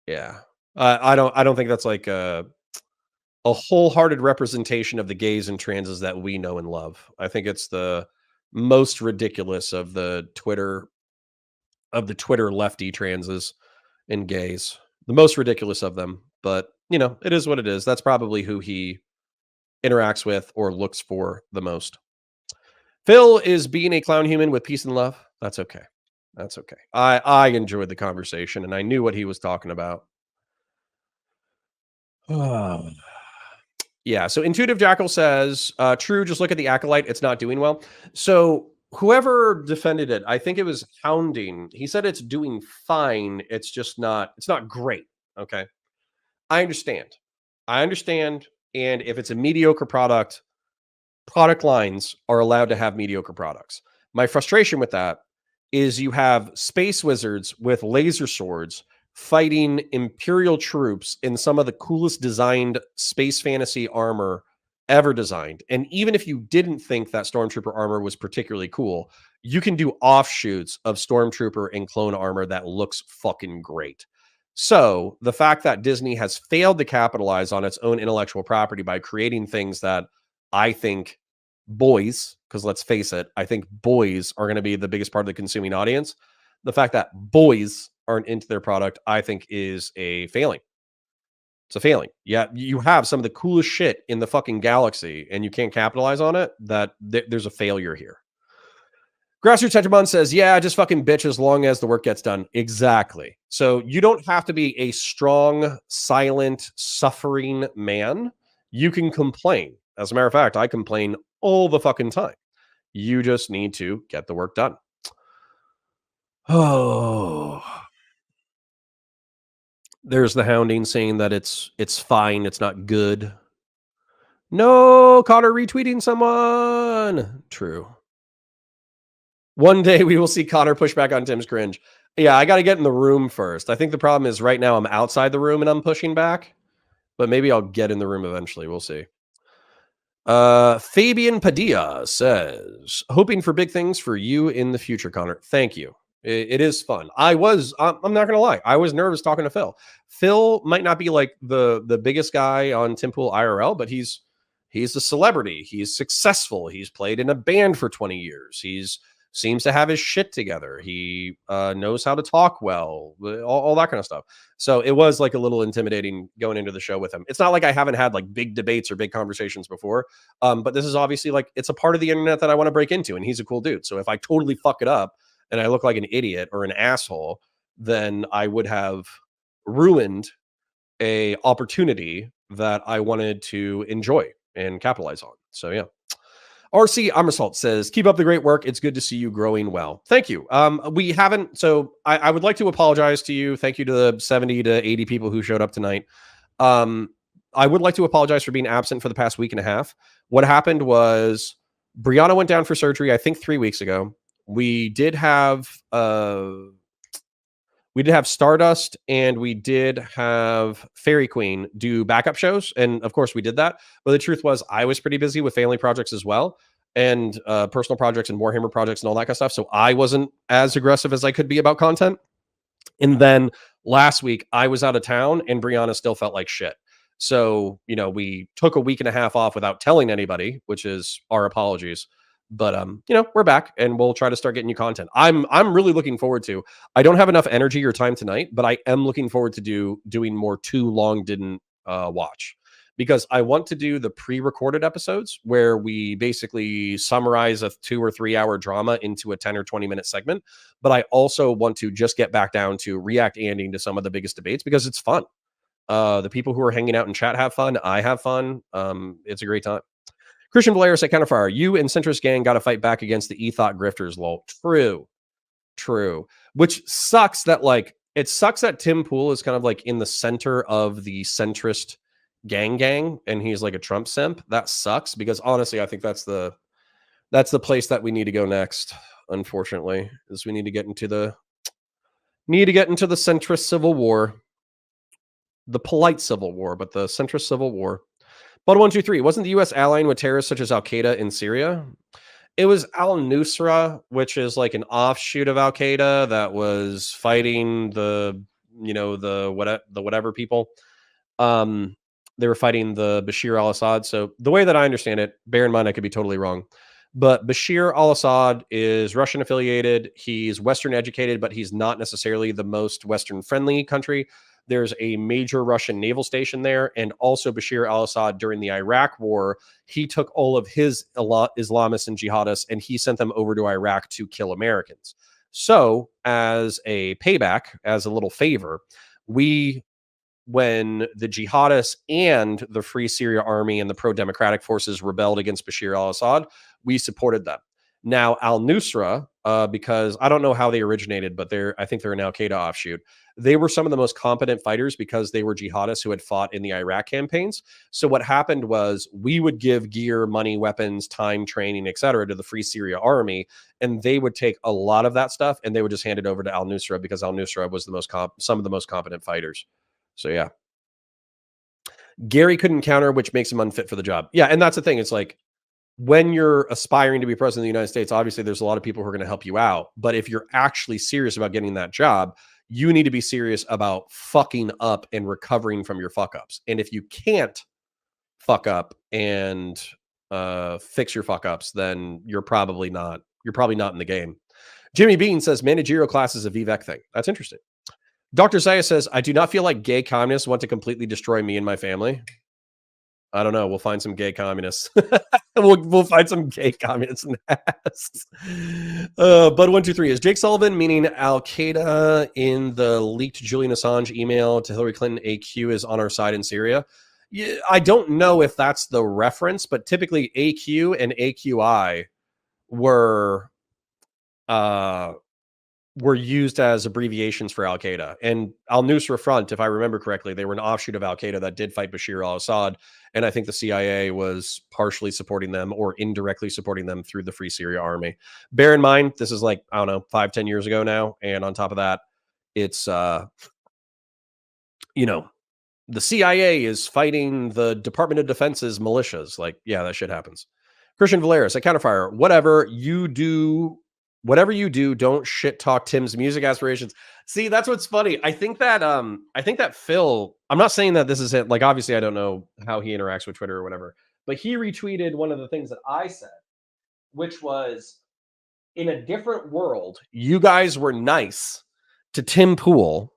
yeah, I don't think that's like a wholehearted representation of the gays and transes that we know and love. I think it's the most ridiculous of the Twitter lefty transes and gays. The most ridiculous of them, but you know, it is what it is. That's probably who he interacts with or looks for the most. Phil is being a clown human with peace and love. That's okay. That's okay. I enjoyed the conversation and I knew what he was talking about. Yeah. So Intuitive Jackal says, true, just look at the Acolyte. It's not doing well. So whoever defended it, I think it was Hounding. He said it's doing fine. It's not great. Okay. I understand. And if it's a mediocre product lines are allowed to have mediocre products. My frustration with that is you have space wizards with laser swords fighting Imperial troops in some of the coolest designed space fantasy armor ever designed. And even if you didn't think that Stormtrooper armor was particularly cool, you can do offshoots of Stormtrooper and clone armor that looks fucking great. So the fact that Disney has failed to capitalize on its own intellectual property by creating things that I think boys, because let's face it, I think boys are going to be the biggest part of the consuming audience. The fact that boys aren't into their product, I think, is a failing. It's a failing. Yeah, you have some of the coolest shit in the fucking galaxy and you can't capitalize on it. There's a failure here. Grassroots Hegemon says, yeah, just fucking bitch as long as the work gets done. Exactly. So you don't have to be a strong, silent, suffering man. You can complain. As a matter of fact, I complain all the fucking time. You just need to get the work done. Oh. There's the hounding saying that it's fine, it's not good. No, Connor retweeting someone. True. One day we will see Connor push back on Tim's cringe. Yeah, I got to get in the room first. I think the problem is right now I'm outside the room and I'm pushing back, but maybe I'll get in the room eventually. We'll see. Fabian Padilla says, hoping for big things for you in the future, Connor. Thank you. It is fun. I'm not going to lie. I was nervous talking to Phil. Phil might not be like the biggest guy on Timpool IRL, but he's a celebrity. He's successful. He's played in a band for 20 years. He's seems to have his shit together. He knows how to talk well, all that kind of stuff. So it was like a little intimidating going into the show with him. It's not like I haven't had like big debates or big conversations before, but this is obviously like it's a part of the internet that I want to break into, and he's a cool dude. So if I totally fuck it up and I look like an idiot or an asshole, then I would have ruined a opportunity that I wanted to enjoy and capitalize on. So yeah. RC Amersalt says, keep up the great work. It's good to see you growing well. Thank you. We haven't, so I would like to apologize to you. Thank you to the 70 to 80 people who showed up tonight. I would like to apologize for being absent for the past week and a half. What happened was Brianna went down for surgery, I think 3 weeks ago. We did have Stardust and we did have Fairy Queen do backup shows. And of course we did that. But the truth was I was pretty busy with family projects as well, and personal projects and Warhammer projects and all that kind of stuff. So I wasn't as aggressive as I could be about content. And then last week I was out of town and Brianna still felt like shit. So, we took a week and a half off without telling anybody, which is our apologies. But we're back and we'll try to start getting you content. I'm really looking forward to. I don't have enough energy or time tonight, but I am looking forward to doing more too long didn't watch, because I want to do the pre-recorded episodes where we basically summarize a 2 or 3 hour drama into a 10 or 20 minute segment. But I also want to just get back down to react-anding to some of the biggest debates because it's fun. The people who are hanging out in chat have fun. I have fun. It's a great time. Christian Valeris at Counterfire, you and Centrist Gang got to fight back against the ethot grifters, lol. True. Which sucks that it sucks that Tim Pool is kind of like in the center of the centrist gang, and he's like a Trump simp. That sucks because honestly, I think that's the place that we need to go next. Unfortunately, is we need to get into the centrist civil war, the polite civil war, but the centrist civil war. But 123, wasn't the U.S. allying with terrorists such as Al Qaeda in Syria? It was Al Nusra, which is like an offshoot of Al Qaeda that was fighting the whatever people. They were fighting the Bashir al-Assad. So the way that I understand it, bear in mind I could be totally wrong, but Bashir al-Assad is Russian affiliated. He's Western educated, but he's not necessarily the most Western friendly country. There's a major Russian naval station there. And also Bashir al-Assad during the Iraq war, he took all of his Islamists and jihadists and he sent them over to Iraq to kill Americans. So as a payback, as a little favor, when the jihadists and the Free Syria Army and the pro-democratic forces rebelled against Bashir al-Assad, we supported them. Now, al-Nusra, because I don't know how they originated, but I think they're an Al-Qaeda offshoot. They were some of the most competent fighters because they were jihadists who had fought in the Iraq campaigns. So what happened was we would give gear, money, weapons, time, training, etc. to the Free Syria Army, and they would take a lot of that stuff and they would just hand it over to al-Nusra because al-Nusra was some of the most competent fighters. So yeah. Gary couldn't counter, which makes him unfit for the job. Yeah, and that's the thing. It's like, when you're aspiring to be president of the United States, obviously there's a lot of people who are going to help you out. But if you're actually serious about getting that job, you need to be serious about fucking up and recovering from your fuck ups. And if you can't fuck up and fix your fuck ups, then you're probably not in the game. Jimmy Bean says managerial class is a VVEC thing. That's interesting. Dr. Zaya says, I do not feel like gay communists want to completely destroy me and my family. I don't know. We'll find some gay communists. we'll find some gay communists in Bud123 is Jake Sullivan meaning Al Qaeda in the leaked Julian Assange email to Hillary Clinton? AQ is on our side in Syria. Yeah, I don't know if that's the reference, but typically AQ and AQI were used as abbreviations for Al Qaeda. And Al Nusra Front, if I remember correctly, they were an offshoot of Al Qaeda that did fight Bashir al-Assad. And I think the CIA was partially supporting them or indirectly supporting them through the Free Syria Army. Bear in mind, this is like, I don't know, 5-10 years ago now. And on top of that, it's, the CIA is fighting the Department of Defense's militias. Like, yeah, that shit happens. Christian Valeris at Counterfire, whatever you do, don't shit talk Tim's music aspirations. See, that's what's funny. I think that Phil, I'm not saying that this is it. Like, obviously, I don't know how he interacts with Twitter or whatever, but he retweeted one of the things that I said, which was, in a different world, you guys were nice to Tim Pool,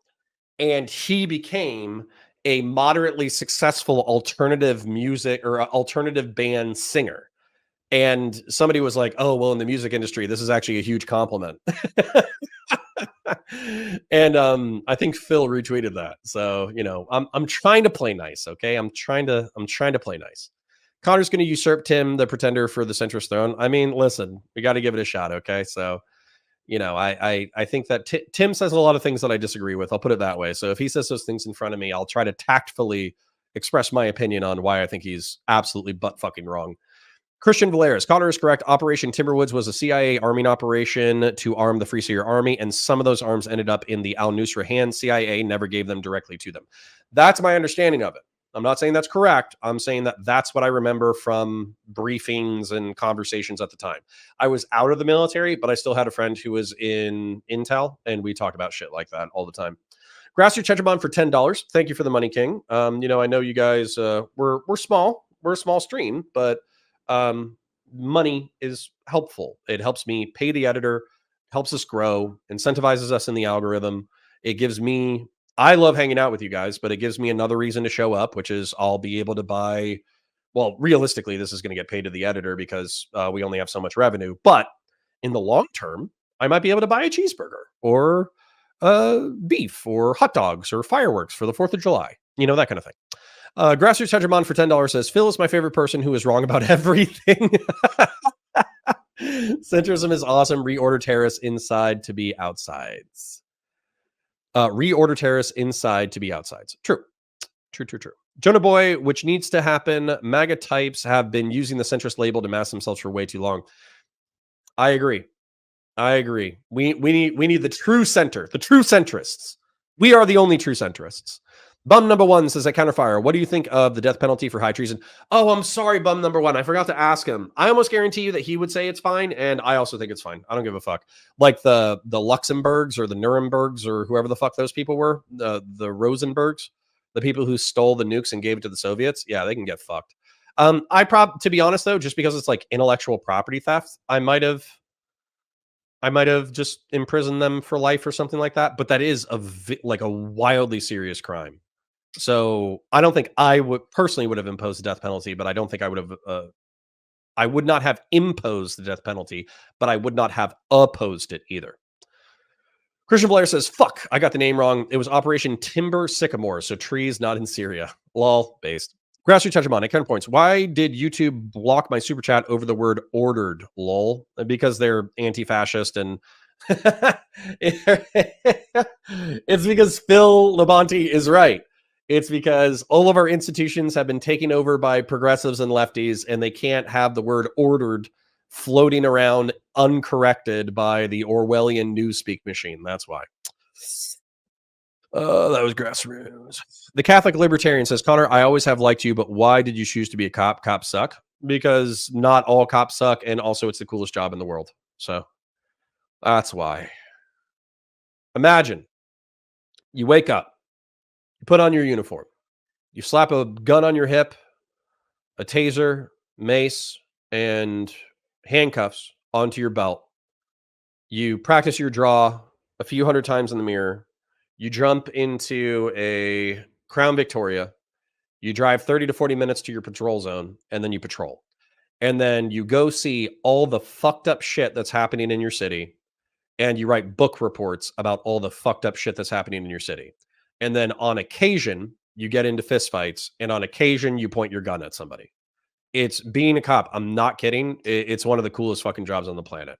and he became a moderately successful alternative music or alternative band singer. And somebody was like, oh, well, in the music industry, this is actually a huge compliment. And I think Phil retweeted that. So, I'm trying to play nice. Okay. I'm trying to play nice. Connor's going to usurp Tim, the pretender, for the centrist throne. I mean, listen, we got to give it a shot. Okay. So, I think that Tim says a lot of things that I disagree with. I'll put it that way. So if he says those things in front of me, I'll try to tactfully express my opinion on why I think he's absolutely butt fucking wrong. Christian Valeris, Connor is correct. Operation Timberwoods was a CIA arming operation to arm the Free Syria Army, and some of those arms ended up in the al-Nusra hands. CIA never gave them directly to them. That's my understanding of it. I'm not saying that's correct. I'm saying that that's what I remember from briefings and conversations at the time. I was out of the military, but I still had a friend who was in Intel, and we talked about shit like that all the time. Grassroots Checherbon for $10. Thank you for the money, King. I know you guys, we're small. We're a small stream, but money is helpful. It helps me pay the editor, helps us grow, incentivizes us in the algorithm. It gives me, I love hanging out with you guys, but it gives me another reason to show up, which is I'll be able to buy, well, realistically, this is going to get paid to the editor because we only have so much revenue. But in the long term, I might be able to buy a cheeseburger or beef or hot dogs or fireworks for the 4th of July, that kind of thing. Grassroots Hegemon for $10 says, Phil is my favorite person who is wrong about everything. Centrism is awesome. Reorder terrorists inside to be outsides. Reorder terrorists inside to be outsides. True. Jonah Boy, which needs to happen. MAGA types have been using the centrist label to mask themselves for way too long. I agree. We need the true center, the true centrists. We are the only true centrists. Bum number one says at Counterfire, what do you think of the death penalty for high treason? Oh, I'm sorry, bum number one. I forgot to ask him. I almost guarantee you that he would say it's fine, and I also think it's fine. I don't give a fuck. Like the Luxembourgs or the Nurembergs or whoever the fuck those people were, the Rosenbergs, the people who stole the nukes and gave it to the Soviets. Yeah, they can get fucked. To be honest though, just because it's like intellectual property theft, I might have just imprisoned them for life or something like that. But that is a wildly serious crime. So I don't think I would personally would have imposed the death penalty, but I don't think I would have. I would not have imposed the death penalty, but I would not have opposed it either. Christian Blair says, fuck, I got the name wrong. It was Operation Timber Sycamore, so trees not in Syria. Lol, based. Grassroots Hegemon at Counterpoints. Why did YouTube block my super chat over the word ordered? Lol. Because they're anti-fascist and it's because Phil Labonte is right. It's because all of our institutions have been taken over by progressives and lefties, and they can't have the word ordered floating around uncorrected by the Orwellian newspeak machine. That's why. That was grassroots. The Catholic Libertarian says, Connor, I always have liked you, but why did you choose to be a cop? Cops suck. Because not all cops suck, and also it's the coolest job in the world. So that's why. Imagine you wake up, you put on your uniform, you slap a gun on your hip, a taser, mace, and handcuffs onto your belt. You practice your draw a few hundred times in the mirror. You jump into a Crown Victoria. You drive 30 to 40 minutes to your patrol zone, and then you patrol. And then you go see all the fucked up shit that's happening in your city, and you write book reports about all the fucked up shit that's happening in your city. And then on occasion, you get into fistfights, and on occasion, you point your gun at somebody. It's being a cop. I'm not kidding. It's one of the coolest fucking jobs on the planet.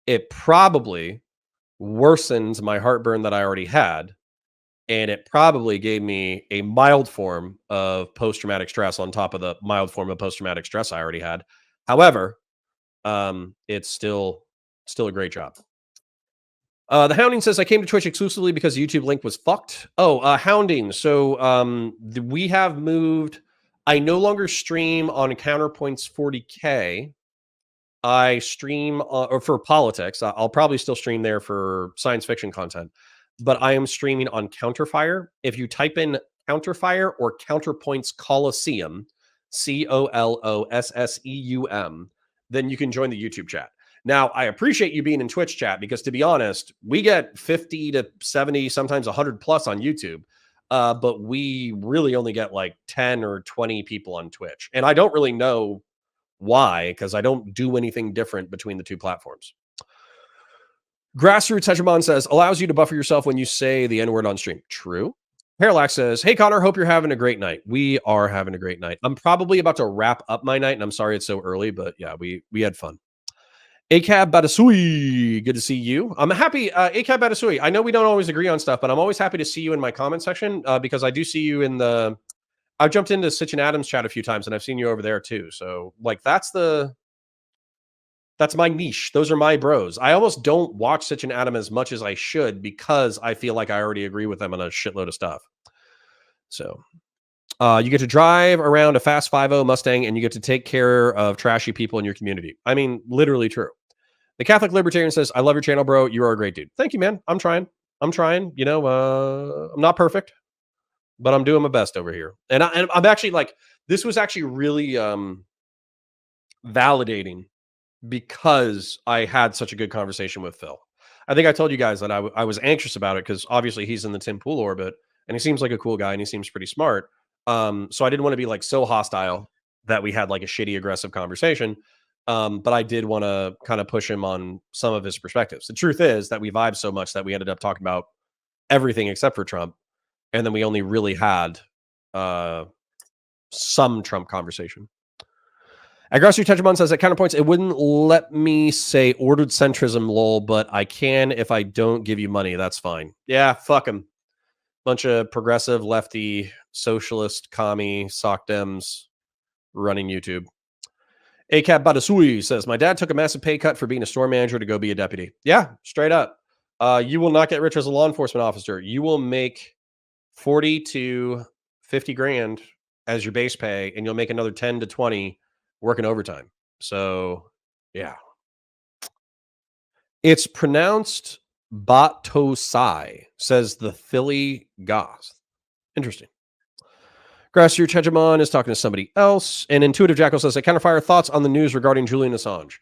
It probably worsens my heartburn that I already had, and it probably gave me a mild form of post-traumatic stress on top of the mild form of post-traumatic stress I already had. However, it's still a great job. The Hounding says, I came to Twitch exclusively because the YouTube link was fucked. Oh, Hounding. So we have moved. I no longer stream on Counterpoints 40K. I stream or for politics. I'll probably still stream there for science fiction content, but I am streaming on Counterfire. If you type in Counterfire or Counterpoints Coliseum, COLOSSEUM, then you can join the YouTube chat. Now, I appreciate you being in Twitch chat because, to be honest, we get 50 to 70, sometimes 100 plus on YouTube, but we really only get like 10 or 20 people on Twitch. And I don't really know why, because I don't do anything different between the two platforms. Grassroots Hegemon says, allows you to buffer yourself when you say the N-word on stream. True. Parallax says, hey, Connor, hope you're having a great night. We are having a great night. I'm probably about to wrap up my night, and I'm sorry it's so early, but yeah, we had fun. Akab Badasui, good to see you. I'm happy, Akab Badasui. I know we don't always agree on stuff, but I'm always happy to see you in my comment section because I do see you in the... I've jumped into Sitch and Adams chat a few times, and I've seen you over there too. So, like, that's my niche. Those are my bros. I almost don't watch Sitch and Adam as much as I should because I feel like I already agree with them on a shitload of stuff. So... you get to drive around a fast 5.0 Mustang, and you get to take care of trashy people in your community. I mean, literally true. The Catholic Libertarian says, I love your channel, bro. You are a great dude. Thank you, man. I'm trying. You know, I'm not perfect, but I'm doing my best over here. And I'm actually like, this was actually really validating because I had such a good conversation with Phil. I think I told you guys that I was anxious about it because obviously he's in the Tim Pool orbit, and he seems like a cool guy, and he seems pretty smart. So I didn't want to be like so hostile that we had like a shitty aggressive conversation. But I did want to kind of push him on some of his perspectives. The truth is that we vibed so much that we ended up talking about everything except for Trump. And then we only really had some Trump conversation. Aggressor Tetramon says at Counterpoints, it wouldn't let me say ordered centrism, lol, but I can if I don't give you money. That's fine. Yeah, fuck him. Bunch of progressive, lefty, socialist, commie, sock dems running YouTube. ACAP Badasui says, my dad took a massive pay cut for being a store manager to go be a deputy. Yeah, straight up. You will not get rich as a law enforcement officer. You will make 40 to 50 grand as your base pay, and you'll make another 10 to 20 working overtime. So, yeah. It's pronounced Batosai, says the Philly Goth. Interesting. Grassroots Hegemon is talking to somebody else. And Intuitive Jackal says, I Counterfire, thoughts on the news regarding Julian Assange.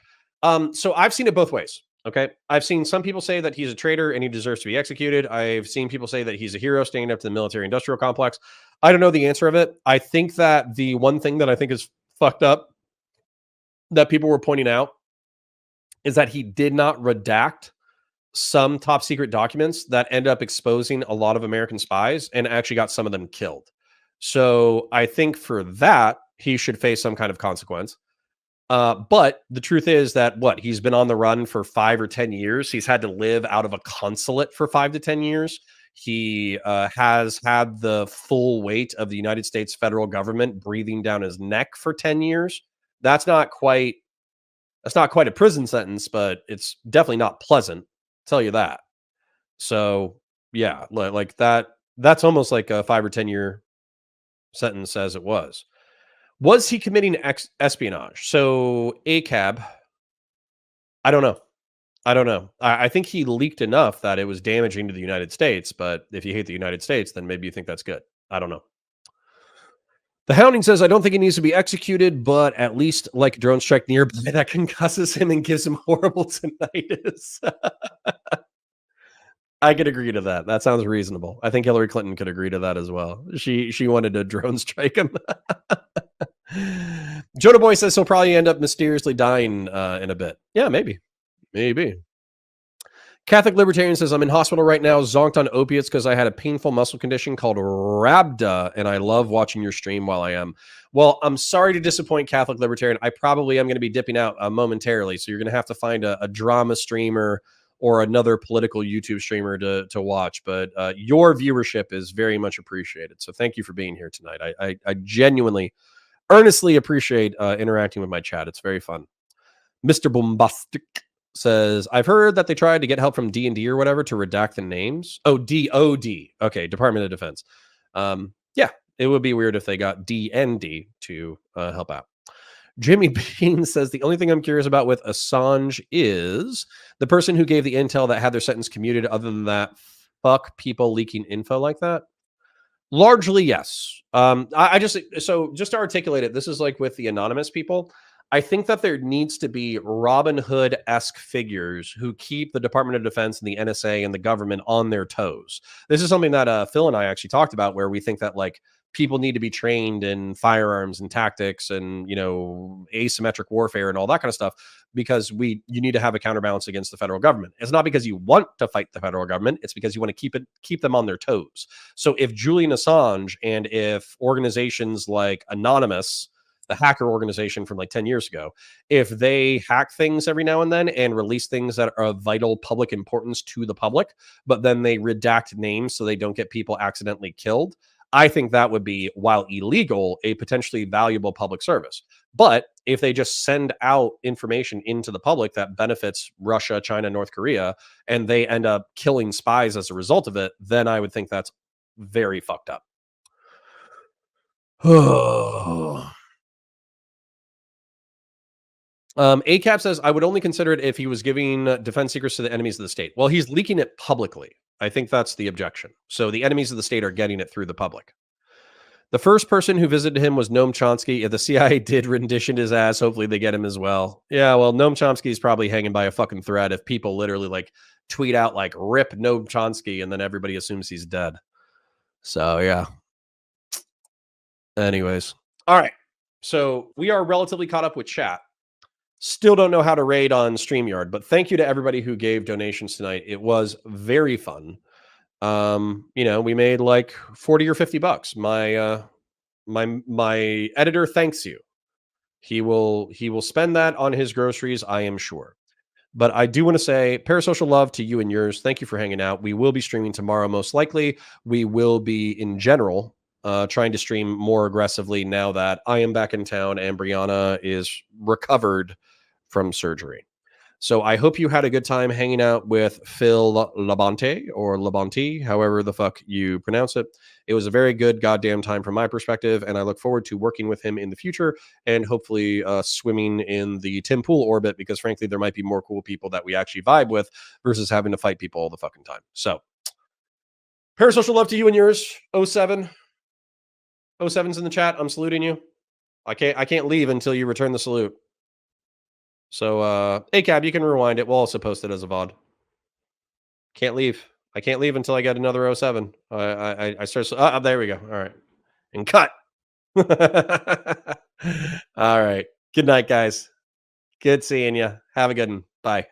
So I've seen it both ways. Okay. I've seen some people say that he's a traitor and he deserves to be executed. I've seen people say that he's a hero standing up to the military industrial complex. I don't know the answer of it. I think that the one thing that I think is fucked up that people were pointing out is that he did not redact some top secret documents that end up exposing a lot of American spies and actually got some of them killed. So I think for that, he should face some kind of consequence. But the truth is that he's been on the run for 5 or 10 years. He's had to live out of a consulate for 5 to 10 years. He has had the full weight of the United States federal government breathing down his neck for 10 years. That's not quite a prison sentence, but it's definitely not pleasant. I'll tell you that. So yeah, like that's almost like a 5 or 10 year sentence as it was. Was he committing espionage? So ACAB, I don't know. I think he leaked enough that it was damaging to the United States, but if you hate the United States, then maybe you think that's good. I don't know. The Hounding says, I don't think he needs to be executed, but at least like a drone strike nearby that concusses him and gives him horrible tinnitus. I could agree to that. That sounds reasonable. I think Hillary Clinton could agree to that as well. She wanted to drone strike him. Jonah Boy says he'll probably end up mysteriously dying in a bit. Yeah, maybe. Maybe. Catholic Libertarian says, I'm in hospital right now, zonked on opiates because I had a painful muscle condition called rhabda, and I love watching your stream while I am. Well, I'm sorry to disappoint Catholic Libertarian. I probably am going to be dipping out momentarily, so you're going to have to find a drama streamer or another political YouTube streamer to watch. But your viewership is very much appreciated. So thank you for being here tonight. I genuinely, earnestly appreciate interacting with my chat. It's very fun. Mr. Bombastic says, I've heard that they tried to get help from D&D or whatever to redact the names. Oh, DOD. Okay, Department of Defense. Yeah, it would be weird if they got DND to help out. Jimmy Bean says, the only thing I'm curious about with Assange is the person who gave the intel that had their sentence commuted. Other than that, fuck people leaking info like that. Largely, yes. Just to articulate it, this is like with the anonymous people. I think that there needs to be Robin Hood-esque figures who keep the Department of Defense and the NSA and the government on their toes. This is something that Phil and I actually talked about, where we think that like people need to be trained in firearms and tactics and asymmetric warfare and all that kind of stuff, because you need to have a counterbalance against the federal government. It's not because you want to fight the federal government; it's because you want to keep them on their toes. So if Julian Assange and if organizations like Anonymous, the hacker organization from like 10 years ago, if they hack things every now and then and release things that are of vital public importance to the public, but then they redact names so they don't get people accidentally killed, I think that would be, while illegal, a potentially valuable public service. But if they just send out information into the public that benefits Russia, China, North Korea, and they end up killing spies as a result of it, then I would think that's very fucked up. ACAP says, I would only consider it if he was giving defense secrets to the enemies of the state. Well, he's leaking it publicly. I think that's the objection. So the enemies of the state are getting it through the public. The first person who visited him was Noam Chomsky. If the CIA did rendition his ass, hopefully they get him as well. Yeah, well, Noam Chomsky is probably hanging by a fucking thread if people literally like tweet out like "rip Noam Chomsky" and then everybody assumes he's dead. So yeah. Anyways, all right. So we are relatively caught up with chat. Still don't know how to raid on StreamYard, but thank you to everybody who gave donations tonight. It was very fun. We made like 40 or 50 bucks. My editor thanks you. He will spend that on his groceries, I am sure. But I do want to say parasocial love to you and yours. Thank you for hanging out. We will be streaming tomorrow, most likely. We will be, in general, trying to stream more aggressively now that I am back in town and Brianna is recovered from surgery. So I hope you had a good time hanging out with Phil Labonte, or Labonte, however the fuck you pronounce it. It was a very good goddamn time from my perspective, and I look forward to working with him in the future and hopefully swimming in the Tim Pool orbit, because frankly, there might be more cool people that we actually vibe with versus having to fight people all the fucking time. So parasocial love to you and yours. 07. 07's in the chat. I'm saluting you. I can't leave until you return the salute. So, ACAB, you can rewind it. We'll also post it as a VOD. Can't leave. I can't leave until I get another 07. I start. There we go. All right. And cut. All right. Good night, guys. Good seeing you. Have a good one. Bye.